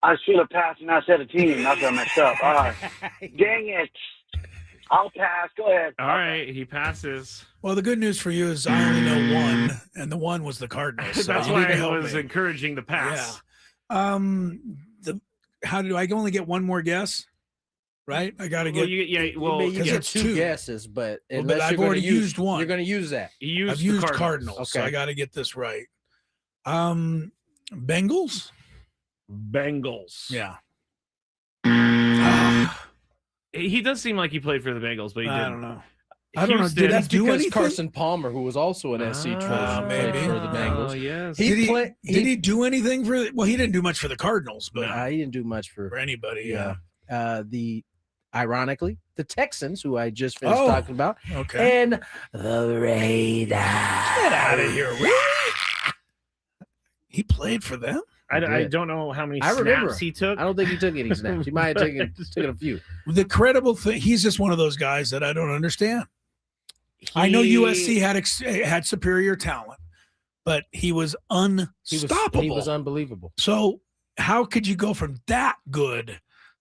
I should have passed and I said a team. That's what I messed up. All right. Dang it. I'll pass. Go ahead. All right. He passes. Well, the good news for you is I only know 1, and the 1 was the Cardinals. So That's you why need to I help was me. encouraging the pass. Yeah. How do I only get 1 more guess? Right? I got to get. you get 2 guesses, but but I've already used 1. You're going to use that. I've used Cardinals, so I got to get this right. Bengals. Yeah. He does seem like he played for the Bengals, but he didn't. I don't know. I don't know. Did That's he do because anything? Carson Palmer, who was also an SC trophy, played for the Bengals. Oh, yes. Did he do anything for? Well, he didn't do much for the Cardinals, but he didn't do much for anybody. Yeah. Ironically, the Texans, who I just finished talking about, okay, and the Raiders. Get out of here! Really? He played for them. I don't know how many snaps he took. I don't think he took any snaps. He might have taken a few. The credible thing, he's just one of those guys that I don't understand. I know USC had superior talent, but he was unstoppable. He was unbelievable. So how could you go from that good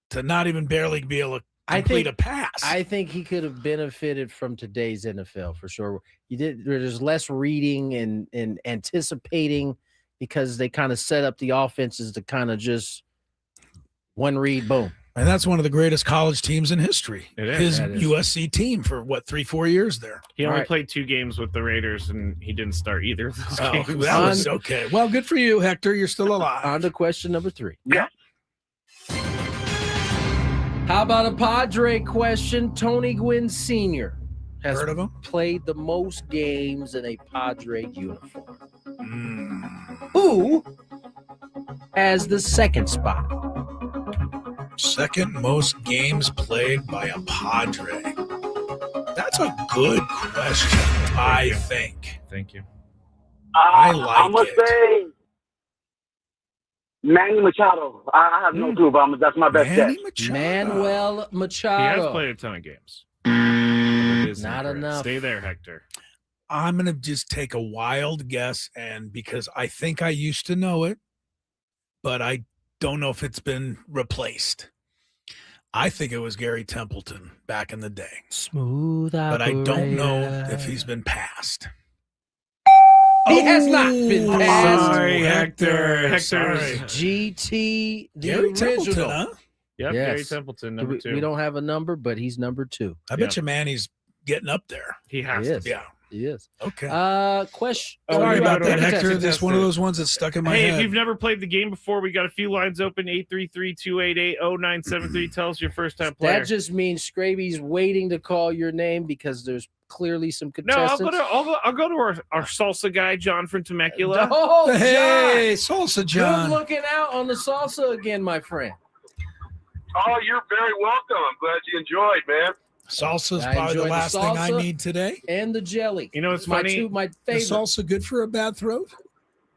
to not even barely be able to complete a pass? I think he could have benefited from today's NFL for sure. There's less reading and anticipating, because they kind of set up the offenses to kind of just one read, boom. And that's one of the greatest college teams in history. It is. His USC team for 3-4 years there. He only played 2 games with the Raiders, and he didn't start either of those games. That was okay. Well, good for you, Hector. You're still alive. On to question number 3. Yeah. How about a Padre question? Tony Gwynn Sr. has Heard of him? played the most games in a Padre uniform. Who has the second spot? Second most games played by a Padre. That's a good question, I think. Thank you. I like I'm going to say Manny Machado. I have no clue, but that's my best guess. Manuel Machado. He has played a ton of games. Not enough. Stay there, Hector. I'm going to just take a wild guess, and because I think I used to know it, but I don't know if it's been replaced. I think it was Gary Templeton back in the day. Smooth But I don't know operator. if he's been passed. He has not been passed. Sorry, Hector. Sorry. GT, the Gary Templeton, original. huh? Yep, Yes. Gary Templeton, number we, 2. We don't have a number, but he's number 2. I bet you Manny's getting up there. He has He to. is. Yeah. He is. Okay. Question. Sorry about that, Contest, Hector. This contest. one of those ones that's stuck in my Hey, head. if you've never played the game before, we got a few lines open. 833-288-0973. Tell us your first-time player. That just means Skraby's waiting to call your name because there's clearly some No, contestants. I'll go to our salsa guy, John from Temecula. Oh, Hey, John. salsa John. Good looking out on the salsa again, my friend. Oh, you're very welcome. I'm glad you enjoyed, man. Salsa's I probably the enjoyed the last thing I salsa. need today. And the jelly. You know what's my funny? my Is favorite. salsa good for a bad throat?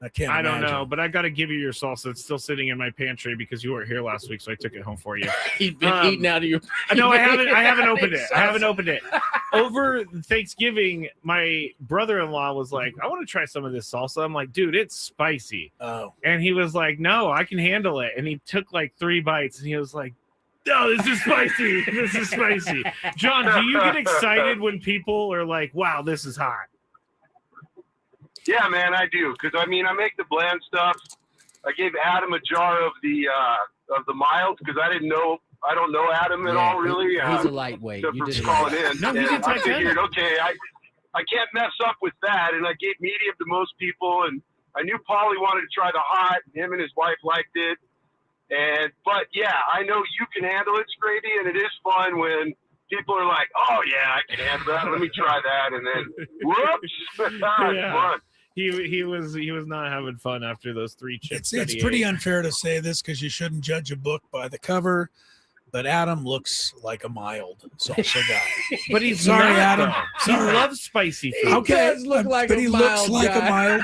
I can't I don't imagine. know, but I got to give you your salsa. It's still sitting in my pantry because you weren't here last week, so I took it home for you. He's been eating out of your. No, I haven't opened it. I haven't opened it. Over Thanksgiving, my brother-in-law was like, "I want to try some of this salsa." I'm like, "Dude, it's spicy." Oh. And he was like, "No, I can handle it." And he took like 3 bites, and he was like, "No, this is spicy. This is spicy." John, do you get excited when people are like, "Wow, this is hot"? Yeah, man, I do. Because, I mean, I make the bland stuff. I gave Adam a jar of the mild because I don't know Adam at all, really. He's a lightweight. Except You for did calling right. in. No, he And did I Titanic. figured, okay, I can't mess up with that. And I gave medium to most people. And I knew Paulie wanted to try the hot. Him and his wife liked it. But yeah, I know you can handle it, Skraby, and it is fun when people are like, "Oh yeah, I can handle that. Let me try that," and then whoops, it's fun. He was not having fun after those 3 chips. It's pretty unfair to say this because you shouldn't judge a book by the cover, but Adam looks like a mild salsa guy. But he's sorry, not, Adam. though. Sorry. He loves spicy food. Okay, does look like but a he looks mild like guy. a mild,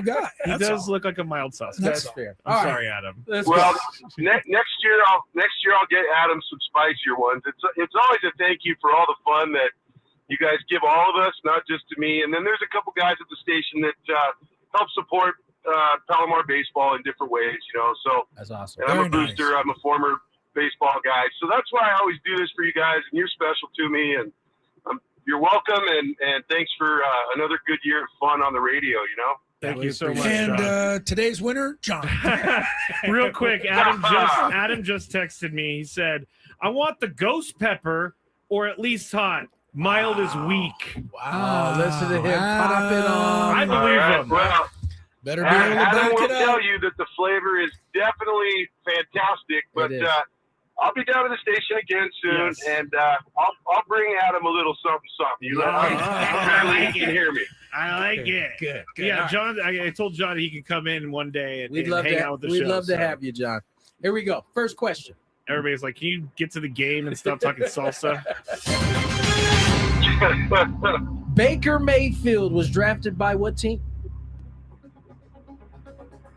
guy. He That's does all. look like a mild sauce. That's fair. I'm All right. sorry, Adam. Well, next year I'll get Adam some spicier ones. It's always a thank you for all the fun that you guys give all of us, not just to me. And then there's a couple guys at the station that help support Palomar baseball in different ways, you know. So That's awesome. and I'm a Very booster. I'm a former baseball guy, so that's why I always do this for you guys, and you're special to me. And you're welcome, and thanks for another good year of fun on the radio. You know. Thank you so much, And John. today's winner, John. Real quick, Adam just texted me. He said, "I want the ghost pepper or at least hot. Mild is weak." Wow. Oh, listen to him Adam. popping on. I believe him. Well, Better be able to Adam back will it tell up. you that the flavor is definitely fantastic, but It is. I'll be down to the station again soon, Yes. and I'll bring Adam a little something. You let I he can hear me. I like it. Good. Yeah, All right. John. I told John he could come in one day and, We'd and love hang to. out with the We'd show. love to so have you, John. Here we go. First question. Everybody's like, "Can you get to the game and stop talking salsa?" Baker Mayfield was drafted by what team?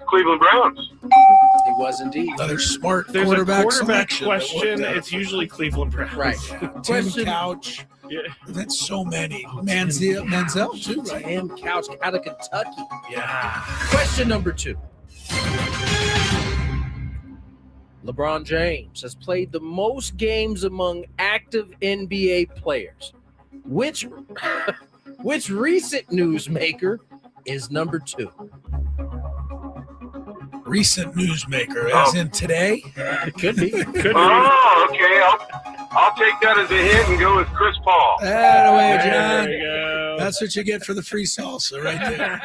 Cleveland Browns. He was indeed. Another smart There's quarterback, a quarterback selection. question. It's usually Cleveland Browns. Right. Tim Question. Couch. Yeah. That's so many. Manziel too, right? Tim Couch out of Kentucky. Yeah. Question number 2. LeBron James has played the most games among active NBA players. Which recent newsmaker is number 2? Recent newsmaker, as in today. It could be. Could be. Oh, okay. I'll take that as a hint and go with Chris Paul. That away, John. There you go. That's what you get for the free salsa right there.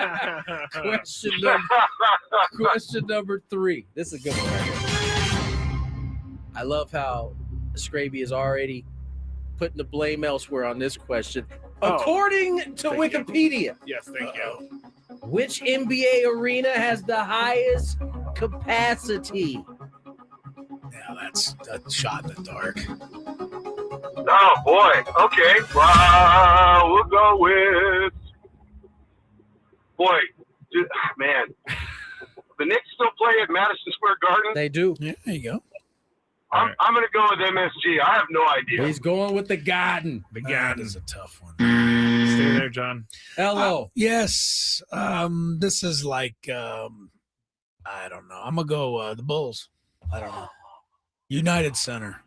Question number 3. This is a good one right here. I love how Skraby is already putting the blame elsewhere on this question. Oh, According to thank you. Wikipedia, Yes, thank you. which NBA arena has the highest capacity? Yeah, that's a shot in the dark. Oh, boy. Okay. We'll go with... Boy, man. The Knicks still play at Madison Square Garden? They do. Yeah, there you go. I'm going to go with MSG. I have no idea. He's going with the Garden. The Garden is a tough one. Stay there, John. Hello. Yes. This is like, I don't know. I'm going to go the Bulls. I don't know. United Center.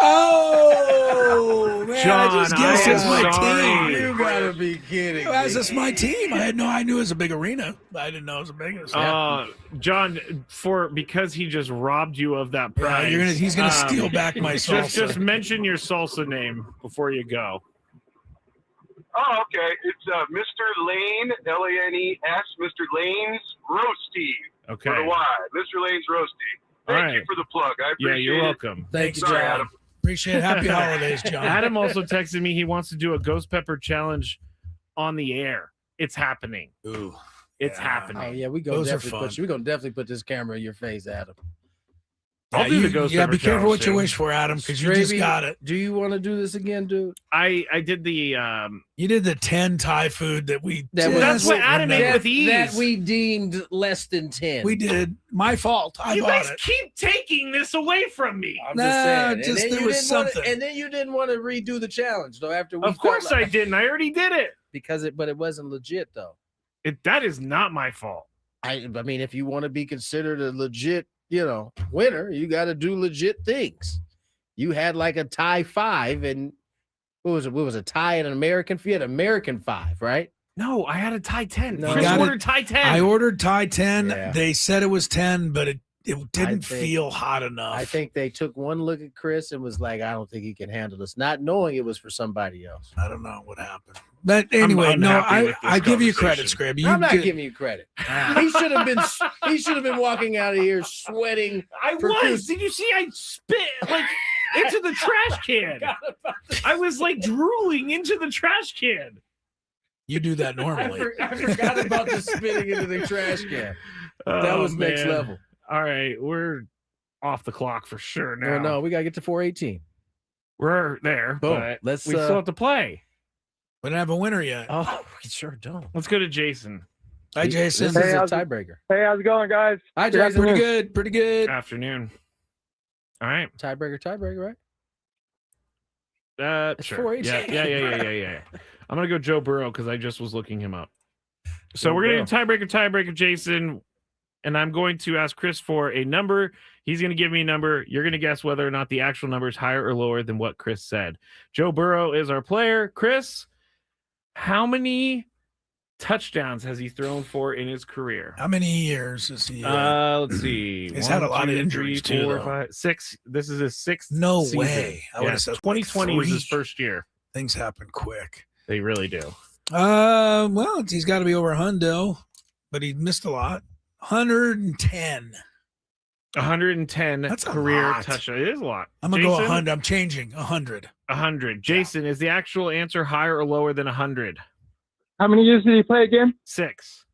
Oh, man. John, I just guessed it's my sorry. team. You gotta be kidding me. That's just my team. I knew it was a big arena. I didn't know it was a big arena. John, because he just robbed you of that prize. He's gonna steal back my salsa. Just mention your salsa name before you go. Oh, okay. It's Mr. Lane, Lanes, Mr. Lane's Roasty. Okay. For the Y. Mr. Lane's Roasty. Thank you for the plug. I appreciate it. Yeah, you're welcome. Thanks, Sorry, John. Adam. Appreciate it. Happy holidays, John. Adam also texted me he wants to do a ghost pepper challenge on the air. It's happening. Ooh. It's happening. Oh yeah, we're gonna definitely put this camera in your face, Adam. I'll do the ghost pepper be careful what you challenge, wish for, Adam, because you just got it. Do you want to do this again, dude? I did the You did the 10 Thai food that we that's what Adam ate with ease. That we deemed less than 10. We did. My fault. I you bought guys it. keep taking this away from me. I'm just saying. just and then there you was didn't wanna- something. and then you didn't want to redo the challenge, though. After we Of course I didn't. I already did it. but it wasn't legit, though. That is not my fault. I mean, if you want to be considered a legit, winner, you got to do legit things. You had like a tie 5, and what was it? What was a tie and an American? You had American 5, right? No, I had a tie 10. No, Chris I ordered tie 10. I ordered Thai 10. Yeah. They said it was 10, but it didn't think- feel hot enough. I think they took one look at Chris and was like, I don't think he can handle this, not knowing it was for somebody else. I don't know what happened. But anyway, I give you credit, Skraby. I'm not giving you credit. He should have been walking out of here sweating. I was. Did you see I spit like into the trash can? I was like drooling into the trash can. You do that normally. I forgot about the spitting into the trash can. That was next level. All right, we're off the clock for sure now. No, we gotta get to 418. We're there, Boom. but Let's we still have to play. We don't have a winner yet. Oh, we sure don't. Let's go to Jason. Hi, Jason. This is a tiebreaker. Hey, how's it going, guys? Hi, Jason. Pretty good. Pretty good. Afternoon. All right. Tiebreaker, right? It's Sure. 418. Yeah. I'm gonna go Joe Burrow because I just was looking him up. So Joe we're gonna do tiebreaker, Jason, and I'm going to ask Chris for a number. He's gonna give me a number. You're gonna guess whether or not the actual number is higher or lower than what Chris said. Joe Burrow is our player. Chris, how many touchdowns has he thrown for in his career? How many years is he? Let's see. He's had a lot of injuries too, 4, though. 5, 6. This is his 6th. No season. way. I would Yeah, have said 2020 was his 3. first year. Things happen quick. They really do. Well, he's got to be over a hundo, but he missed a lot. 110. 110 That's a career lot. touchdowns. It is a lot. I'm gonna go Jason? 100. I'm changing 100. 100. Jason, is the actual answer higher or lower than 100? How many years did he play again? 6.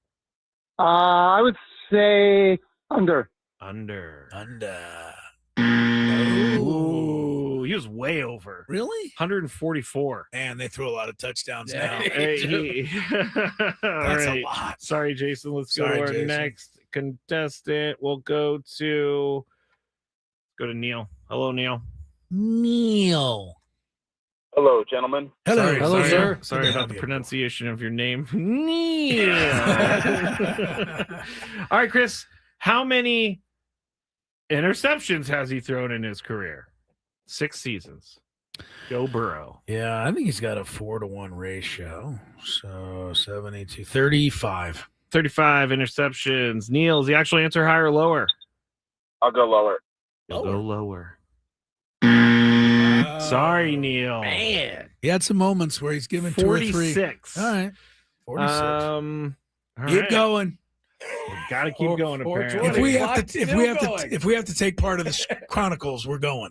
I would say under. Under. Ooh, he was way over. Really? 144. And they throw a lot of touchdowns now. That's a lot. Sorry, Jason. Let's go Sorry, to our Jason. next contestant. We'll go to Neil. Hello, Neil. Neil. Hello, gentlemen. Hello, sir. Sorry about the pronunciation of your name. Neil. All right, Chris. How many interceptions has he thrown in his career? 6 seasons. Joe Burrow. Yeah, I think he's got a 4-to-1 ratio. So 72, 35. 35 interceptions. Neil, is the actual answer higher or lower? I'll go lower. You'll go lower. Sorry, Neil. Man. He had some moments where he's given 2 or 3. 46. All right. 46. All Get right. going. Got to keep going. Apparently, If we have to take part of the Chronicles, we're going.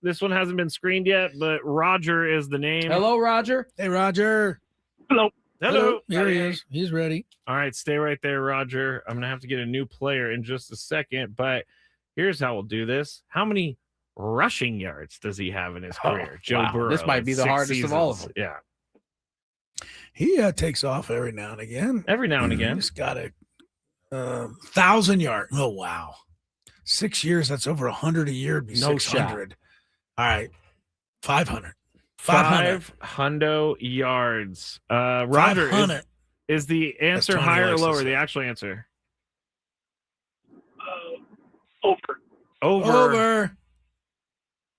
This one hasn't been screened yet, but Roger is the name. Hello, Roger. Hey, Roger. Hello. Here he is. He's ready. All right, stay right there, Roger. I'm gonna have to get a new player in just a second, but here's how we'll do this. How many rushing yards does he have in his career? Joe Burrow. This might be in the 6 hardest of all of seasons. them. Yeah. He takes off every now and again. Every now and again. Just got to 1,000 yards. Oh, wow. 6 years, that's over 100 a year. It'd be No 600. All right. 500. 500 yards. Roger, 500. is the answer Tony higher or likes to lower? say. The actual answer. Over. Over.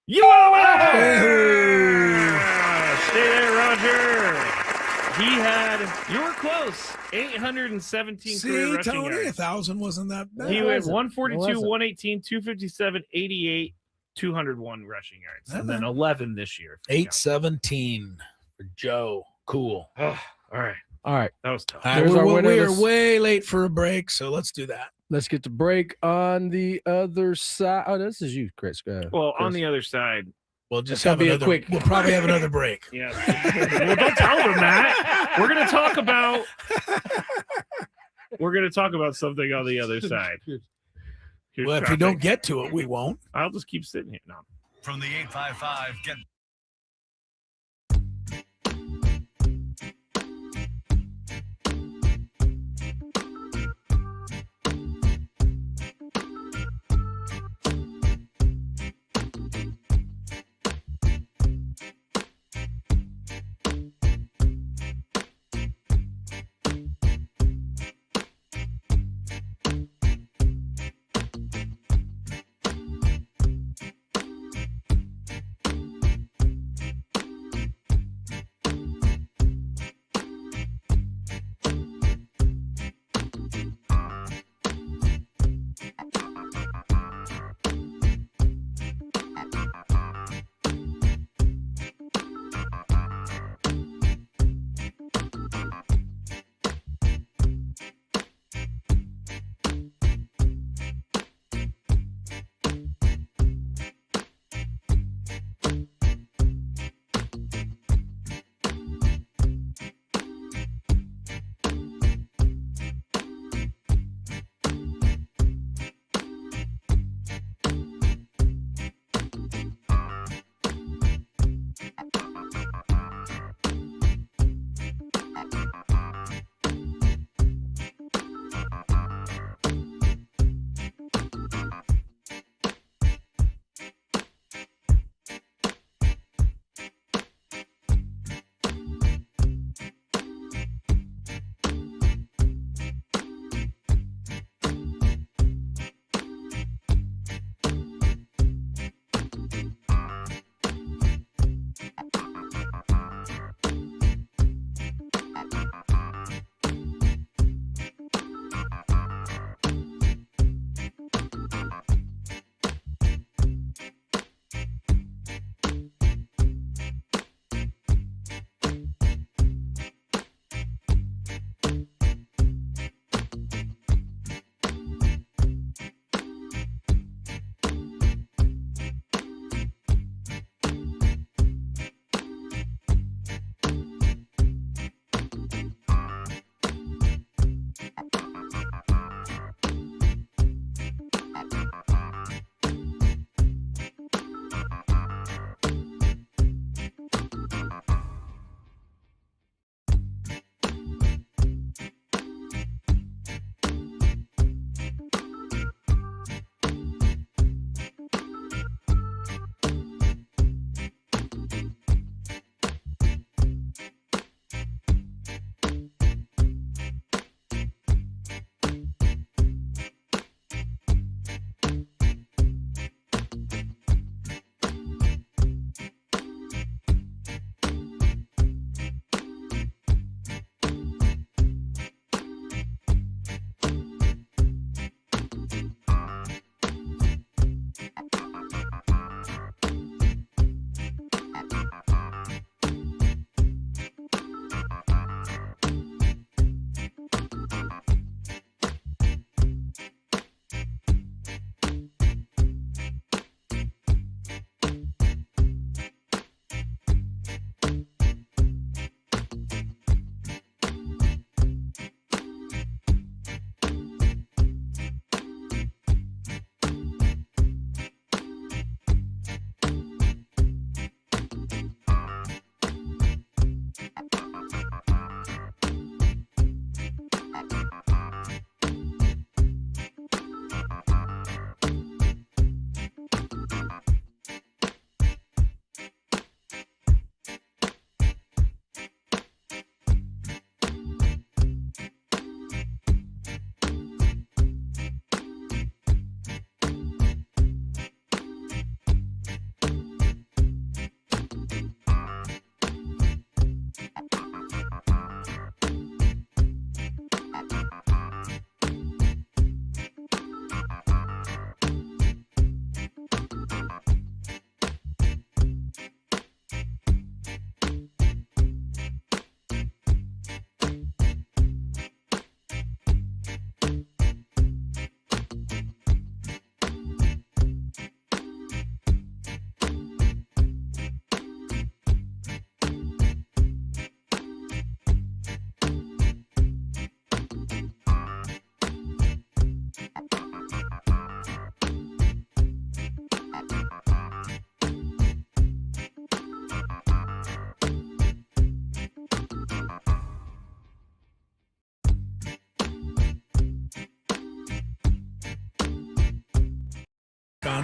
You are the winner! Stay there, Roger. You were close. 817 career See, rushing Tony, yards. 1,000 wasn't that bad. He went wasn't. 142, It wasn't. 118, 257, 88, 201 rushing yards. And then 11 this year. 817 for Joe. Cool. Oh, all right. All right. That was tough. All right, There's our winner. we are Let's- way late for a break, so let's do that. Let's get the break on the other side. Oh, this is you, Chris. Go ahead. Well, on Chris. the other side. We'll just It's gonna have be a another quick- We'll probably have another break. Yeah. Well, don't tell them that. We're going to talk about. We're going to talk about something on the other side. Here's Well, if we traffic. don't get to it, we won't. I'll just keep sitting here. No. From the 855, get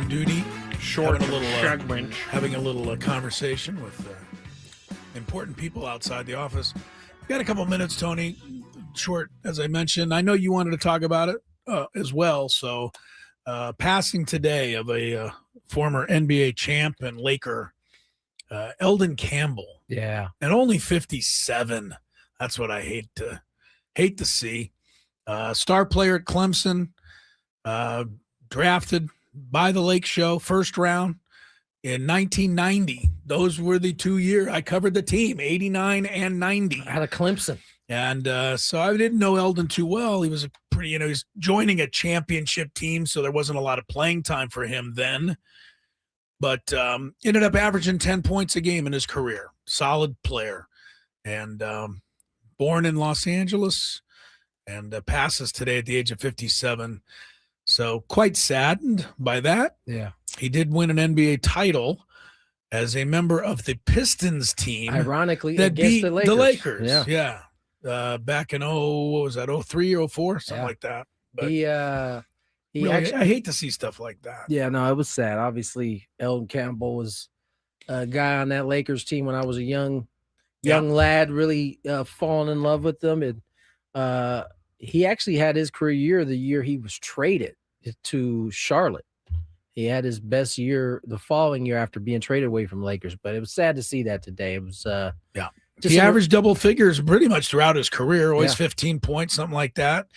on duty, Short having a little conversation with important people outside the office. Got a couple minutes, Tony. Short, as I mentioned. I know you wanted to talk about it as well. So, passing today of a former NBA champ and Laker, Eldon Campbell. Yeah, and only 57. That's what I hate to see. Star player at Clemson, drafted by the Lake Show, first round in 1990. Those were the 2 years I covered the team, 89 and 90. Out of Clemson. And so I didn't know Eldon too well. He was he's joining a championship team, so there wasn't a lot of playing time for him then. But ended up averaging 10 points a game in his career. Solid player. And born in Los Angeles and passes today at the age of 57. So quite saddened by that. Yeah. He did win an NBA title as a member of the Pistons team. Ironically, that against beat the Lakers. Yeah. Back in, what was that, 03 or 04? Something like that. But He really, actually, I hate to see stuff like that. yeah, no, it was sad. Obviously, Eldon Campbell was a guy on that Lakers team when I was a young lad, really falling in love with them. And he actually had his career year the year he was traded to Charlotte. He had his best year the following year after being traded away from Lakers. But it was sad to see that today. It was He averaged double figures pretty much throughout his career, always Yeah. 15 points, something like that.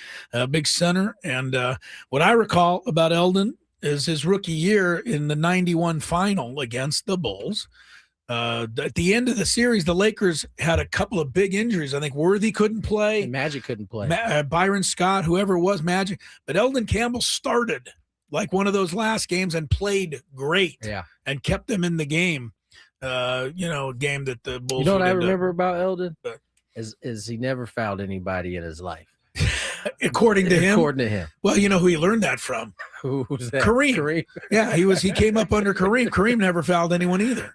Big center. And what I recall about Eldon is his rookie year in the 91 final against the Bulls. At the end of the series, the Lakers had a couple of big injuries. I think Worthy couldn't play. And Magic couldn't play. Byron Scott, whoever it was, Magic. But Eldon Campbell started like one of those last games and played great. Yeah. And kept them in the game. Game that the Bulls. You know what would I end up- remember about Eldon? Is he never fouled anybody in his life. According to him. According to him. Well, you know who he learned that from? Who's that? Kareem. Yeah, he came up under Kareem. Kareem never fouled anyone either.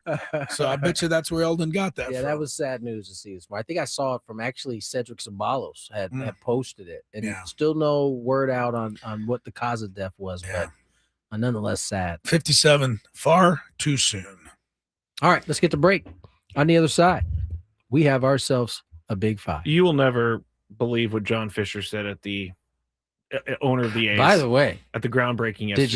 So I bet you that's where Eldon got that Yeah, from. that was sad news to see. I think I saw it from actually Cedric Ceballos had posted it. And still no word out on what the cause of death was, but nonetheless sad. 57, far too soon. All right, let's get to break. On the other side, we have ourselves a big five. You will never believe what John Fisher said at the owner of the A's. By the way, at the groundbreaking yesterday.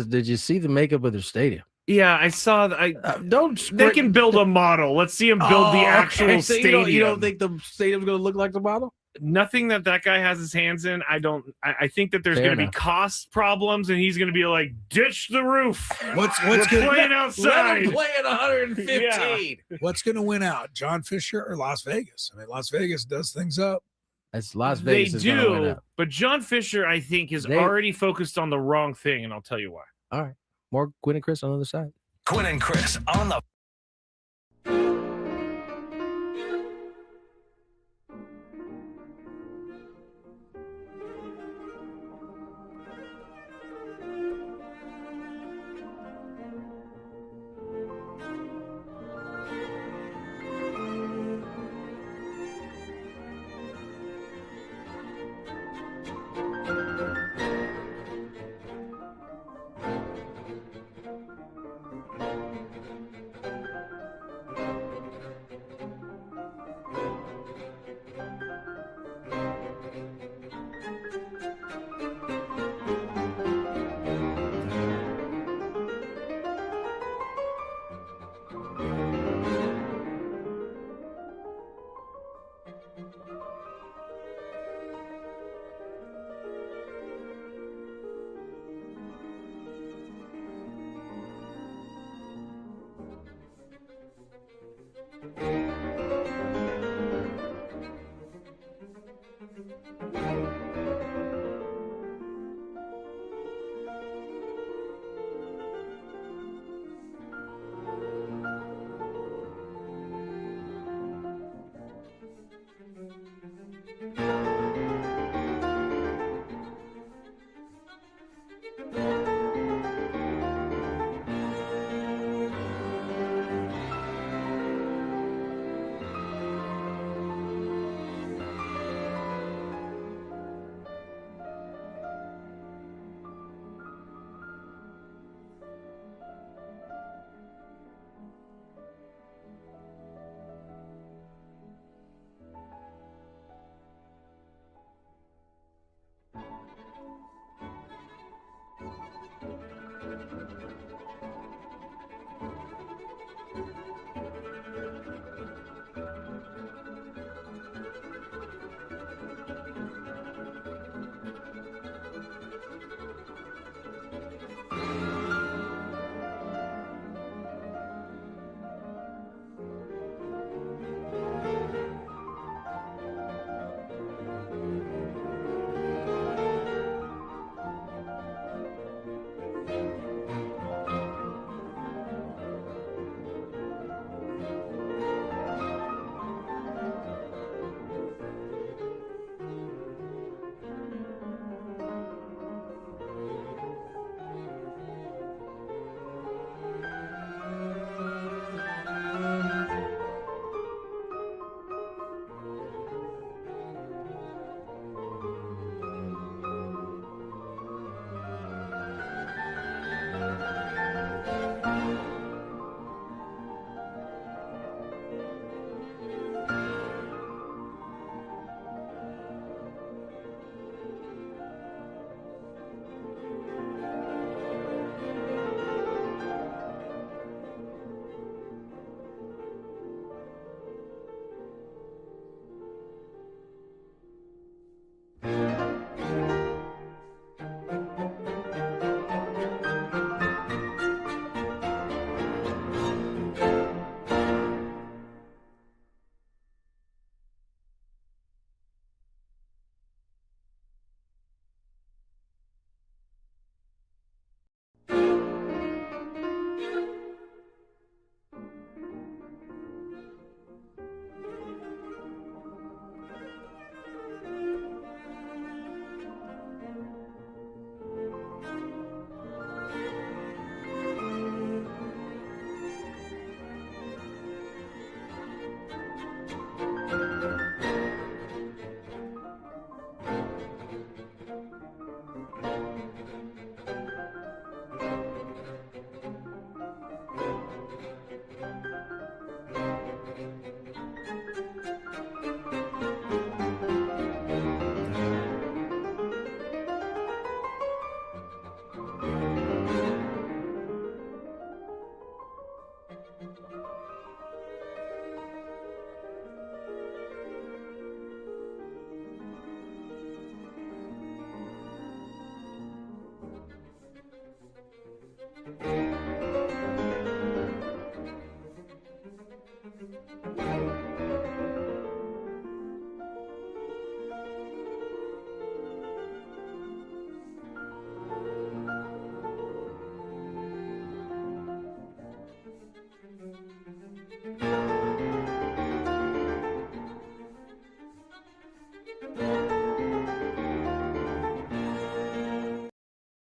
Did you see the makeup of their stadium? Yeah, I saw. They can build a model. Let's see him build the actual So stadium. you don't think the stadium's going to look like the model? Nothing that guy has his hands in. I think that there's Fair going to be enough. cost problems, and he's going to be like, ditch the roof. What's We're gonna playing outside? Let them play at 115. What's going to win out, John Fisher or Las Vegas? I mean, Las Vegas does things up. That's Las They Vegas. is gonna win do, out. but John Fisher, I think, is already focused on the wrong thing, and I'll tell you why. All right, more Gwynn and Chris on the other side. Gwynn and Chris on the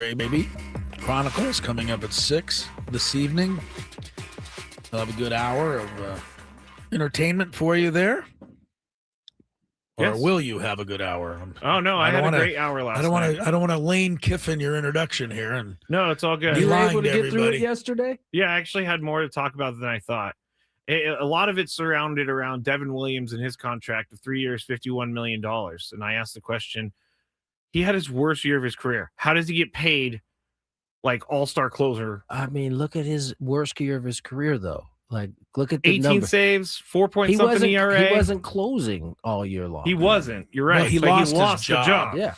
Baby Chronicles coming up at 6 this evening. I'll have a good hour of entertainment for you there. Or Yes. will you have a good hour? Oh no, I had a great hour last night. I don't want to Lane Kiffin your introduction here. And No, it's all good. Be You were lying able to to get through it everybody. yesterday? Yeah, I actually had more to talk about than I thought. A lot of it surrounded around Devin Williams and his contract of 3 years, $51 million. And I asked the question, he had his worst year of his career. How does he get paid like all-star closer? I mean, look at his worst year of his career, though. Like, look at the 18 number. saves, 4-point He something wasn't, ERA. he wasn't closing all year long. He wasn't. You're right. No, he but lost he his lost the job. job. Yeah.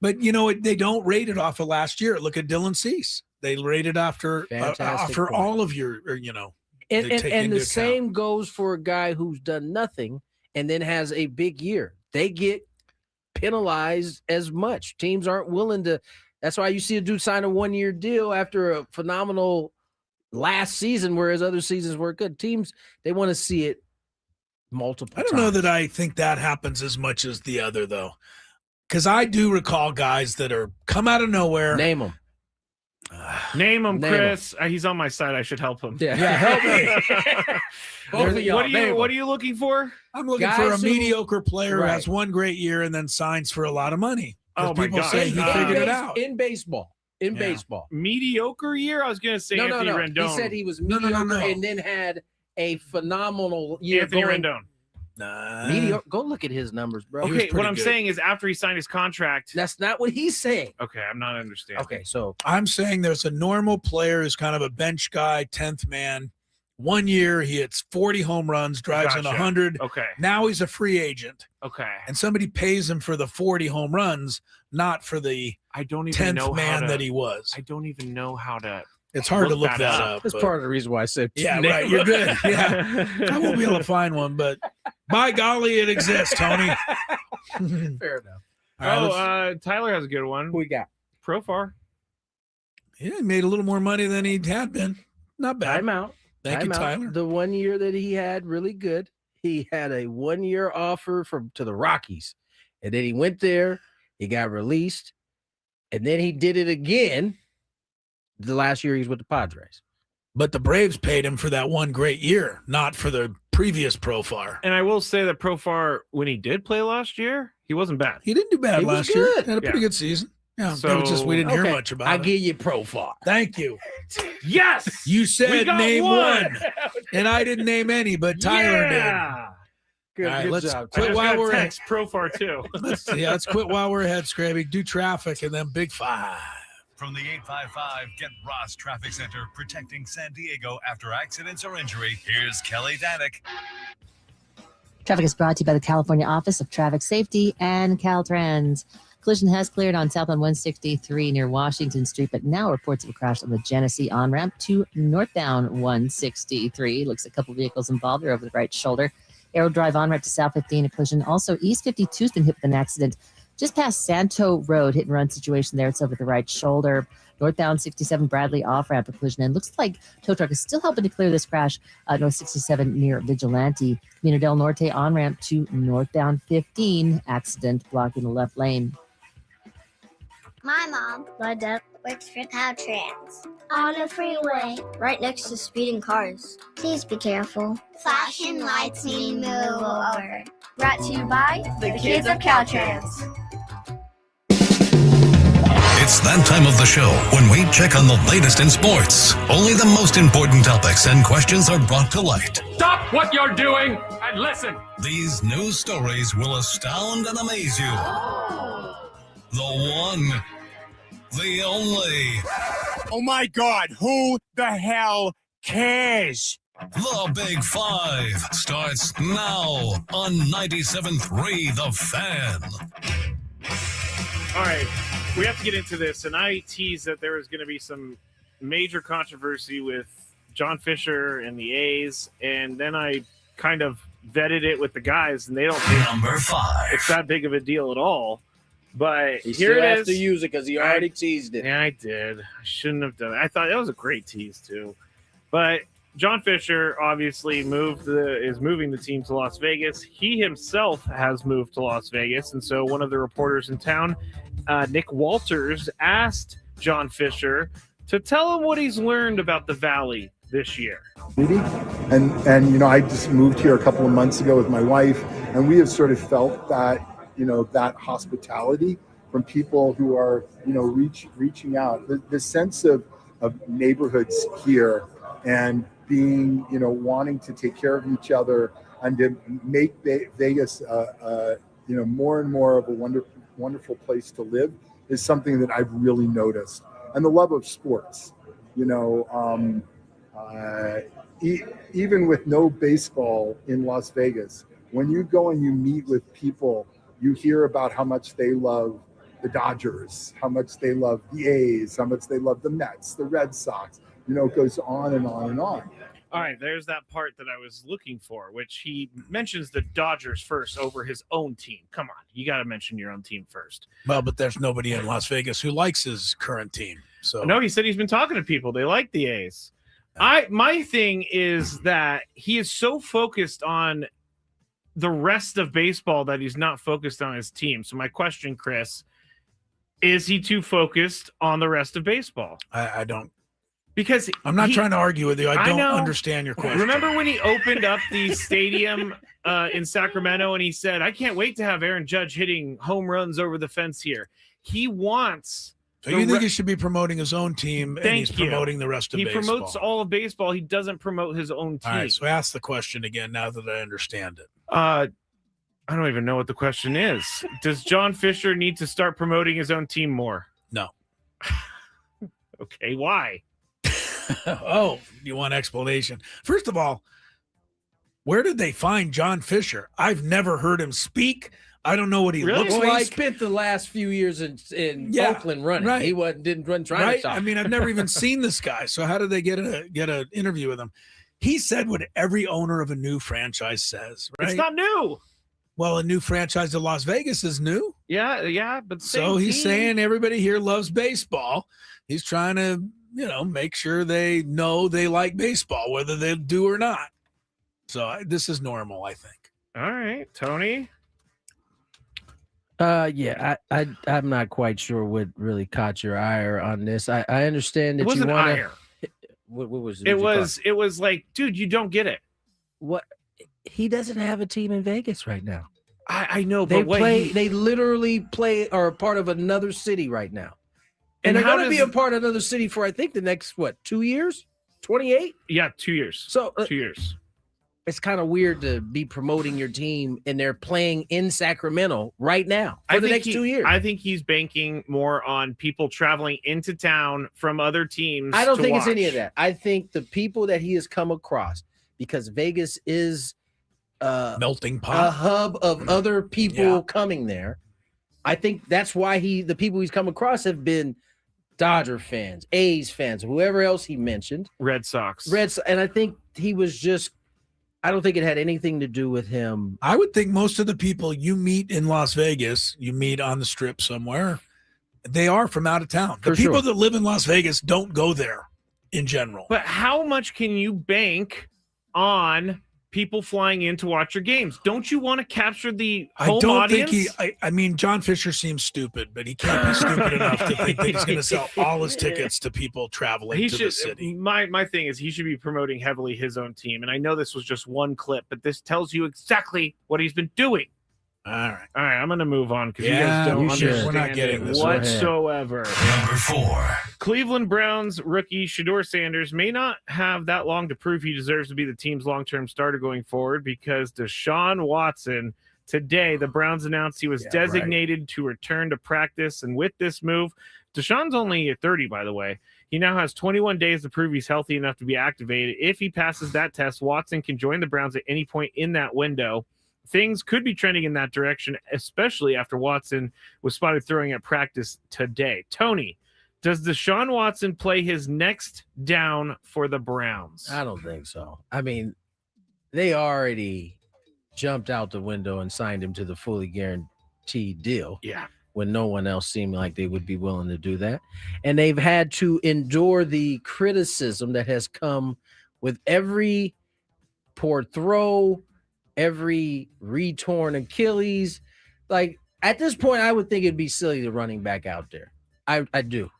But you know they don't rate it off of last year. Look at Dylan Cease. They rate it after Fantastic for point. all of your And, they take and into the account. same goes for a guy who's done nothing and then has a big year. They get penalized as much. Teams aren't willing to. That's why you see a dude sign a 1-year deal after a phenomenal last season, whereas other seasons were good. Teams, they want to see it multiple I don't know that I think that happens as much as the other, though. Because I do recall guys that are come out of nowhere. Name them. Name him, Name Chris. He's on my side. I should help him. Yeah, help me. Both of y'all, What are you looking for? I'm looking Guys for a who- mediocre player who Right. has one great year and then signs for a lot of money. 'Cause Oh, my people gosh. say he In figured it base- out. in baseball. In Yeah. baseball. Mediocre year? I was going to say No, Anthony Rendon. He said he was No, mediocre no. and then had a phenomenal year. Anthony going, Rendon. Nah. Mediocre. Go look at his numbers, bro. He was Okay, what pretty I'm good. saying is after he signed his contract. That's not what he's saying. Okay, I'm not understanding. Okay, so I'm saying there's a normal player who's kind of a bench guy, 10th man. 1 year, he hits 40 home runs, drives in Gotcha. 100. Okay. Now he's a free agent, Okay. and somebody pays him for the 40 home runs, not for the I don't even 10th know man how to, that he was. I don't even know how to. It's hard to look that that up. up. that's but- part of the reason why I said Yeah, name right. You're him. good. Yeah. I won't be able to find one, but by golly, it exists, Tony. Fair enough. All right, Tyler has a good one. Who we got? Profar. yeah, he made a little more money than he had been. Not bad. Time out. Thank you, Time out. Tyler. The 1 year that he had really good. He had a 1-year offer to the Rockies, and then he went there. He got released, and then he did it again. The last year he was with the Padres. But the Braves paid him for that one great year, not for the previous Profar. And I will say that Profar, when he did play last year, he wasn't bad. He didn't do bad He was last year. good. Had a pretty Yeah. good season. Yeah, So- it was just we didn't hear Okay, much about I it. give you Profar. Thank you. Yes. You We said got name one. one, and I didn't name any, but Tyler Yeah. Good, All right, good let's job. I quit just while got we're text Profar too. let's quit while we're ahead, Skraby. Do traffic and then Big Five. From the 855 Get Ross Traffic Center, protecting San Diego after accidents or injury, here's Kelly Danick. Traffic is brought to you by the California Office of Traffic Safety and Caltrans. Collision has cleared on southbound 163 near Washington Street, but now reports of a crash on the Genesee on-ramp to northbound 163. Looks like a couple vehicles involved. They're over the right shoulder. Arrow Drive on-ramp to South 15, a collision. Also, East 52's been hit with an accident just past Santo Road. Hit and run situation there. It's over the right shoulder. Northbound 67 Bradley off-ramp, a collision. And looks like tow truck is still helping to clear this crash. North 67 near Vigilante. Camino del Norte on-ramp to northbound 15. Accident blocking the left lane. My mom, my dad, works for Caltrans. On a freeway. Right next to speeding cars. Please be careful. Flashing lights mean move over. Brought to you by the kids of Caltrans. It's that time of the show when we check on the latest in sports. Only the most important topics and questions are brought to light. Stop what you're doing and listen. These news stories will astound and amaze you. The one, the only, Oh my God, who the hell cares? the Big Five starts now on 97.3 The Fan. All right, we have to get into this, and I teased that there was going to be some major controversy with John Fisher and the A's, and then I kind of vetted it with the guys, and they don't think Number 5. it's that big of a deal at all. But He here still it has is. to use it because he already teased it. Yeah, I did. I shouldn't have done it. I thought that was a great tease too. But John Fisher obviously is moving the team to Las Vegas. He himself has moved to Las Vegas, and so one of the reporters in town, Nick Walters, asked John Fisher to tell him what he's learned about the Valley this year. And you know, I just moved here a couple of months ago with my wife, and we have sort of felt that, you know, that hospitality from people who are, you know, reaching out. The sense of neighborhoods here and being, you know, wanting to take care of each other and to make Vegas, you know, more and more of a wonderful place to live is something that I've really noticed. And the love of sports, you know, even with no baseball in Las Vegas, when you go and you meet with people, you hear about how much they love the Dodgers, how much they love the A's, how much they love the Mets, the Red Sox. You know, it goes on and on and on. All right, there's that part that I was looking for, which he mentions the Dodgers first over his own team. Come on, you got to mention your own team first. Well, but there's nobody in Las Vegas who likes his current team. So No, he said he's been talking to people. They like the A's. My thing is that he is so focused on the rest of baseball that he's not focused on his team. So my question, Chris, is he too focused on the rest of baseball? I don't. Because I'm not trying to argue with you. I don't know. understand your question. Remember when he opened up the stadium in Sacramento and he said, I can't wait to have Aaron Judge hitting home runs over the fence here. He wants... So you think he should be promoting his own team and he's promoting the rest of baseball? He promotes all of baseball. He doesn't promote his own team. All right, so ask the question again now that I understand it. I don't even know what the question is. Does John Fisher need to start promoting his own team more? No. Okay, why? Oh, you want explanation? First of all, where did they find John Fisher? I've never heard him speak. I don't know what he looks Well, like. he spent the last few years in Yeah, Oakland running. right. He didn't run trying Right? to stop. I mean, I've never even seen this guy. So how did they get an interview with him? He said what every owner of a new franchise says, right? It's not new. Well, a new franchise to Las Vegas is new. Yeah, but So he's team. saying everybody here loves baseball. He's trying to, make sure they know they like baseball, whether they do or not. So this is normal, I think. All right, Tony. Yeah, I'm not quite sure what really caught your ire on this. I understand that It wasn't you want ire. What was It was like, dude, you don't get it. What? He doesn't have a team in Vegas right now. I know, They but They literally are a part of another city right now, And and they're how going to be does- a part of another city for I think the next 2 years, 28. Yeah, 2 years. So 2 years. It's kind of weird to be promoting your team and they're playing in Sacramento right now for the think next 2 years. I think he's banking more on people traveling into town from other teams. I don't to think watch. it's any of that. I think the people that he has come across, because Vegas is melting a pot, hub of other people coming there. I think that's why the people he's come across have been Dodger fans, A's fans, whoever else he mentioned, Red Sox. And I think he was just. I don't think it had anything to do with him. I would think most of the people you meet in Las Vegas, you meet on the strip somewhere, they are from out of town. The For people sure. that live in Las Vegas don't go there in general. But how much can you bank on people flying in to watch your games? Don't you want to capture the home I don't audience? think I mean, John Fisher seems stupid, but he can't be stupid enough to think that he's going to sell all his tickets to people traveling He to should. the city. My thing is he should be promoting heavily his own team. And I know this was just one clip, but this tells you exactly what he's been doing. All right. I'm going to move on because you Yeah, guys don't you should. understand We're not getting it this. whatsoever. Number 4. Cleveland Browns rookie Shedeur Sanders may not have that long to prove he deserves to be the team's long-term starter going forward because Deshaun Watson, today the Browns announced he was designated to return to practice. And with this move, Deshaun's only 30, by the way. He now has 21 days to prove he's healthy enough to be activated. If he passes that test, Watson can join the Browns at any point in that window. Things could be trending in that direction, especially after Watson was spotted throwing at practice today. Tony, does Deshaun Watson play his next down for the Browns? I don't think so. I mean, they already jumped out the window and signed him to the fully guaranteed deal. Yeah. When no one else seemed like they would be willing to do that. And they've had to endure the criticism that has come with every poor throw, every retorn Achilles. Like, at this point, I would think it'd be silly to running back out there. I do.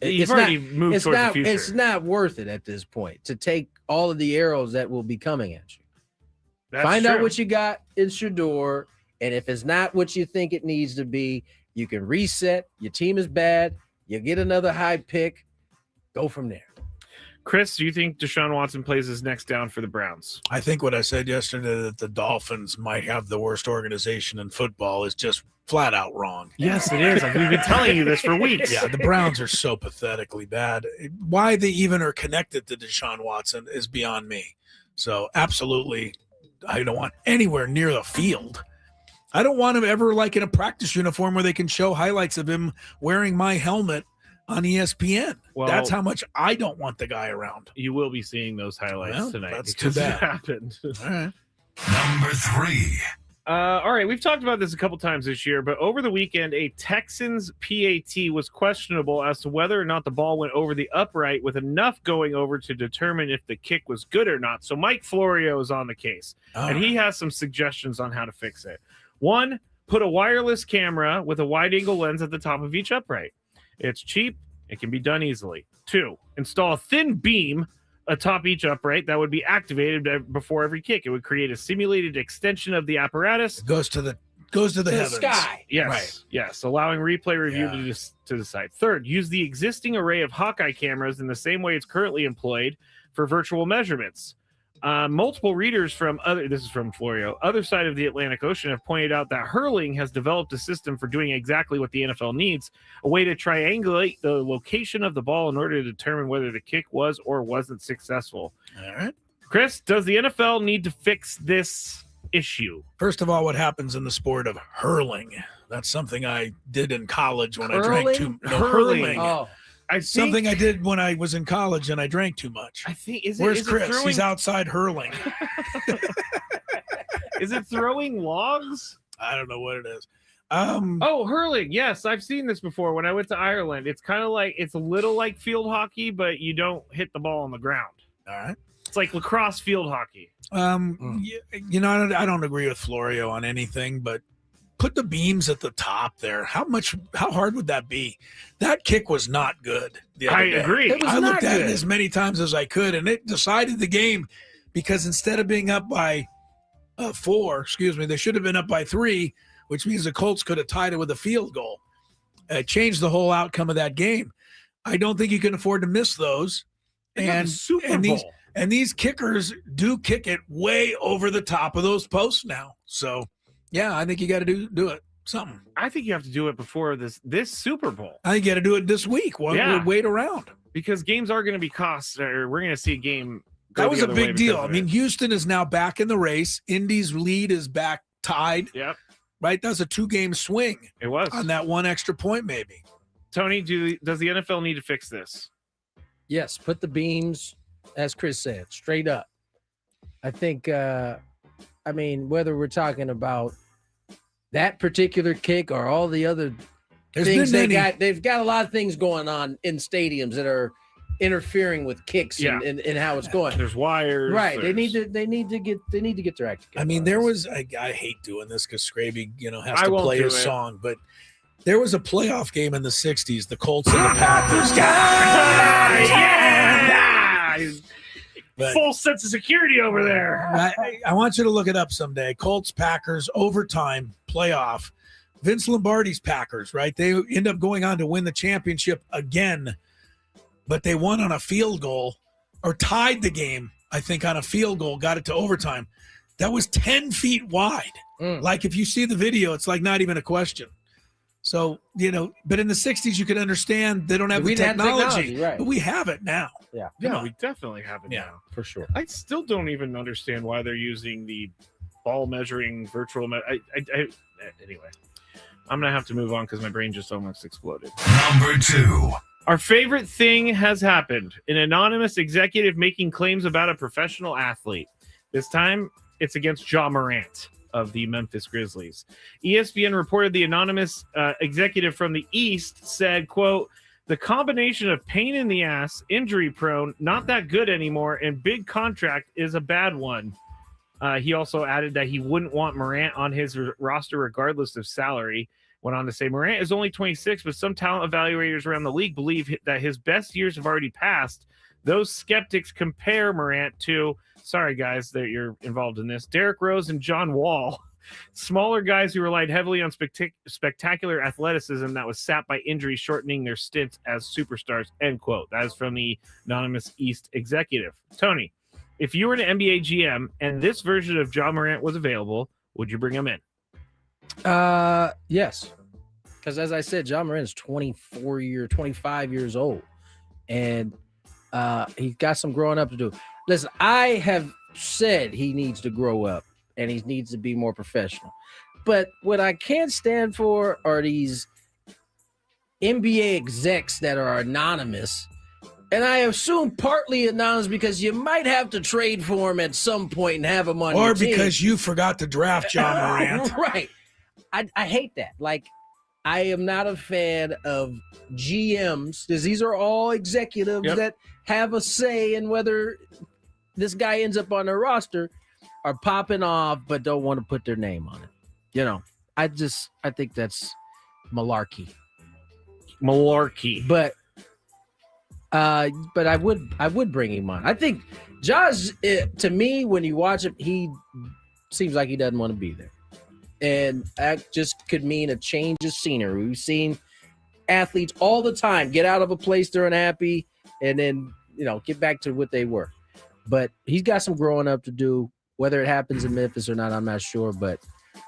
You've already moved towards the future. It's not worth it at this point to take all of the arrows that will be coming at you. Find out what you got in Shedeur, and if it's not what you think it needs to be, you can reset. Your team is bad. You get another high pick. Go from there. Chris, do you think Deshaun Watson plays his next down for the Browns? I think what I said yesterday, that the Dolphins might have the worst organization in football, is just flat out wrong. Yes, it is. We've been telling you this for weeks. Yeah, the Browns are so pathetically bad. Why they even are connected to Deshaun Watson is beyond me. So absolutely, I don't want anywhere near the field. I don't want him ever like in a practice uniform where they can show highlights of him wearing my helmet on ESPN. Well, that's how much I don't want the guy around. You will be seeing those highlights tonight. That's too bad. It happened. All right. Number 3. All right, we've talked about this a couple times this year, but over the weekend, a Texans PAT was questionable as to whether or not the ball went over the upright with enough going over to determine if the kick was good or not. So Mike Florio is on the case, and he has some suggestions on how to fix it. 1, put a wireless camera with a wide-angle lens at the top of each upright. It's cheap. It can be done easily. 2, install a thin beam atop each upright that would be activated before every kick. It would create a simulated extension of the apparatus. It goes to the heavens. Sky. Yes, Right. yes, allowing replay review to decide. 3rd, use the existing array of Hawkeye cameras in the same way it's currently employed for virtual measurements. Multiple readers from this is from Florio, other side of the Atlantic Ocean, have pointed out that hurling has developed a system for doing exactly what the NFL needs, a way to triangulate the location of the ball in order to determine whether the kick was or wasn't successful. All right. Chris, does the NFL need to fix this issue? First of all, what happens in the sport of hurling? That's something I did in college when I Curling? drank too much. Hurling. Oh, Something I did when I was in college and I drank too much. I think Where's Chris? He's outside hurling. Is it throwing logs? I don't know what it is. Hurling. Yes, I've seen this before when I went to Ireland. It's kind of like, it's a little like field hockey, but you don't hit the ball on the ground. All right. It's like lacrosse field hockey. You know, I don't agree with Florio on anything, but put the beams at the top there. How hard would that be? That kick was not good. I agree. I looked at it as many times as I could, and it decided the game because instead of being up by 4, they should have been up by 3, which means the Colts could have tied it with a field goal. It changed the whole outcome of that game. I don't think you can afford to miss those. And these kickers do kick it way over the top of those posts now. So, yeah, I think you got to do it. Something. I think you have to do it before this Super Bowl. I think you got to do it this week. We'll wait around. Because games are going to be cost, or we're going to see a game go that was the a other way big deal. because I of mean, it. Houston is now back in the race. Indy's lead is back tied. Yep. Right? That's a 2-game swing. It was. On that one extra point, maybe. Tony, does the NFL need to fix this? yes. Put the beams, as Chris said, straight up. I think, whether we're talking about that particular kick or all the other things they've got a lot of things going on in stadiums that are interfering with kicks and how it's going. There's wires. Right. They need to get their act together. I mean, there was I hate doing this because Skraby, has to play his song, but there was a playoff game in the 60s, the Colts and the Packers. Full sense of security over there. I want you to look it up someday. Colts, Packers, overtime, playoff. Vince Lombardi's Packers, right? They end up going on to win the championship again, but they won on a field goal or tied the game, I think, on a field goal, got it to overtime. That was 10 feet wide. Like if you see the video, it's like not even a question. So, but in the 60s, you could understand they don't have the technology, right. But we have it now. Yeah, we definitely have it now. for sure. I still don't even understand why they're using the ball measuring virtual. Anyway, I'm going to have to move on because my brain just almost exploded. Number 2. Our favorite thing has happened. An anonymous executive making claims about a professional athlete. This time, it's against Ja Morant of the Memphis Grizzlies. ESPN reported the anonymous executive from the East said, quote, the combination of pain in the ass, injury prone, not that good anymore, and big contract is a bad one. He also added that he wouldn't want Morant on his roster regardless of salary. Went on to say Morant is only 26, but some talent evaluators around the league believe that his best years have already passed. Those skeptics compare Morant to, sorry guys that you're involved in this, Derrick Rose and John Wall. Smaller guys who relied heavily on spectacular athleticism that was sapped by injury, shortening their stints as superstars, end quote. That is from the anonymous East executive. Tony, if you were an NBA GM and this version of Ja Morant was available, would you bring him in? Yes. Because as I said, Ja Morant's 25 years old. And he's got some growing up to do. Listen, I have said he needs to grow up and he needs to be more professional. But what I can't stand for are these NBA execs that are anonymous. And I assume partly anonymous because you might have to trade for him at some point and have him on your team. Or because you forgot to draft Ja Morant. Right. I hate that. Like, I am not a fan of GMs because these are all executives that have a say in whether this guy ends up on their roster, are popping off but don't want to put their name on it. You know, I think that's malarkey. But I would bring him on. I think Josh, to me, when you watch him, he seems like he doesn't want to be there. And that just could mean a change of scenery. We've seen athletes all the time get out of a place they're unhappy and then, get back to what they were. But he's got some growing up to do. Whether it happens in Memphis or not, I'm not sure. But,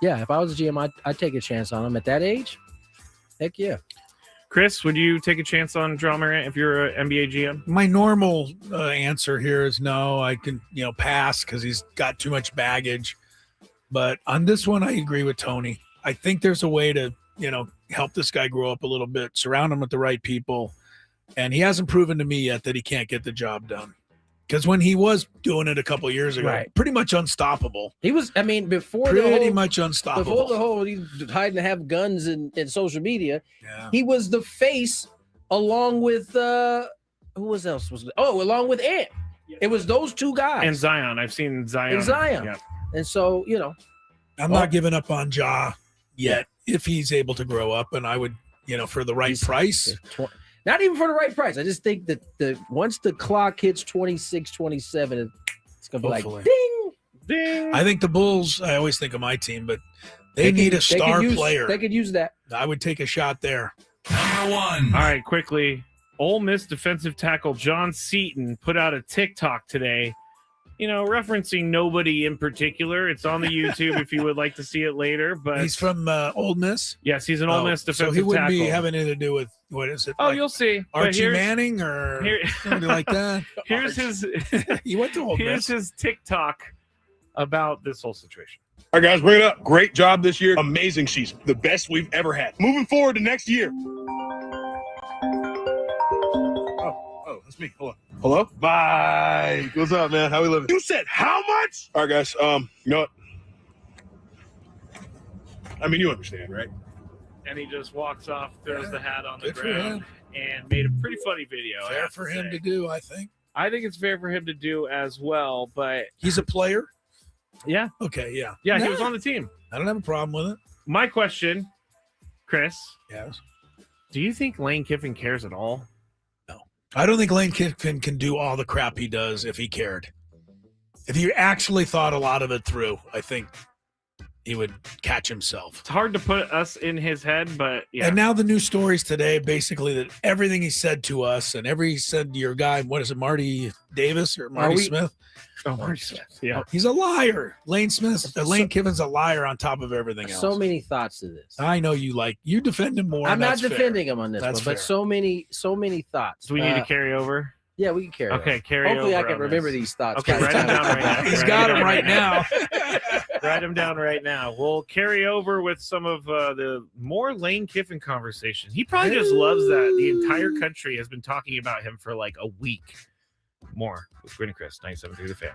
yeah, if I was a GM, I'd take a chance on him at that age. Heck, yeah. Chris, would you take a chance on Ja Morant if you're an NBA GM? My normal answer here is no. I can, pass because he's got too much baggage. But on this one, I agree with Tony. I think there's a way to, help this guy grow up a little bit, surround him with the right people. And he hasn't proven to me yet that he can't get the job done. Because when he was doing it a couple of years ago, pretty much unstoppable. He was, before pretty much unstoppable. Before the whole he's hiding to have guns in social media, he was the face along with who else was it? Oh, along with Ant. It was those two guys. And Zion. I've seen Zion. Yeah. And so, I'm not giving up on Ja yet if he's able to grow up, and I would, for the right price. Not even for the right price. I just think that once the clock hits 26, 27, it's going to be like, ding, ding. I think the Bulls, I always think of my team, but they need a star player. They could use that. I would take a shot there. Number one. All right, quickly. Ole Miss defensive tackle John Seaton put out a TikTok today, referencing nobody in particular. It's on the YouTube if you would like to see it later. But he's from Ole Miss? Yes, he's an Ole Miss defensive tackle. So he wouldn't be having anything to do with, what is it? Oh, you'll see. Archie Manning or somebody like that? Here's his he went to Ole Miss. Here's his TikTok about this whole situation. All right, guys, bring it up. Great job this year. Amazing season. The best we've ever had. Moving forward to next year. Oh, that's me. Hold on. Hello? Bye. What's up, man? How we living? You said how much? All right, guys. You know what? I mean, you understand, right? And he just walks off, throws the hat on the ground, and made a pretty funny video. Fair for him to do, I think. I think it's fair for him to do as well, but... He's a player? Yeah. Okay, yeah. Yeah, he was on the team. I don't have a problem with it. My question, Chris. Yes. Do you think Lane Kiffin cares at all? No. I don't think Lane Kiffin can do all the crap he does if he cared. If he actually thought a lot of it through, I think he would catch himself. It's hard to put us in his head, but yeah. And now the new stories today, basically, that everything he said to us and he said to your guy, what is it, Marty Davis or Marty Smith? Oh, Marty Smith, yeah. He's a liar. Lane Kiffin's a liar on top of everything else. So many thoughts to this. I know you defend him more. I'm not defending him on this one, but so many thoughts. Do we need to carry over? Yeah, we can carry over. Okay, carry over. Hopefully I can remember these thoughts. Okay, write them down right now. He's got them right now. Write them down right now. We'll carry over with some of the more Lane Kiffin conversation. He probably just loves that. The entire country has been talking about him for like a week. More with Gwynn and Chris, 97.3 The Fan.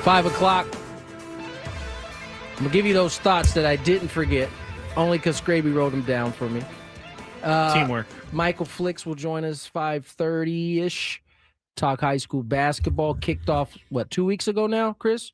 5 o'clock. I'm going to give you those thoughts that I didn't forget, only because Skraby wrote them down for me. Teamwork. Michael Flicks will join us 5:30-ish. Talk high school basketball. Kicked off, 2 weeks ago now, Chris?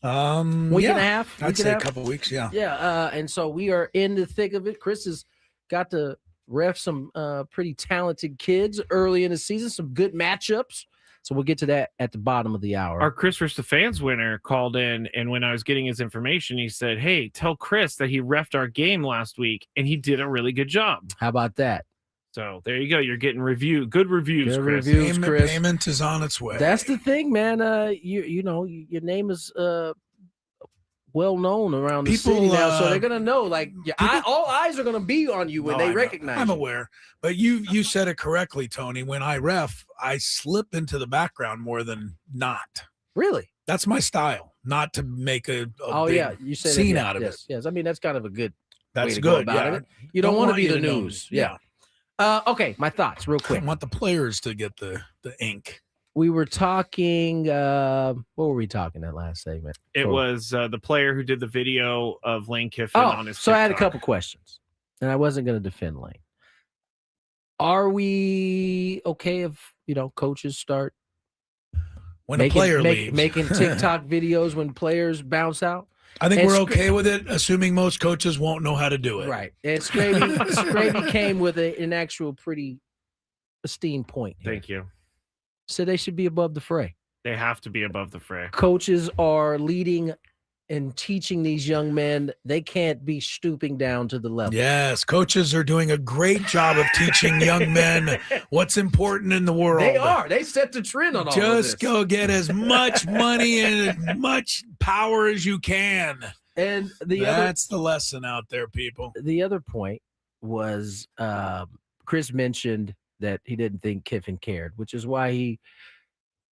Week and a half? I'd say a couple weeks, yeah. Yeah, and so we are in the thick of it. Chris has got to ref some pretty talented kids early in the season, some good matchups. So we'll get to that at the bottom of the hour. Our Chris vs. the Fans winner called in, and when I was getting his information, he said, hey, tell Chris that he reffed our game last week, and he did a really good job. How about that? So there you go. You're getting good reviews, Good Chris. reviews, Chris. Payment is on its way. That's the thing, man. You know, your name is well known around the city now, so they're gonna know. Like, all eyes are gonna be on you when they recognize you. I'm aware, but you said it correctly, Tony. When I ref, I slip into the background more than not. Really? That's my style. Not to make a big you said scene out of it. Yes, I mean that's kind of a good. That's way to good. Go about it. You don't want to be the news. Yeah. Okay, my thoughts real quick. I want the players to get the ink. We were talking. What were we talking that last segment? It was the player who did the video of Lane Kiffin on his so I had a TikTok. couple questions, and I wasn't going to defend Lane. Are we okay if coaches start when a player leaves making TikTok videos when players bounce out? I think we're okay with it, assuming most coaches won't know how to do it. Right. And Skraby came with an actual pretty esteemed point here. Thank you. So they should be above the fray. They have to be above the fray. Coaches are leading and teaching these young men. They can't be stooping down to the level. Yes, coaches are doing a great job of teaching young men what's important in the world. They are. They set the trend on all of this. Just go get as much money and as much power as you can. And that's the lesson out there, people. The other point was Chris mentioned that he didn't think Kiffin cared, which is why he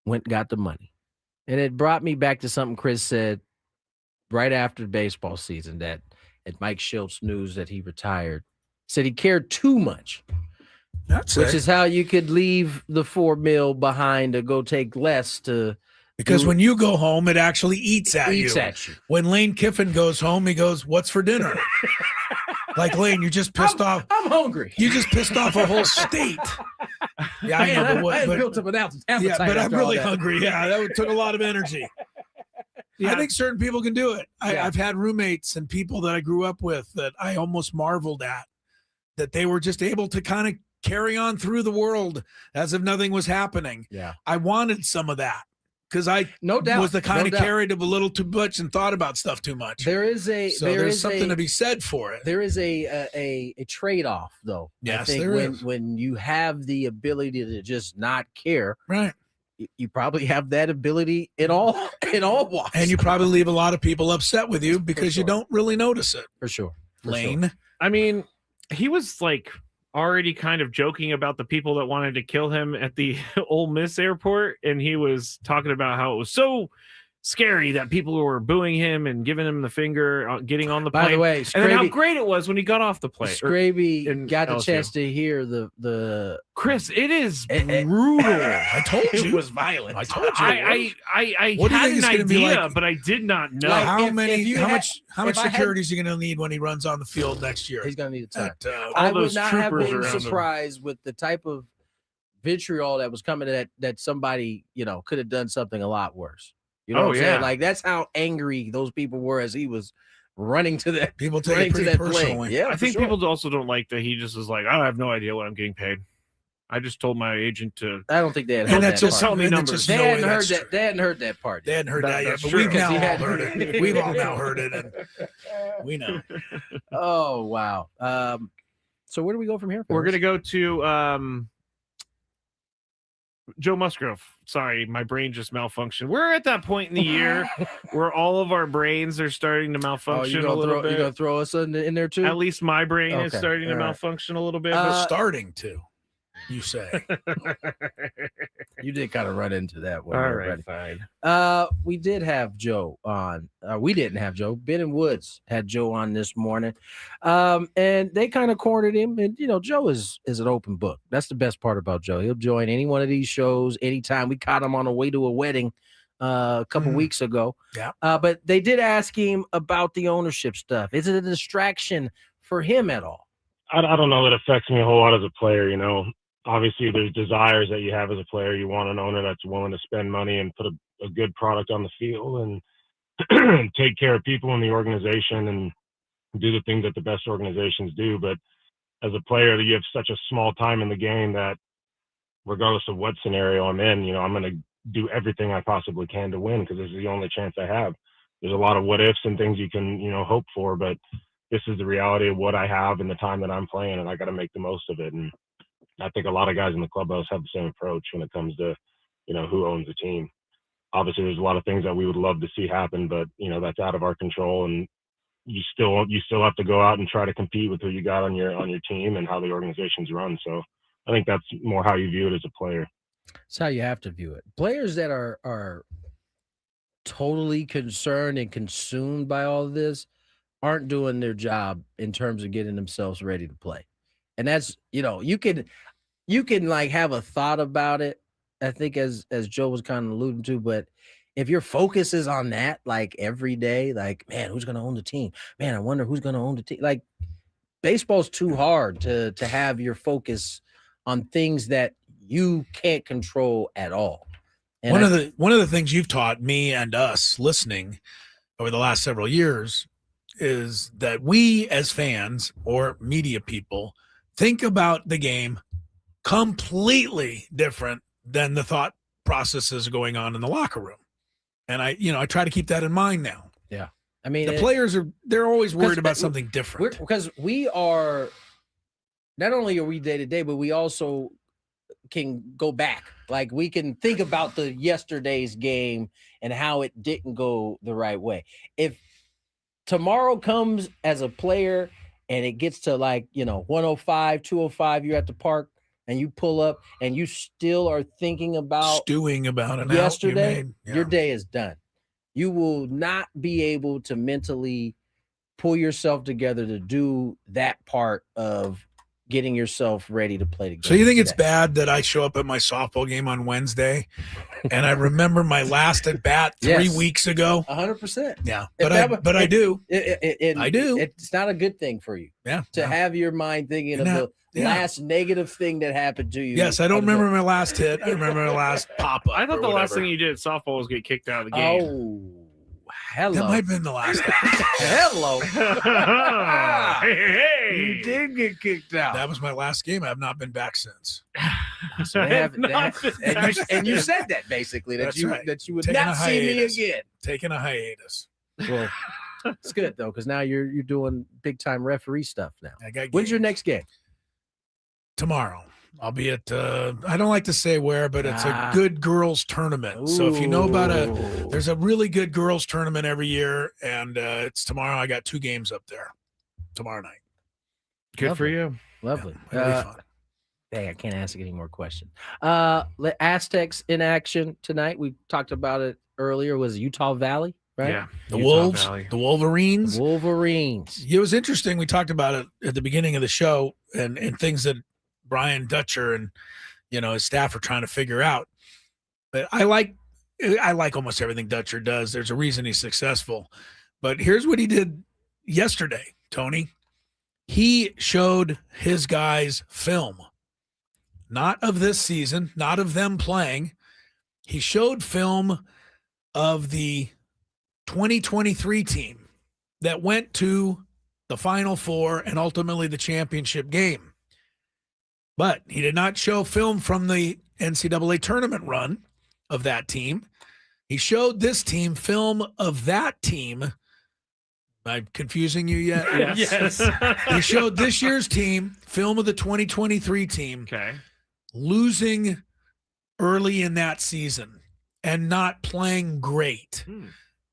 went and got the money. And it brought me back to something Chris said right after the baseball season, that at Mike Schilt's news that he retired, said he cared too much. Which is how you could leave the $4 million behind to go take less to. Because when you go home, it actually eats at you. At you. When Lane Kiffin goes home, he goes, "What's for dinner?" Like, Lane, you just pissed off. I'm hungry. You just pissed off a whole state. Yeah, I know. I built up an appetite. Yeah, but I'm really that. hungry. Yeah, that took a lot of energy. Yeah. I think certain people can do it. I've had roommates and people that I grew up with that I almost marveled at, that they were just able to kind of carry on through the world as if nothing was happening. Yeah. I wanted some of that because I no doubt was the kind of carried a little too much and thought about stuff too much. There's something to be said for it. There is a trade-off, though. Yes, I think there is. When you have the ability to just not care, right? You probably have that ability in all walks. And you probably leave a lot of people upset with you because you don't really notice it. For sure. Lane. I mean, he was like already kind of joking about the people that wanted to kill him at the Ole Miss airport. And he was talking about how it was so scary that people were booing him and giving him the finger, getting on the plane. By the way, and then how great it was when he got off the plane. Skraby got the chance to hear the Chris, it is brutal. I told you it was violent. I told you. I What do you had think it's an gonna be idea, like? but I did not know. Like how much if I had- security is he going to need when he runs on the field next year? He's going to need a ton. all I those would not have troopers been around him. surprised with the type of vitriol that was coming that somebody could have done something a lot worse. You know what I'm saying? Like that's how angry those people were as he was running to that. People take it running to pretty that personally. plane. Yeah, I for think sure. people also don't like that he just was like, I have no idea what I'm getting paid. I just told my agent to. I don't think they had And heard that's that just part. tell me and numbers. that's They just no hadn't way heard that's that. true. They hadn't heard that part. They hadn't heard that yet, that's but true. we've now Because he all had- heard it. We've all now heard it, and we know. Oh wow. So where do we go from here? We're fellas? gonna go to Joe Musgrove. Sorry, my brain just malfunctioned. We're at that point in the year where all of our brains are starting to Oh, malfunction you a little gonna bit. throw us in there too? At least my brain is Okay, starting to all right. malfunction a little bit. Starting to, you say. You did kind of run into that one. All already. right, fine. We did have Joe on. We didn't have Joe. Ben and Woods had Joe on this morning. And they kind of cornered him. And, Joe is an open book. That's the best part about Joe. He'll join any one of these shows anytime. We caught him on the way to a wedding a couple weeks ago. Yeah. But they did ask him about the ownership stuff. Is it a distraction for him at all? I don't know that it affects me a whole lot as a player. Obviously there's desires that you have as a player. You want an owner that's willing to spend money and put a good product on the field and take care of people in the organization and do the things that the best organizations do. But as a player, you have such a small time in the game that regardless of what scenario I'm in, I'm going to do everything I possibly can to win because this is the only chance I have. There's a lot of what ifs and things you can, hope for, but this is the reality of what I have and the time that I'm playing, and I got to make the most of it. And I think a lot of guys in the clubhouse have the same approach when it comes to, who owns the team. Obviously, there's a lot of things that we would love to see happen, but that's out of our control. And you still have to go out and try to compete with who you got on your team and how the organization's run. So I think that's more how you view it as a player. That's how you have to view it. Players that are totally concerned and consumed by all of this aren't doing their job in terms of getting themselves ready to play. And that's, you can like have a thought about it, I think, as Joe was kind of alluding to, but if your focus is on that, like every day, like, man, who's going to own the team? Man, I wonder who's going to own the team. Like, baseball's too hard to have your focus on things that you can't control at all. And one of the things you've taught me and us listening over the last several years is that we as fans or media people think about the game completely different than the thought processes going on in the locker room. And I try to keep that in mind now. Yeah. I mean, the players they're always worried about something different. Because we are, not only are we day to day, but we also can go back. Like, we can think about the yesterday's game and how it didn't go the right way. If tomorrow comes as a player and it gets to 105, 205, you're at the park and you pull up and you still are thinking about stewing about it yesterday, your day is done. You will not be able to mentally pull yourself together to do that part of getting yourself ready to play the game. So you think it's bad that I show up at my softball game on Wednesday and I remember my last at bat 3 weeks ago? 100%. Yeah. But I do. I do. It's not a good thing for you. Yeah. To have your mind thinking of the last negative thing that happened to you. Yes, I don't remember my last hit. I remember my last pop-up. I thought the last thing you did at softball was get kicked out of the game. Oh, hello. That might have been the last time. Hello. Hey. You did get kicked out. That was my last game. I have not been back since. So and you said that basically that you would not see me again. Taking a hiatus. Well, it's good though, because now you're doing big time referee stuff now. When's your next game? Tomorrow. I'll be at I don't like to say where, but it's a good girls tournament. So if you know about there's a really good girls tournament every year, and it's tomorrow. I got 2 games up there tomorrow night. Good for you. Lovely. Yeah, it'll be fun. Hey, I can't ask any more questions. Aztecs in action tonight. We talked about it earlier. Was Utah Valley, right? Yeah. The Utah Wolves, Valley. the Wolverines. Wolverines. It was interesting. We talked about it at the beginning of the show and things that Brian Dutcher and his staff are trying to figure out. But I like almost everything Dutcher does. There's a reason he's successful. But here's what he did yesterday, Tony. He showed his guys film, not of this season, not of them playing. He showed film of the 2023 team that went to the Final Four and ultimately the championship game. But he did not show film from the NCAA tournament run of that team. He showed this team film of that team. Am I confusing you yet? Yes. He showed this year's team film of the 2023 team. Okay. Losing early in that season and not playing great.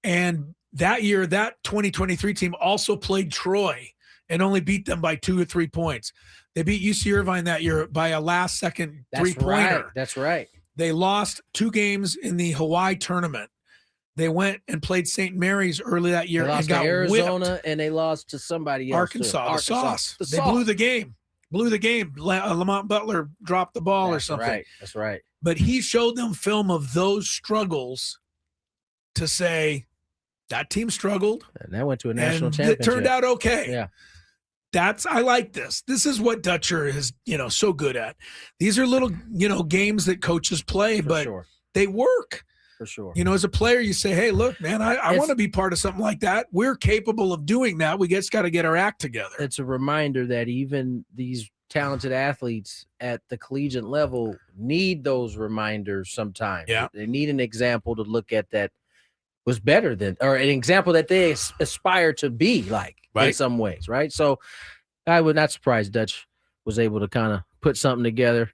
And that year, that 2023 team also played Troy and only beat them by 2 or 3 points. They beat UC Irvine that year by a last-second three-pointer. Right. That's right. They lost 2 games in the Hawaii tournament. They went and played St. Mary's early that year They lost and got to Arizona, whipped. and they lost to somebody else. Arkansas, the Sauce. They Sauce. blew the game. Lamont Butler dropped the ball or something. Right. That's right. But he showed them film of those struggles to say that team struggled. And that went to a national and championship. It turned out okay. Yeah. I like this. This is what Dutcher is, so good at. These are little, games that coaches play, but they work. For sure. As a player, you say, hey, look, man, I want to be part of something like that. We're capable of doing that. We just got to get our act together. It's a reminder that even these talented athletes at the collegiate level need those reminders sometimes. Yeah. They need an example to look at that was better than, or an example that they aspire to be like in some ways, right? So I would not surprise Dutch was able to kind of put something together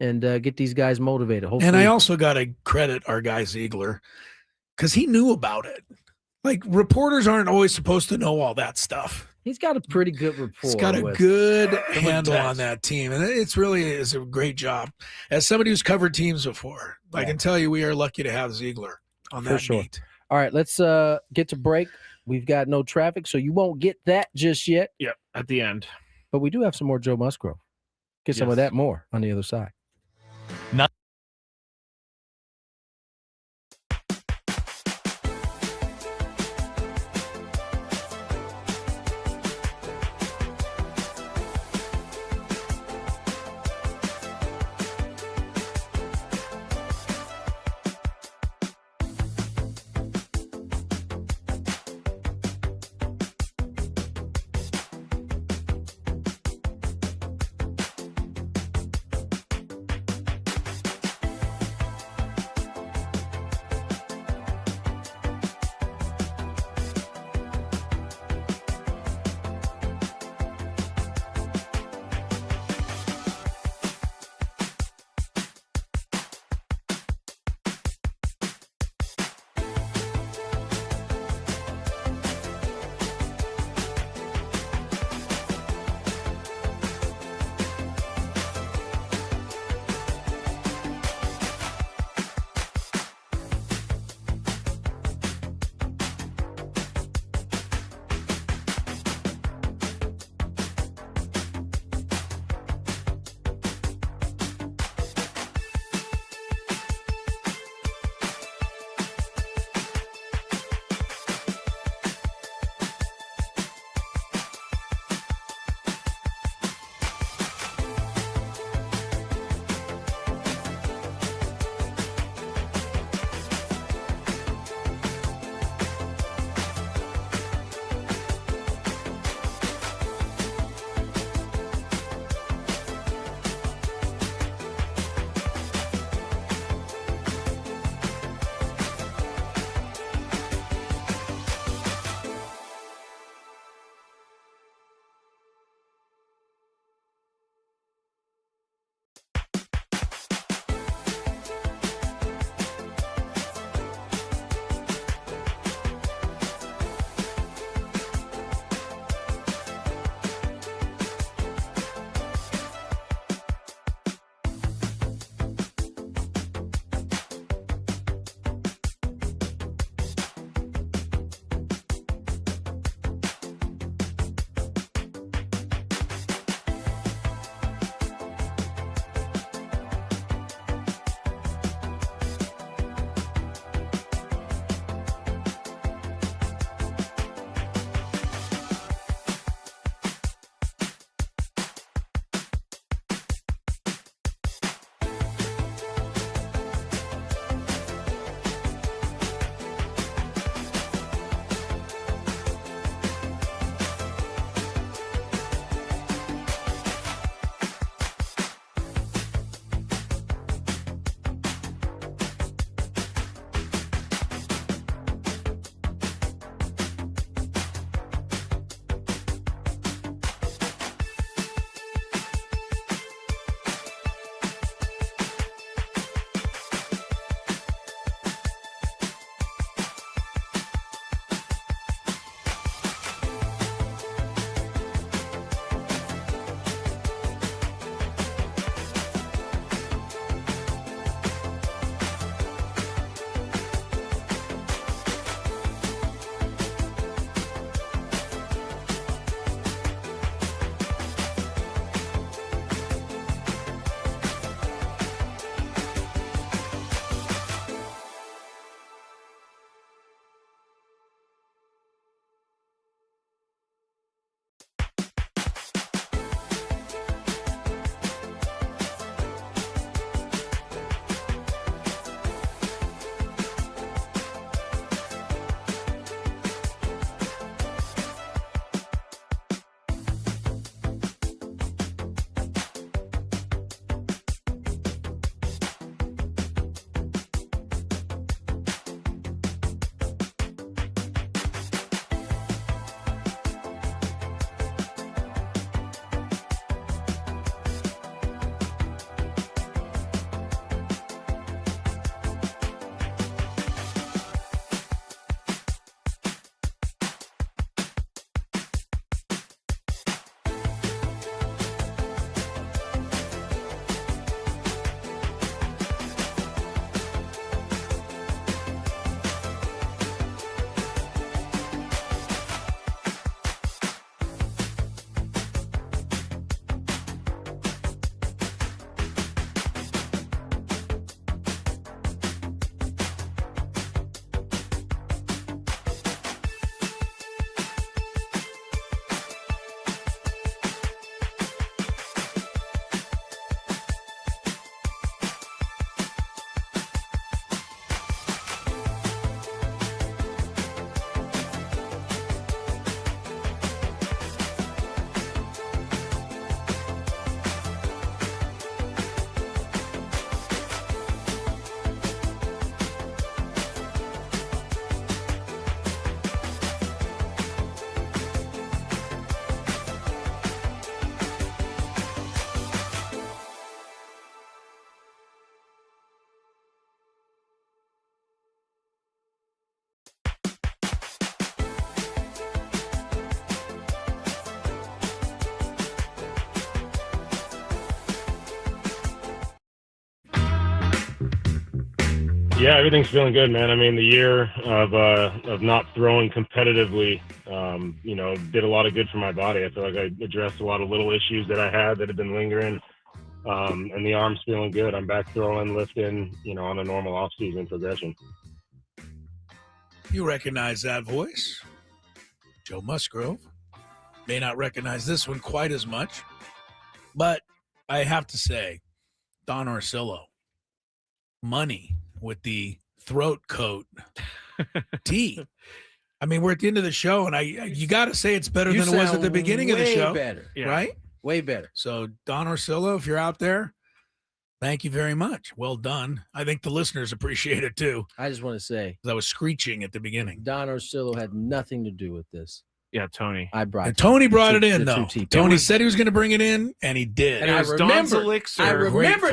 and get these guys motivated. Hopefully. And I also got to credit our guy Ziegler because he knew about it. Like, reporters aren't always supposed to know all that stuff. He's got a pretty good rapport. He's got a good handle on that team, and it's really is a great job. As somebody who's covered teams before, I can tell you we are lucky to have Ziegler on that beat. All right, let's get to break. We've got no traffic, so you won't get that just yet. Yep, at the end. But we do have some more Joe Musgrove. Get some of that more on the other side. Yeah, everything's feeling good, man. I mean, the year of not throwing competitively, did a lot of good for my body. I feel like I addressed a lot of little issues that I had that had been lingering, and the arm's feeling good. I'm back throwing, lifting, on a normal off-season progression. You recognize that voice. Joe Musgrove. May not recognize this one quite as much, but I have to say, Don Orsillo, money with the throat coat tee. I mean, we're at the end of the show, and you got to say it's better than it was at the beginning of the show. Better. Right? Way better. So, Don Orsillo, if you're out there, thank you very much. Well done. I think the listeners appreciate it, too. I just want to say, I was screeching at the beginning. Don Orsillo had nothing to do with this. Yeah, Tony. I brought And Tony brought it in, the though. 2T. Tony said he was going to bring it in, and he did. And I remembered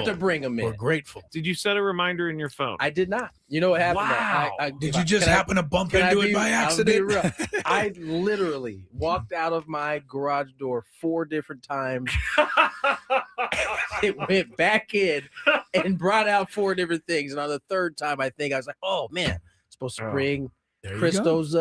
to bring him in. We're grateful. Did you set a reminder in your phone? I did not. You know what happened? Wow. Did you just happen to bump into it by accident? I literally walked out of my garage door 4 different times. It went back in and brought out 4 different things. And on the 3rd time, I think I was like, oh, man, I'm supposed to bring Christo's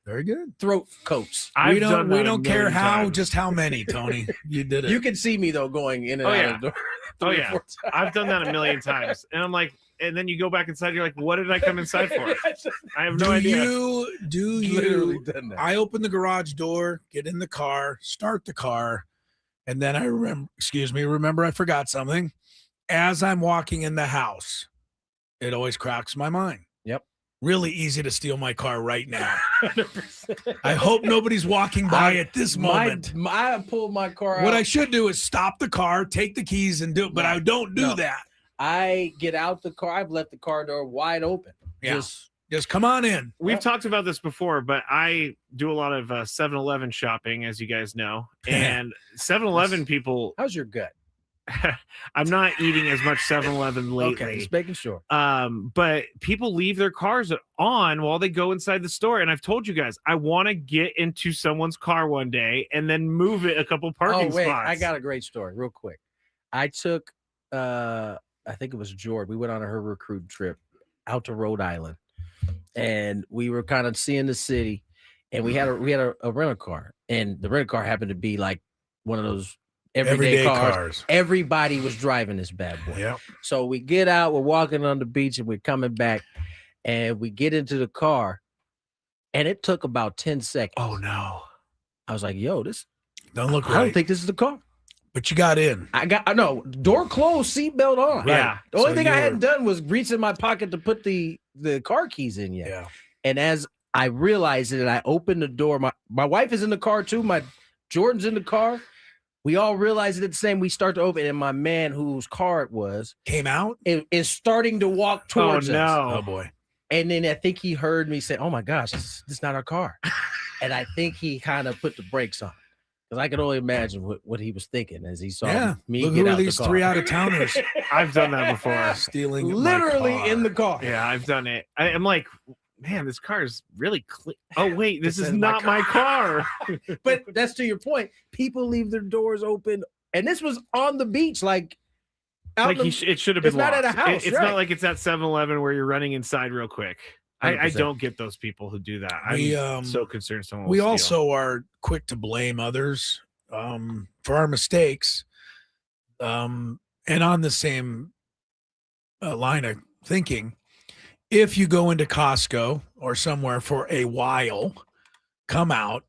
very good throat coats. We don't care just how many, Tony. You did it. You can see me though going in and out of the door. Oh yeah, I've done that a million times, and I'm like, and then you go back inside. You're like, what did I come inside for? I have no idea. Do you? Literally done that. I open the garage door, get in the car, start the car, and then I remember I forgot something. As I'm walking in the house, it always cracks my mind. Yep. Really easy to steal my car right now. 100%. I hope nobody's walking by at this moment. I pulled my car out. What I should do is stop the car, take the keys, and do it, but I don't do that. I get out the car. I've left the car door wide open. Yeah. Just come on in. We've talked about this before, but I do a lot of 7-Eleven shopping, as you guys know. And 7-Eleven people. How's your gut? I'm not eating as much 7-Eleven lately. Okay, just making sure. But people leave their cars on while they go inside the store. And I've told you guys, I want to get into someone's car one day and then move it a couple parking spots. I got a great story real quick. I took, I think it was Jordan. We went on her recruit trip out to Rhode Island. And we were kind of seeing the city. And we had a rental car. And the rental car happened to be like one of those everyday cars. Everybody was driving this bad boy. Yep. So we get out, we're walking on the beach, and we're coming back, and we get into the car, and it took about 10 seconds. Oh no! I was like, "Yo, this don't look right. I don't think this is the car." But you got in. I know, door closed, seatbelt on. Yeah. The only thing I hadn't done was reach in my pocket to put the car keys in yet. Yeah. And as I realized it, and I opened the door, my wife is in the car too. My Jordan's in the car. We all realized it at the same. We start to open, and my man, whose car it was, came out. Is starting to walk towards us. Oh boy! And then I think he heard me say, "Oh my gosh, this is not our car." And I think he kind of put the brakes on, because I could only imagine what he was thinking as he saw me Look get who out these the car. 3 out-of-towners. I've done that before. Stealing literally my car. in the car. Yeah, I've done it. I'm like, man, this car is really clean. Oh wait, this is not my car. But that's to your point. People leave their doors open, and this was on the beach, like it should have been. It's not locked. at a house. It's not like it's at 7-Eleven where you're running inside real quick. I 100%. don't get those people who do that. I'm so concerned someone will We steal. also are quick to blame others for our mistakes. And on the same line of thinking, if you go into Costco or somewhere for a while, come out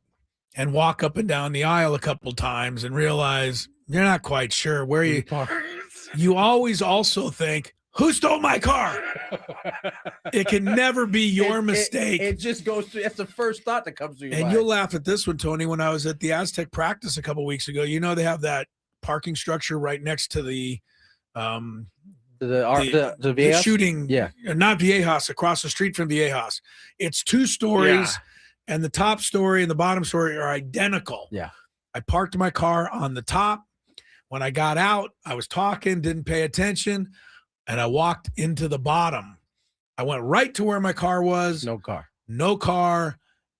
and walk up and down the aisle a couple times and realize you're not quite sure where you always also think, who stole my car? It can never be your mistake. It just goes through. That's the first thought that comes to your And mind. you'll laugh at this one, Tony. When I was at the Aztec practice a couple weeks ago, they have that parking structure right next to the Viejas? shooting. Yeah. Not Viejas, across the street from Viejas. It's 2 stories, and the top story and the bottom story are identical. Yeah. I parked my car on the top. When I got out, I was talking, didn't pay attention, and I walked into the bottom. I went right to where my car was. No car,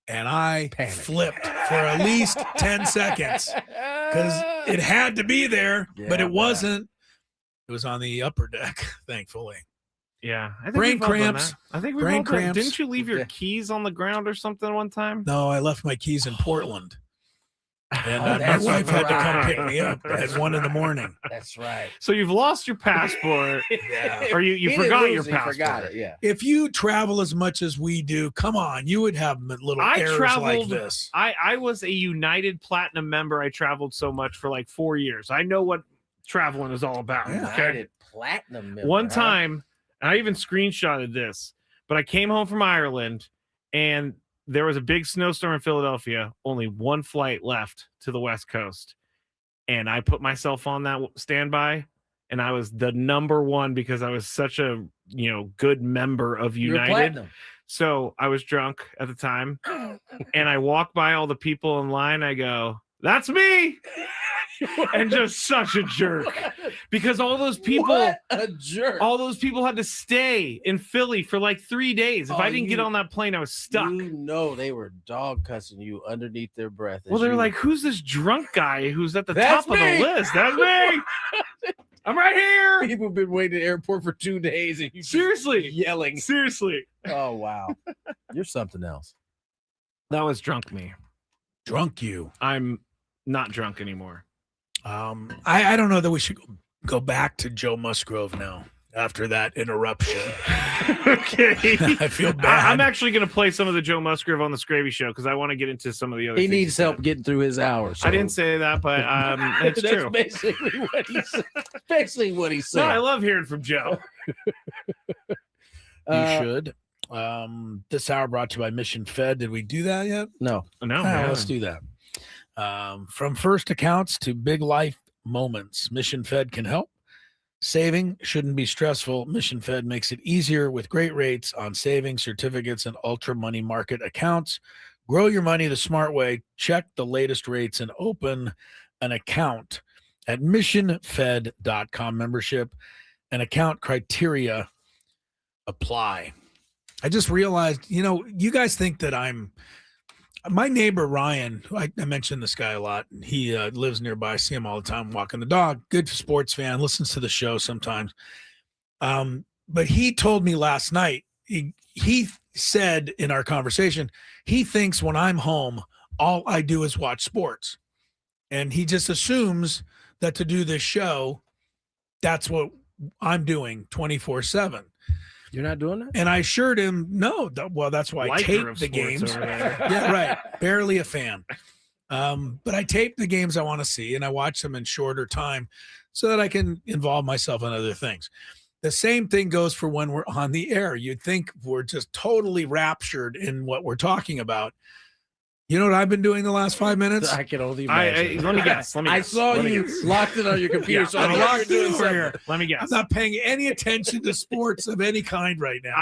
and I flipped for at least 10 seconds because it had to be there, but it wasn't. It was on the upper deck, thankfully. Yeah, I think Brain we've all done cramps. that. I think we've Brain all done it. cramps. Didn't you leave your keys on the ground or something one time? No, I left my keys in Portland. And Oh, my that's wife had to come right. pick me up at 1 a.m. That's right. So you've lost your passport, or you He didn't forgot lose your it, he passport. forgot it, yeah. If you travel as much as we do, come on, you would have little I errors traveled like this. I was a United Platinum member. I traveled so much for like 4 years. I know what traveling is all about. Okay? United Platinum member, One huh? time, and I even screenshotted this, but I came home from Ireland and there was a big snowstorm in Philadelphia, only one flight left to the West Coast. And I put myself on that standby, and I was the number one because I was such a good member of You're United. platinum. So I was drunk at the time, and I walked by all the people in line. I go, "That's me," and just such a jerk because all those people, What a jerk. all those people had to stay in Philly for like 3 days. If Oh, I didn't get on that plane, I was stuck. They were dog cussing you underneath their breath. Well, they're like, "Who's this drunk guy who's at the That's top of me. the list?" That's me. I'm right here. People have been waiting at the airport for 2 days and you Seriously yelling. Seriously. Oh, wow. You're something else. That was drunk me. Drunk you. I'm not drunk anymore. I don't know that we should go back to Joe Musgrove now after that interruption. Okay. I feel bad. I'm actually going to play some of the Joe Musgrove on the Skraby show because I want to get into some of the other He things needs help getting through his hours. I didn't say that, but it's That's true. basically what he said. Basically what he said. No, I love hearing from Joe. You should. This hour brought to you by Mission Fed. Did we do that yet? No. No. Let's do that. From first accounts to big life moments, Mission Fed can help. Saving shouldn't be stressful. Mission Fed makes it easier with great rates on savings, certificates, and ultra money market accounts. Grow your money the smart way. Check the latest rates and open an account at missionfed.com. Membership and account criteria apply. I just realized, you guys think that my neighbor Ryan, I mentioned this guy a lot. He lives nearby. I see him all the time walking the dog. Good sports fan, listens to the show sometimes. But he told me last night, he said in our conversation, he thinks when I'm home, all I do is watch sports. And he just assumes that to do this show, that's what I'm doing 24/7. You're not doing that? And I assured him, no. Well, that's why I Liker tape of the sports games. over there. Yeah, right. Barely a fan. But I tape the games I want to see, and I watch them in shorter time so that I can involve myself in other things. The same thing goes for when we're on the air. You'd think we're just totally raptured in what we're talking about. You know what I've been doing the last 5 minutes? I can only imagine. Let me guess. I saw you locked it on your computer, so I I'm know locked you're doing in something. here. Let me guess. I'm not paying any attention to sports of any kind right now.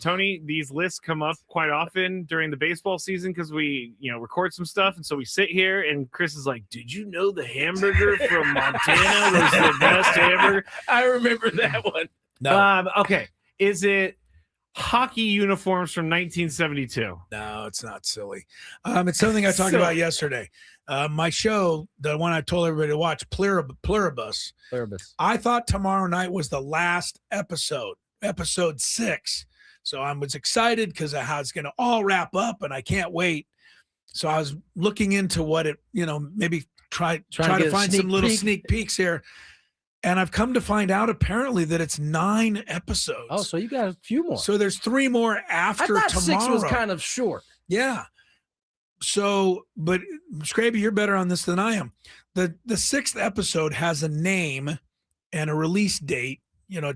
Tony, these lists come up quite often during the baseball season because we, record some stuff. And so we sit here and Chris is like, "Did you know the hamburger from Montana was the best hamburger?" I remember that one. No. Okay. Is it hockey uniforms from 1972? No, it's not silly. It's something I talked about yesterday. My show, the one I told everybody to watch, Pluribus. I thought tomorrow night was the last episode 6. So I was excited because of how it's going to all wrap up, and I can't wait. So I was looking into what it, maybe try to find some little sneak peeks here. And I've come to find out apparently that it's 9 episodes. Oh, so you got a few more. So there's 3 more after I thought tomorrow. 6 was kind of short. Yeah. So, but Skraby, you're better on this than I am. The 6th episode has a name and a release date,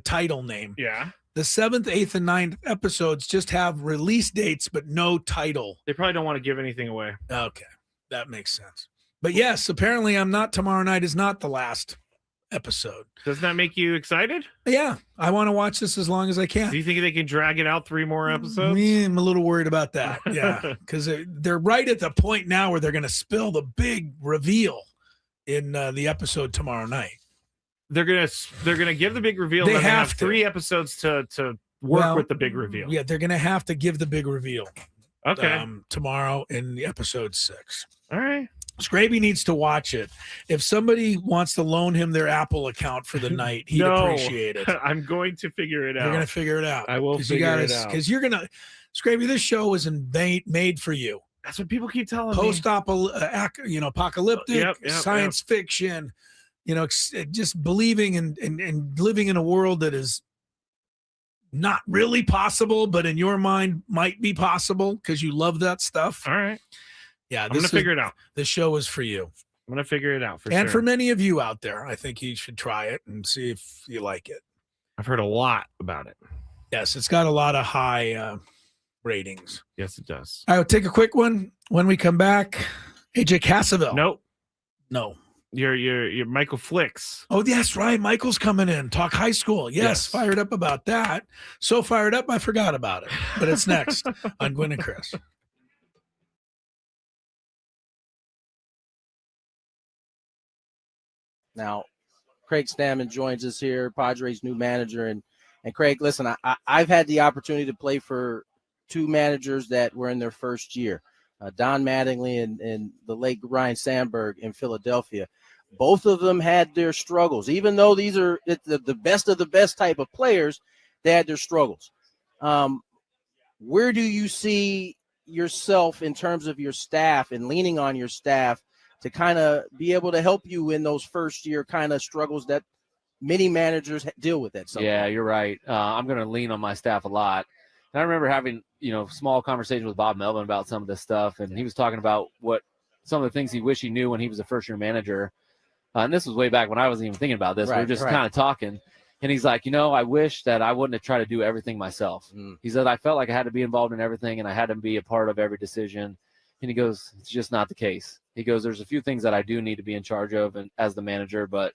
title name. Yeah. The 7th, 8th, and 9th episodes just have release dates, but no title. They probably don't want to give anything away. Okay. That makes sense. But yes, apparently tomorrow night is not the last episode. Doesn't that make you excited? Yeah. I want to watch this as long as I can. Do you think they can drag it out 3 more episodes? I'm a little worried about that. Yeah. Because they're right at the point now where they're going to spill the big reveal in the episode tomorrow night. They're gonna give the big reveal. They and then have have to. 3 episodes to work with the big reveal. Yeah, they're going to have to give the big reveal. Okay. Tomorrow in the episode 6. All right. Skraby needs to watch it. If somebody wants to loan him their Apple account for the night, he'd appreciate it. I'm going to figure it out. You're going to figure it out. I will figure it out. Because you're going to, Skraby, this show was made for you. That's what people keep telling me. Apocalyptic, science fiction, just believing and living in a world that is not really possible, but in your mind might be possible because you love that stuff. All right. Yeah, I'm going to figure it out. This show is for you. I'm going to figure it out for sure. And for many of you out there, I think you should try it and see if you like it. I've heard a lot about it. Yes, it's got a lot of high ratings. Yes, it does. I will take a quick one. When we come back, AJ Cassavell. Nope. No. You're Michael Flicks. Oh, that's right. Michael's coming in. Talk high school. Yes, fired up about that. So fired up, I forgot about it. But it's next on Gwynn and Chris. Now, Craig Stammen joins us here, Padres' new manager. And Craig, listen, I've had the opportunity to play for two managers that were in their first year, Don Mattingly and the late Ryan Sandberg in Philadelphia. Both of them had their struggles. Even though these are the best of the best type of players, they had their struggles. Where do you see yourself in terms of your staff and leaning on your staff to kind of be able to help you in those first year kind of struggles that many managers deal with at some point? You're right. I'm going to lean on my staff a lot. And I remember having, small conversations with Bob Melvin about some of this stuff. And he was talking about some of the things he wished he knew when he was a first year manager. And this was way back when I wasn't even thinking about this. We were just kind of talking. And he's like, I wish that I wouldn't have tried to do everything myself. He said, I felt like I had to be involved in everything and I had to be a part of every decision. And he goes, it's just not the case. He goes, there's a few things that I do need to be in charge of and as the manager, but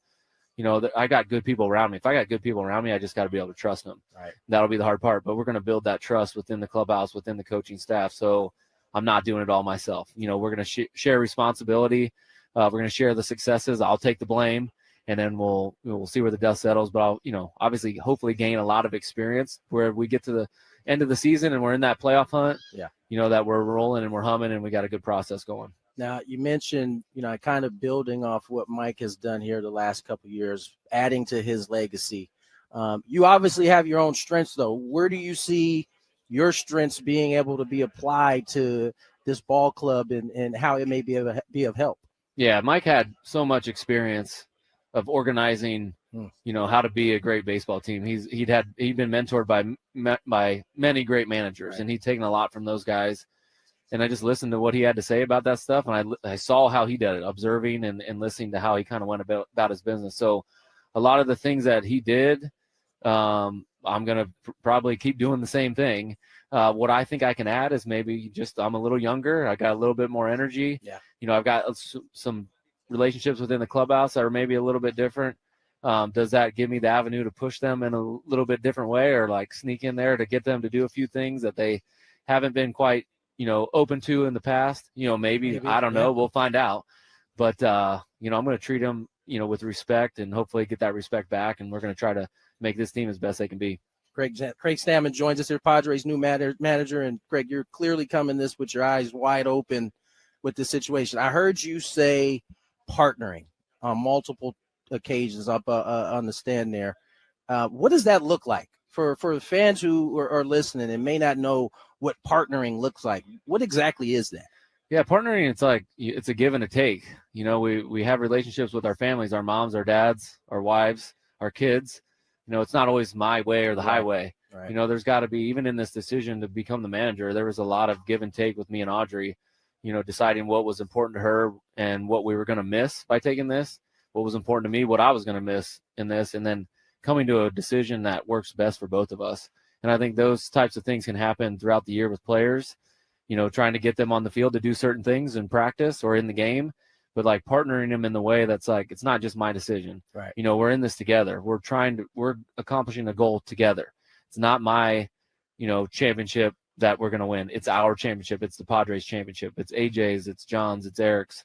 I got good people around me. If I got good people around me, I just got to be able to trust them. Right. That'll be the hard part, but we're going to build that trust within the clubhouse, within the coaching staff. So I'm not doing it all myself. We're going to share responsibility. We're going to share the successes. I'll take the blame, and then we'll see where the dust settles. But I'll, obviously, hopefully gain a lot of experience where we get to the end of the season and we're in that playoff hunt. Yeah. That we're rolling and we're humming and we got a good process going. Now, you mentioned, kind of building off what Mike has done here the last couple of years, adding to his legacy. You obviously have your own strengths, though. Where do you see your strengths being able to be applied to this ball club and how it may be of help? Yeah, Mike had so much experience of organizing, how to be a great baseball team. He'd been mentored by many great managers, and he'd taken a lot from those guys. And I just listened to what he had to say about that stuff, and I saw how he did it, observing and listening to how he kind of went about his business. So a lot of the things that he did, I'm going to probably keep doing the same thing. What I think I can add is maybe just I'm a little younger. I got a little bit more energy. Yeah. I've got some relationships within the clubhouse that are maybe a little bit different. Does that give me the avenue to push them in a little bit different way, or like sneak in there to get them to do a few things that they haven't been quite open to in the past? Maybe I don't know. We'll find out. But, I'm going to treat them, with respect and hopefully get that respect back. And we're going to try to make this team as best they can be. Craig Stammen joins us here, Padres' new manager. And Craig, you're clearly coming this with your eyes wide open with this situation. I heard you say partnering on multiple occasions up on the stand there. What does that look like for the fans who are listening and may not know what partnering looks like? What exactly is that? Yeah, partnering, it's a give and a take. We have relationships with our families, our moms, our dads, our wives, our kids. It's not always my way or the highway. Right. There's got to be, even in this decision to become the manager, there was a lot of give and take with me and Audrey, deciding what was important to her and what we were going to miss by taking this, what was important to me, what I was going to miss in this, and then coming to a decision that works best for both of us. And I think those types of things can happen throughout the year with players, trying to get them on the field to do certain things in practice or in the game, but like partnering them in the way that's like, it's not just my decision. Right. We're in this together. We're accomplishing a goal together. It's not my, championship that we're going to win. It's our championship. It's the Padres championship. It's AJ's, it's John's, it's Eric's,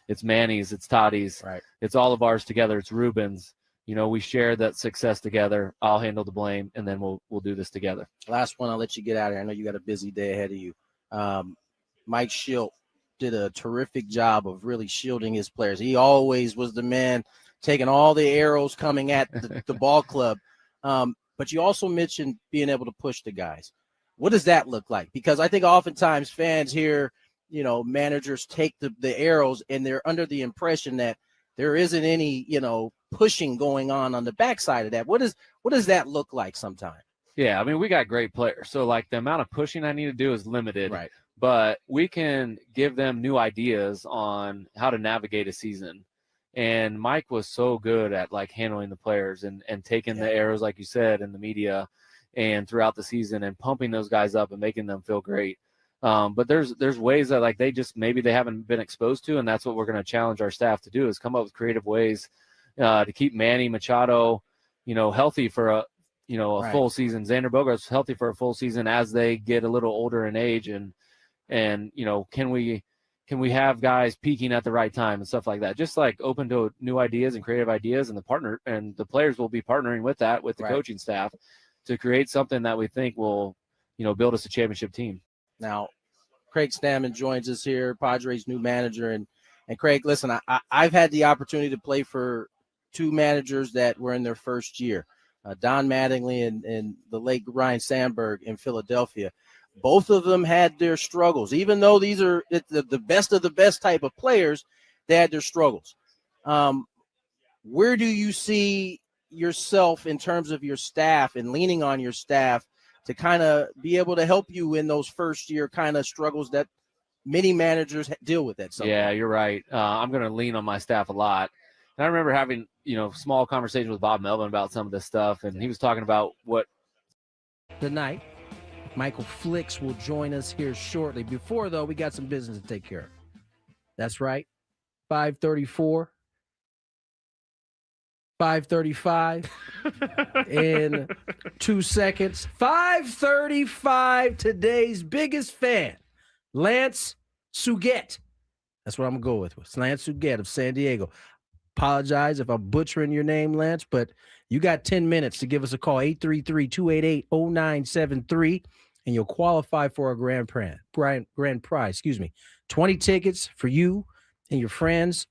it's Manny's, it's Toddy's. Right. It's all of ours together. It's Ruben's. We share that success together. I'll handle the blame, and then we'll do this together. Last one, I'll let you get out of here. I know you got a busy day ahead of you. Mike Schilt did a terrific job of really shielding his players. He always was the man taking all the arrows coming at the ball club. But you also mentioned being able to push the guys. What does that look like? Because I think oftentimes fans hear, managers take the arrows and they're under the impression that there isn't any, pushing going on the backside of that. What does that look like sometimes? Yeah, I mean, we got great players. So, like, the amount of pushing I need to do is limited. Right. But we can give them new ideas on how to navigate a season. And Mike was so good at, like, handling the players and taking the arrows, like you said, in the media and throughout the season and pumping those guys up and making them feel great. But there's ways that, like, maybe they haven't been exposed to, and that's what we're going to challenge our staff to do is come up with creative ways to keep Manny Machado, healthy for a full season. Xander Bogaerts healthy for a full season as they get a little older in age, and can we have guys peaking at the right time and stuff like that? Just like open to new ideas and creative ideas, and the players will be partnering with that with the coaching staff to create something that we think will build us a championship team. Now, Craig Stammen joins us here, Padres' new manager, and Craig, listen, I've had the opportunity to play for two managers that were in their first year. Don Mattingly and the late Ryan Sandberg in Philadelphia. Both of them had their struggles. Even though these are the best of the best type of players, they had their struggles. Where do you see yourself in terms of your staff and leaning on your staff to kind of be able to help you in those first year kind of struggles that many managers deal with at some point? You're right. I'm going to lean on my staff a lot. And I remember having, small conversations with Bob Melvin about some of this stuff, and he was talking about what tonight. Michael Flicks will join us here shortly. Before, though, we got some business to take care of. That's right. 5:34. 5:35 in 2 seconds. 5:35, today's biggest fan, Lance Suget. That's what I'm going to go with. It's Lance Suget of San Diego. Apologize if I'm butchering your name, Lance, but you got 10 minutes to give us a call, 833-288-0973, and you'll qualify for a grand prize. 20 tickets for you and your friends.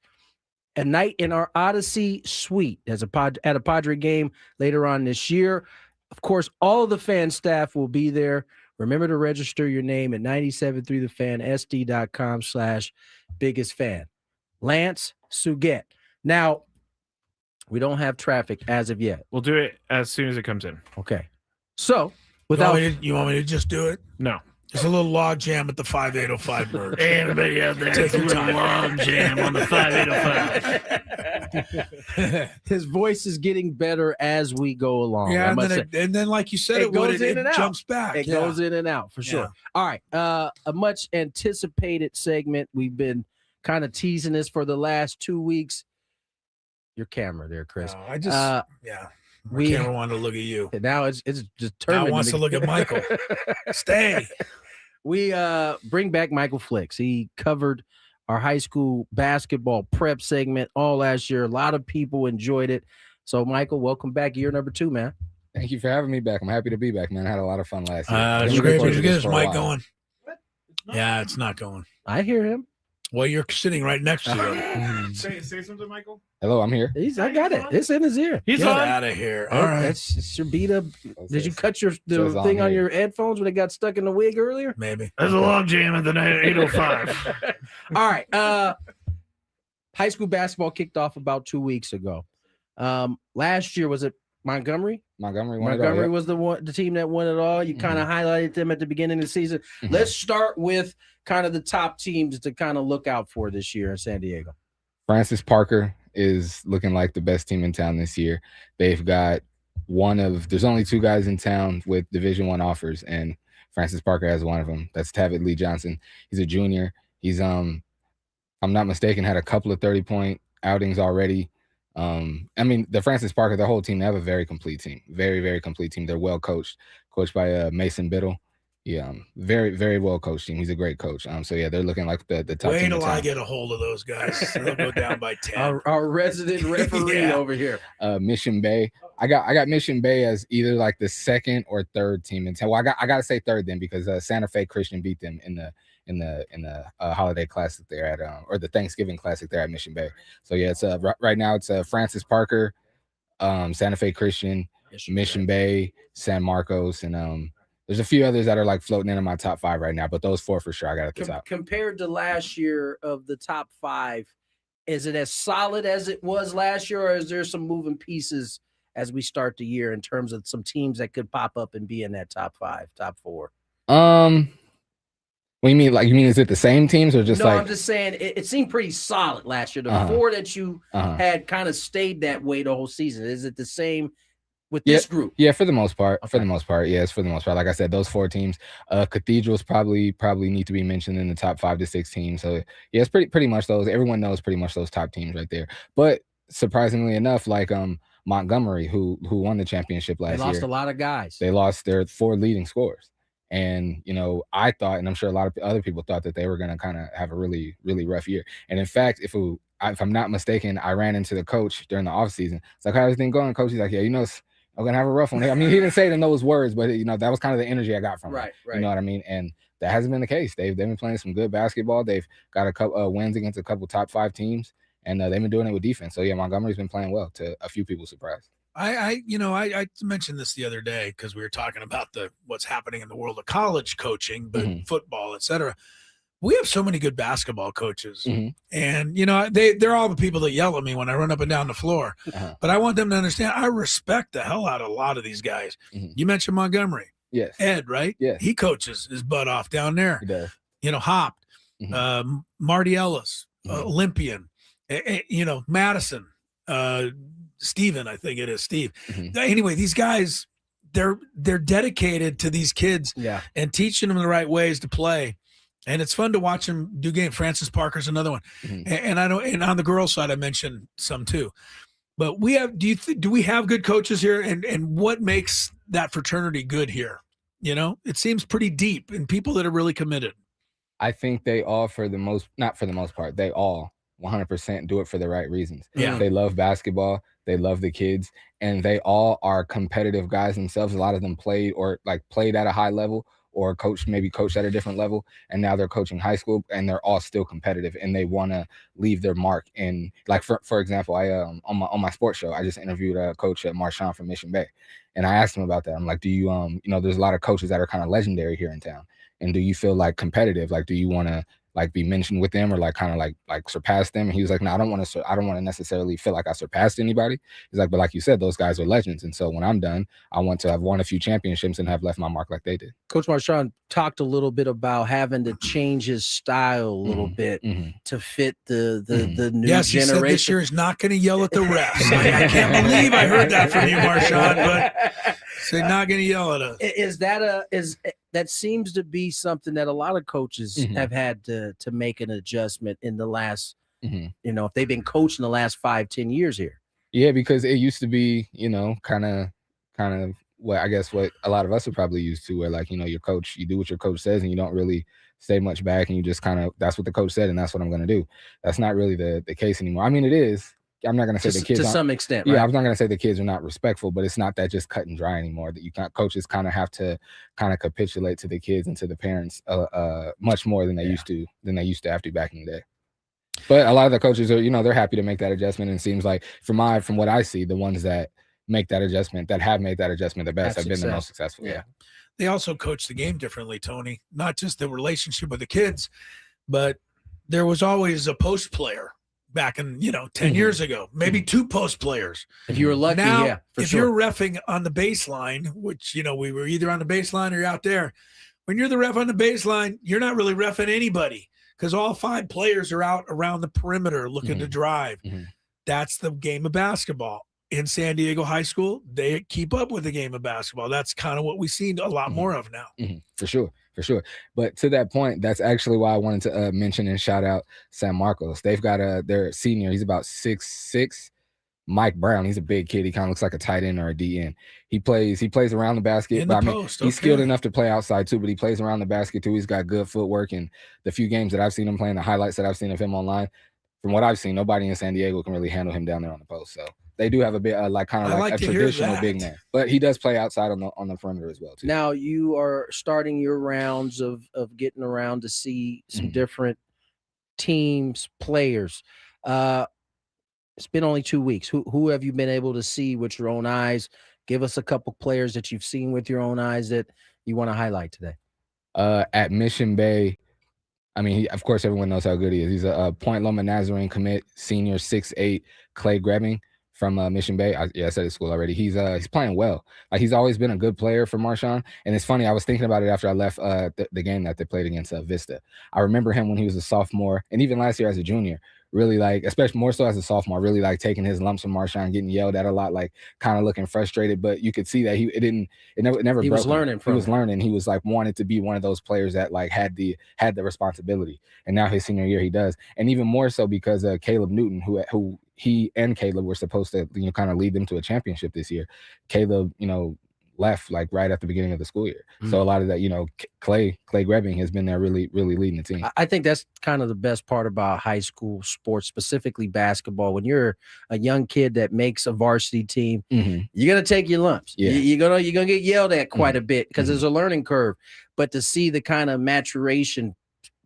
A night in our Odyssey suite at a Padre game later on this year. Of course, all of the fan staff will be there. Remember to register your name at 973thefansd.com/biggest fan. Lance Suget. Now, we don't have traffic as of yet. We'll do it as soon as it comes in. Okay. So, you want me to just do it? No. There's a little log jam at the 5805 merge. Anybody out there? Take your It's a time. log jam on the 5805. His voice is getting better as we go along. Yeah, and then like you said, it goes in and out. jumps back. It goes in and out for sure. Yeah. All right. A much anticipated segment. We've been kind of teasing this for the last 2 weeks. Your camera there, Chris. I just My camera wanted to look at you. Now it's determined. Now wants to look at Michael. Stay. We bring back Michael Flicks. He covered our high school basketball prep segment all last year. A lot of people enjoyed it. So, Michael, welcome back. Year number 2, man. Thank you for having me back. I'm happy to be back, man. I had a lot of fun last year. Skraby, is Mike going? Yeah, it's not going. I hear him. Well, you're sitting right next to him. Say something, Michael. Hello, I'm here. I got it. It's in his ear. Get out of here. All right. That's your beat up. Did you cut the thing on your headphones when it got stuck in the wig earlier? Maybe. There's a log jam at the 805. All right. High school basketball kicked off about 2 weeks ago. Last year, was it Montgomery? Montgomery was the team that won it all. You kind of highlighted them at the beginning of the season. Mm-hmm. Let's start with kind of the top teams to kind of look out for this year in San Diego. Francis Parker is looking like the best team in town this year. They've got there's only 2 guys in town with Division I offers, and Francis Parker has one of them. That's Tavid Lee Johnson. He's a junior. He's I'm not mistaken, had a couple of 30-point outings already. The Francis Parker, the whole team, they have a very complete team. Very, very complete team. They're well coached by Mason Biddle. Yeah, very, very well coached team. He's a great coach. They're looking like the top Wait team. till I get a hold of those guys. They'll go down by 10. Our resident referee over here. Mission Bay. I got Mission Bay as either like the second or third team in town. Well, I got to say third then because Santa Fe Christian beat them in the holiday classic there at or the Thanksgiving classic there at Mission Bay. So yeah, it's right now it's Francis Parker, Santa Fe Christian, Mission Bay, San Marcos, and there's a few others that are like floating in my top 5 right now, but those 4 for sure I got at the top. Compared to last year of the top 5, is it as solid as it was last year, or is there some moving pieces as we start the year in terms of some teams that could pop up and be in that top 5, top 4? What do you mean? Like, you mean is it the same teams or just no, like? I'm just saying it seemed pretty solid last year. The 4 that you had kind of stayed that way the whole season. Is it the same with this group? Yeah, for the most part. Okay. For the most part, yes, for the most part. Like I said, those 4 teams. Cathedrals probably need to be mentioned in the top 5 to 6 teams. So yeah, it's pretty much those. Everyone knows pretty much those top teams right there. But surprisingly enough, like Montgomery, who won the championship last year, they lost a lot of guys. They lost their 4 leading scorers. And, you know, I thought, and I'm sure a lot of other people thought that they were going to kind of have a really, really rough year. And in fact, if I'm not mistaken, I ran into the coach during the offseason. It's like, how's everything going? Coach, he's like, yeah, you know, I'm going to have a rough one. I mean, he didn't say it in those words, but, you know, that was kind of the energy I got from him. Right. You know what I mean? And that hasn't been the case. They've been playing some good basketball. They've got a couple wins against a couple top 5 teams, and they've been doing it with defense. So, yeah, Montgomery's been playing well to a few people's surprise. I mentioned this the other day because we were talking about what's happening in the world of college coaching, but football, et cetera. We have so many good basketball coaches, and you know they're all the people that yell at me when I run up and down the floor. But I want them to understand I respect the hell out of a lot of these guys. You mentioned Montgomery, yes, Ed, right? Yes, he coaches his butt off down there. He does. You know, Hop, Marty Ellis, Olympian, you know, Madison. Steven, I think it is Steve. Anyway, these guys, they're dedicated to these kids and teaching them the right ways to play. And it's fun to watch them do games. Francis Parker's another one. And I know, and on the girls' side, I mentioned some too. But we have, do we have good coaches here? And what makes that fraternity good here? You know, it seems pretty deep and people that are really committed. I think they all, not for the most part, they all 100% do it for the right reasons. Yeah. They love basketball. They love the kids, and they all are competitive guys themselves. A lot of them played at a high level or coached at a different level, and now they're coaching high school, and they're all still competitive, and they want to leave their mark. And like for example, I on my sports show, I just interviewed Coach Marshawn from Mission Bay, and I asked him about that. I'm like, do you you know, there's a lot of coaches that are kind of legendary here in town, and do you feel like competitive? Like, do you want to like be mentioned with them or like kind of like surpass them? And he was like, no, I don't want to necessarily feel like I surpassed anybody. He's like, but like you said, those guys are legends. And so when I'm done, I want to have won a few championships and have left my mark like they did. Coach Marshawn talked a little bit about having to change his style a little bit to fit the new generation. He said this year is not going to yell at the refs. I can't believe I heard that from you, Marshawn, but they're not going to yell at us. That seems to be something that a lot of coaches have had to make an adjustment in the last, you know, if they've been coaching the last 5-10 years here. Yeah, because it used to be, you know, kind of what I guess what a lot of us are probably used to, where like, you know, your coach, you do what your coach says and you don't really say much back, and you just kind of, that's what the coach said and that's what I'm going to do. That's not really the case anymore. I mean, it is. I'm not going to say the kids to some extent. Yeah, right? I'm not going to say the kids are not respectful, but it's not that just cut and dry anymore. That coaches kind of have to kind of capitulate to the kids and to the parents much more than they used to have to back in the day. But a lot of the coaches are, you know, they're happy to make that adjustment. And it seems like from what I see, the ones that make that adjustment, that have made that adjustment the best, have been the most successful. Yeah. They also coach the game differently, Tony. Not just the relationship with the kids, but there was always a post player. Back in, 10 years ago, maybe 2 post players. If you were lucky, now, if you're reffing on the baseline, which, we were either on the baseline or you're out there. When you're the ref on the baseline, you're not really reffing anybody because all 5 players are out around the perimeter looking to drive. That's the game of basketball. In San Diego high school, they keep up with the game of basketball. That's kind of what we've seen a lot more of now. For sure. But to that point, that's actually why I wanted to mention and shout out San Marcos. They've got their senior. He's about 6'6". Mike Brown. He's a big kid. He kind of looks like a tight end or a DN. He plays around the basket. He's skilled enough to play outside too, but he plays around the basket too. He's got good footwork. And the few games that I've seen him playing, the highlights that I've seen of him online, from what I've seen, nobody in San Diego can really handle him down there on the post. So they do have a bit like kind of like a traditional big man, but he does play outside on the perimeter as well too. Now you are starting your rounds of getting around to see some different teams, players. It's been only 2 weeks. Who have you been able to see with your own eyes? Give us a couple players that you've seen with your own eyes that you want to highlight today. At Mission Bay, I mean, of course, everyone knows how good he is. He's a Point Loma Nazarene commit, senior 6'8", Clay Grebbing from Mission Bay. I said his school already. He's playing well. Like, he's always been a good player for Marshawn. And it's funny, I was thinking about it after I left the game that they played against Vista. I remember him when he was a sophomore, and even last year as a junior. Really, like, especially more so as a sophomore, really like taking his lumps from Marshawn, getting yelled at a lot, like kind of looking frustrated. But you could see that it never. He was learning. He was learning. He was like wanted to be one of those players that like had the responsibility. And now his senior year he does, and even more so because Caleb Newton, who he and Caleb were supposed to kind of lead them to a championship this year. Caleb, left like right at the beginning of the school year. So a lot of that, Clay Grebbing has been there really leading the team. I think that's kind of the best part about high school sports, specifically basketball. When you're a young kid that makes a varsity team, you're going to take your lumps. Yeah. You're going to get yelled at quite a bit because there's a learning curve. But to see the kind of maturation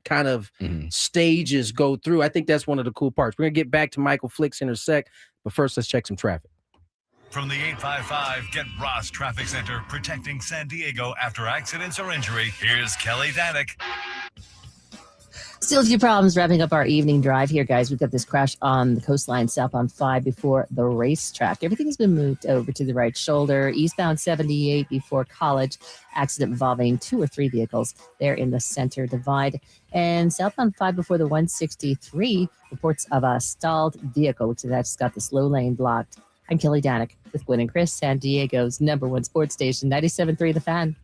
kind of stages go through, I think that's one of the cool parts. We're going to get back to Michael Flick's Intersect, but first let's check some traffic. From the 855 Get Ross Traffic Center, protecting San Diego after accidents or injury, here's Kelly Danek. Still a few problems wrapping up our evening drive here, guys. We've got this crash on the coastline southbound 5 before the racetrack. Everything's been moved over to the right shoulder. Eastbound 78 before College, accident involving 2 or 3 vehicles there in the center divide. And southbound 5 before the 163, reports of a stalled vehicle. Looks like that's got the slow lane blocked. I'm Kelly Danek with Gwynn and Chris, San Diego's #1 sports station, 97.3 The Fan.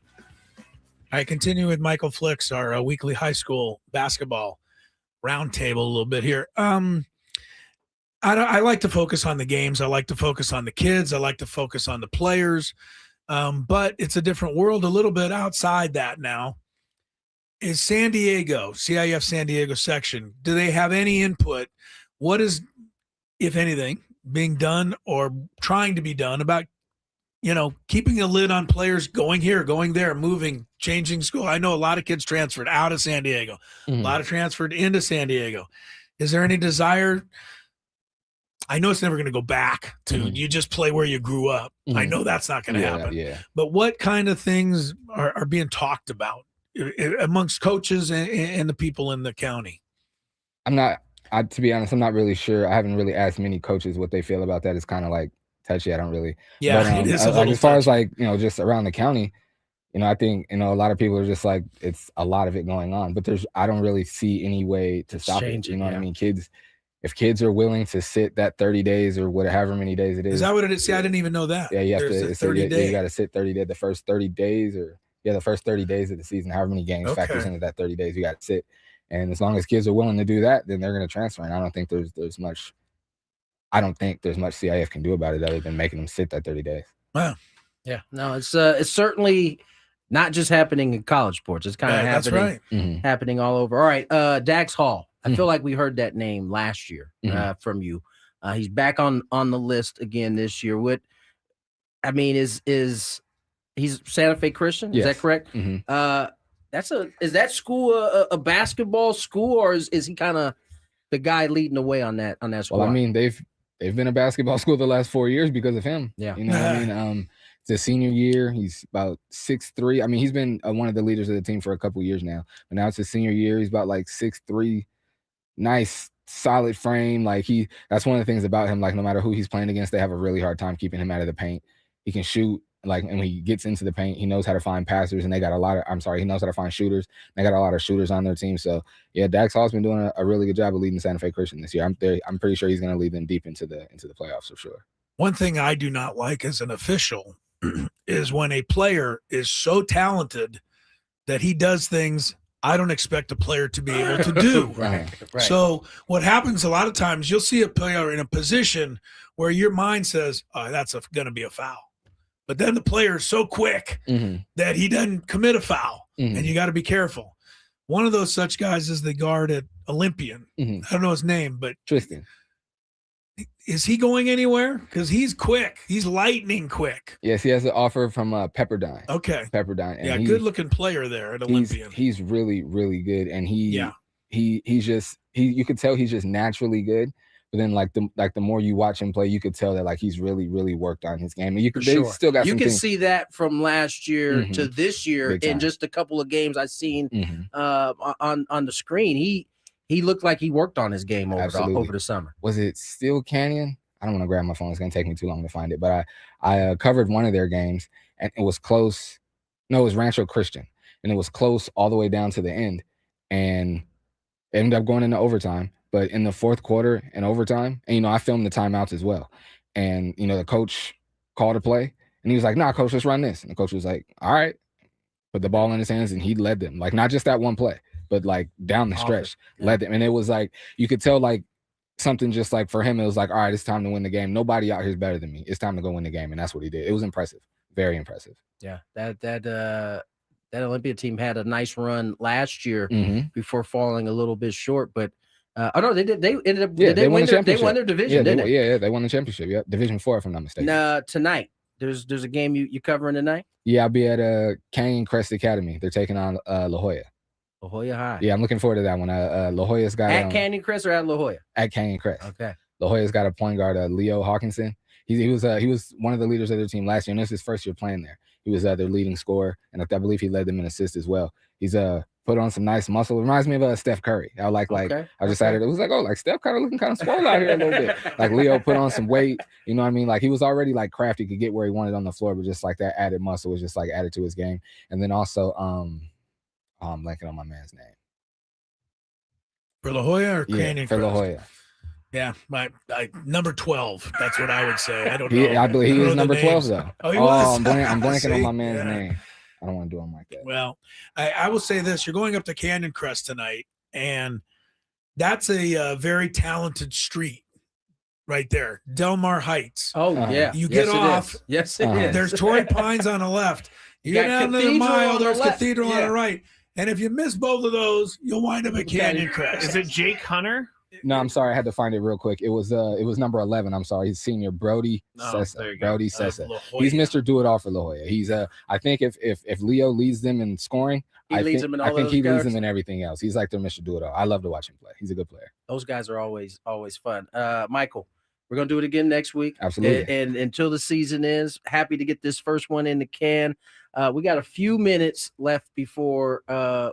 I continue with Michael Flicks, our weekly high school basketball roundtable a little bit here. I like to focus on the games. I like to focus on the kids. I like to focus on the players. But it's a different world a little bit outside that now. Is San Diego, CIF San Diego section, do they have any input? What is, if anything, being done or trying to be done about, keeping a lid on players going here, going there, moving, changing school? I know a lot of kids transferred out of San Diego, a lot of transferred into San Diego. Is there any desire? I know it's never going to go back to you just play where you grew up. I know that's not going to happen. Yeah. But what kind of things are being talked about amongst coaches and the people in the county? To be honest, I'm not really sure. I haven't really asked many coaches what they feel about that. It's kind of like touchy. I don't really. Yeah, but, it is like, as far as like, just around the county, I think, a lot of people are just like, it's a lot of it going on, but I don't really see any way to stop it. You know what I mean? If kids are willing to sit that 30 days or whatever many days it is. Is that what it is? See, I didn't even know that. Yeah, you have There's to. a 30 day. You got to sit 30 days, the first 30 days the first 30 days of the season, however many games factors into that 30 days, you got to sit. And as long as kids are willing to do that, then they're going to transfer. And I don't think there's much CIF can do about it other than making them sit that 30 days. Wow. Yeah. No, it's certainly not just happening in college sports. It's kind of happening all over. All right. Dax Hall. I feel like we heard that name last year from you. He's back on the list again this year. Is he's Santa Fe Christian? Yes. Is that correct? Is that school a basketball school, or is he kind of the guy leading the way on that squad? Well, I mean, they've been a basketball school the last 4 years because of him. Yeah. You know what I mean? It's his senior year. He's about 6'3". I mean, he's been one of the leaders of the team for a couple years now. But now it's his senior year. He's about like 6'3", nice, solid frame. Like that's one of the things about him. Like no matter who he's playing against, they have a really hard time keeping him out of the paint. He can shoot. Like, and when he gets into the paint, he knows how to find passers, and he knows how to find shooters. They got a lot of shooters on their team. So yeah, Dax Hall's been doing a really good job of leading Santa Fe Christian this year. I'm pretty sure he's going to lead them deep into the playoffs for sure. One thing I do not like as an official is when a player is so talented that he does things I don't expect a player to be able to do. Right. So what happens a lot of times, you'll see a player in a position where your mind says, oh, that's going to be a foul. But then the player is so quick that he doesn't commit a foul, and you got to be careful. One of those such guys is the guard at Olympian. I don't know his name, but Tristan. Is he going anywhere? Because he's quick. He's lightning quick. Yes, he has an offer from Pepperdine. Okay. Pepperdine. And Yeah, good-looking player there at Olympian. He's really, really good. And he's just you could tell he's just naturally good. But then like the more you watch him play, you could tell that like he's really, really worked on his game. And you could still got you some can things. see that from last year to this year Big time. in just a couple of games I've seen on the screen. He looked like he worked on his game over the summer. Was it Steel Canyon? I don't want to grab my phone. It's going to take me too long to find it. But I covered one of their games, and it was close. No, it was Rancho Christian, and it was close all the way down to the end, and it ended up going into overtime. But in the fourth quarter and overtime, and I filmed the timeouts as well. And the coach called a play, and he was like, "Nah, coach, let's run this." And the coach was like, "All right." Put the ball in his hands, and he led them. Like not just that one play, but like down the stretch, led them. And it was like you could tell like something just like for him, it was like, all right, it's time to win the game. Nobody out here is better than me. It's time to go win the game, and that's what he did. It was impressive, very impressive. Yeah, that Olympia team had a nice run last year before falling a little bit short, but. They did. They ended up. Yeah, they won the championship. They won their division. Yeah, they won the championship. Yeah, Division 4, if I'm not mistaken. Tonight, there's a game you covering tonight. Yeah, I'll be at Canyon Crest Academy. They're taking on La Jolla. La Jolla High. Yeah, I'm looking forward to that one. La Jolla's got at Canyon Crest or at La Jolla. At Canyon Crest. Okay. La Jolla's got a point guard, Leo Hawkinson. He was one of the leaders of their team last year, and this is his first year playing there. He was their leading scorer, and I believe he led them in assists as well. He's put on some nice muscle. It reminds me of Steph Curry. I just added. It was like, oh, like Steph kind of looking kind of swole out here a little bit. Like Leo put on some weight. You know what I mean? Like he was already like crafty, could get where he wanted on the floor, but just like that added muscle was just like added to his game. And then also, I'm blanking on my man's name. For La Jolla or Canyon for Crest? La Jolla. Yeah, my number 12. That's what I would say. I don't know. I believe he was number 12 though. Oh, he was. I'm blanking on my man's name. I don't want to do him like that. Well, I will say this: you're going up to Canyon Crest tonight, and that's a very talented street right there, Del Mar Heights. Oh yeah, you get off. Yes, it is. There's Torrey Pines on the left. You get down to the mile. There's Cathedral on the right. And if you miss both of those, you'll wind up at Canyon Crest. Is it Jake Hunter? No, I'm sorry. I had to find it real quick. It was number 11. I'm sorry. He's senior Brody Sessa. Brody Sessa. He's Mr. Do It All for La Jolla. He's I think if Leo leads them in scoring, I think he leads them in everything else. He's like their Mr. Do It All. I love to watch him play. He's a good player. Those guys are always fun. Michael, we're gonna do it again next week. Absolutely. And until the season ends, happy to get this first one in the can. We got a few minutes left before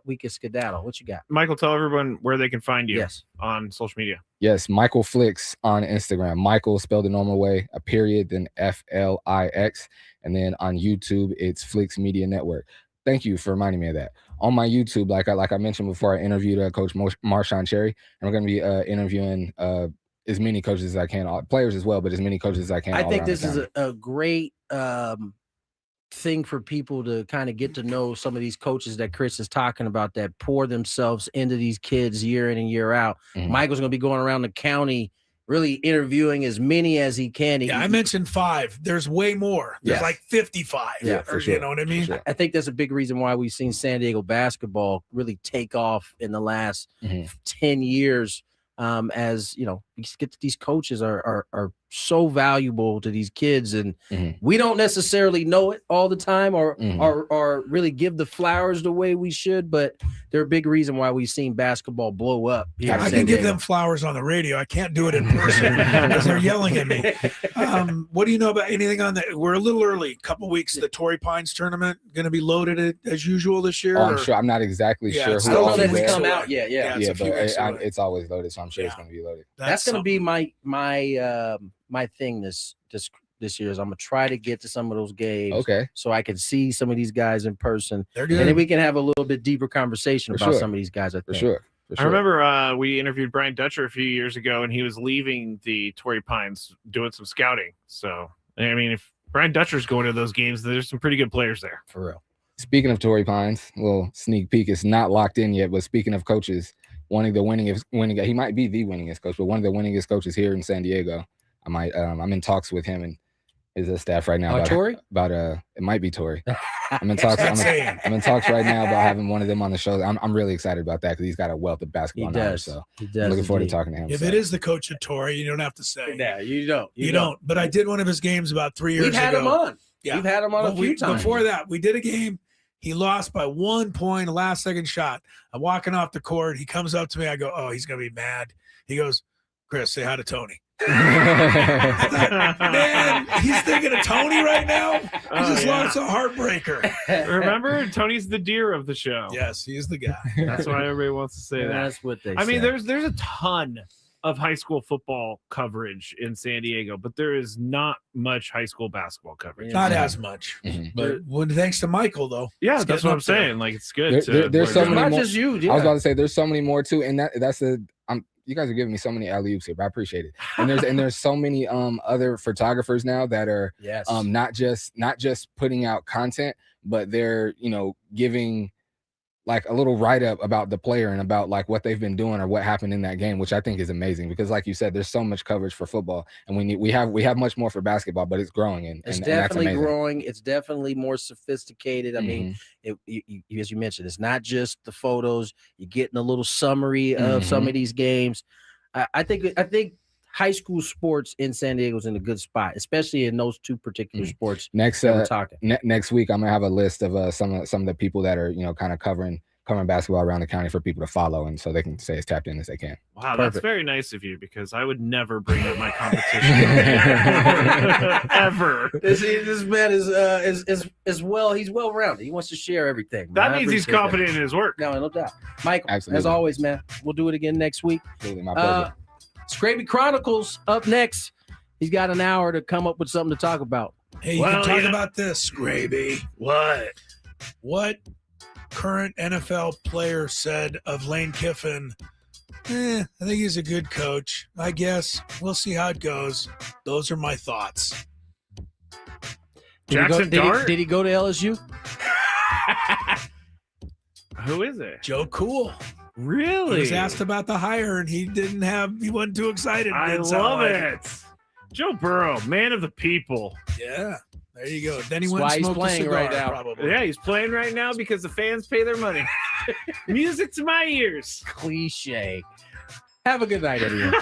we can skedaddle. What you got? Michael, tell everyone where they can find you Yes. on social media. Yes, Michael Flix on Instagram. Michael spelled the normal way, a period, then FLIX. And then on YouTube, it's Flix Media Network. Thank you for reminding me of that. On my YouTube, like I mentioned before, I interviewed Coach Marshawn Cherry, and we're going to be interviewing as many coaches as I can, players as well, but as many coaches as I can. I think this is a great thing for people to kind of get to know some of these coaches that Chris is talking about that pour themselves into these kids year in and year out. Michael's going to be going around the county really interviewing as many as he can. Yeah, I mentioned 5. There's way more. There's like 55. Yeah, for sure. You know what I mean? Sure. I think that's a big reason why we've seen San Diego basketball really take off in the last 10 years. As you know, these coaches are so valuable to these kids, and we don't necessarily know it all the time or really give the flowers the way we should, but they're a big reason why we've seen basketball blow up. I can give them flowers on the radio. I can't do it in person because they're yelling at me. What do you know about anything on that? We're a little early. Couple weeks. The Torrey Pines tournament going to be loaded as usual this year. I'm sure. I'm not exactly sure. Who all is come out? Yeah, but it's always loaded, so I'm sure it's going to be loaded. That's going to be my thing this year is I'm gonna try to get to some of those games, so I can see some of these guys in person. They're good, and then we can have a little bit deeper conversation about some of these guys. I think. For sure. I remember we interviewed Brian Dutcher a few years ago, and he was leaving the Torrey Pines doing some scouting. So I mean, if Brian Dutcher's going to those games, there's some pretty good players there. For real. Speaking of Torrey Pines, little sneak peek. It's not locked in yet, but speaking of coaches, one of the winningest, he might be the winningest coach, but one of the winningest coaches here in San Diego. I'm in talks with him his staff right now. Tori? It might be Tori. I'm in talks. I'm in talks right now about having one of them on the show. I'm really excited about that because he's got a wealth of basketball knowledge. So I'm looking forward to talking to him. If it is the coach of Tori, you don't have to say. Yeah, you don't. You don't. But I did one of his games about 3 years ago. We've had him on. Yeah. We've had him on a few times. Before that, we did a game. He lost by 1 point, a last-second shot. I'm walking off the court. He comes up to me. I go, oh, he's going to be mad. He goes, Chris, say hi to Tony. Man, he's thinking of Tony right now. He just lost a heartbreaker. Remember, Tony's the deer of the show. Yes, he's the guy. That's why everybody wants to say that. That's what they I mean, say. there's a ton of high school football coverage in San Diego, but there is not much high school basketball coverage. Not as much. But thanks to Michael, though. Yeah, It's that's getting what I'm up there. saying. Like, it's good. There's so many more. as you. I was about to say there's so many more too, and that's you guys are giving me so many alley-oops here, but I appreciate it. And there's so many other photographers now that are not just putting out content, but they're giving like a little write-up about the player and about like what they've been doing or what happened in that game, which I think is amazing because like you said, there's so much coverage for football and we have much more for basketball, but it's growing and It's that's definitely amazing. growing. It's definitely more sophisticated. I mean, as you mentioned, it's not just the photos. You're getting a little summary of some of these games. I think high school sports in San Diego is in a good spot, especially in those two particular sports. Next that we're talking. Next week, I'm gonna have a list of some of the people that are kind of covering basketball around the county for people to follow, and so they can stay as tapped in as they can. Wow, that's very nice of you because I would never bring up my competition ever. This man is well. He's well rounded. He wants to share everything. That means he's confident in his work. No doubt. Michael, Absolutely. as always, man. We'll do it again next week. Absolutely, my pleasure. Skraby Chronicles up next. He's got an hour to come up with something to talk about. Hey, you can talk about this, Skraby. What current NFL player said of Lane Kiffin, I think he's a good coach. I guess we'll see how it goes. Those are my thoughts. Did he go to LSU? Who is it? Joe Cool. Really? He was asked about the hire, and he wasn't too excited. I love it. Joe Burrow, man of the people. Yeah, there you go. Then he That's went why and he's smoked a playing cigar, right now. probably. Yeah, he's playing right now because the fans pay their money. Music to my ears. Cliche. Have a good night, everyone.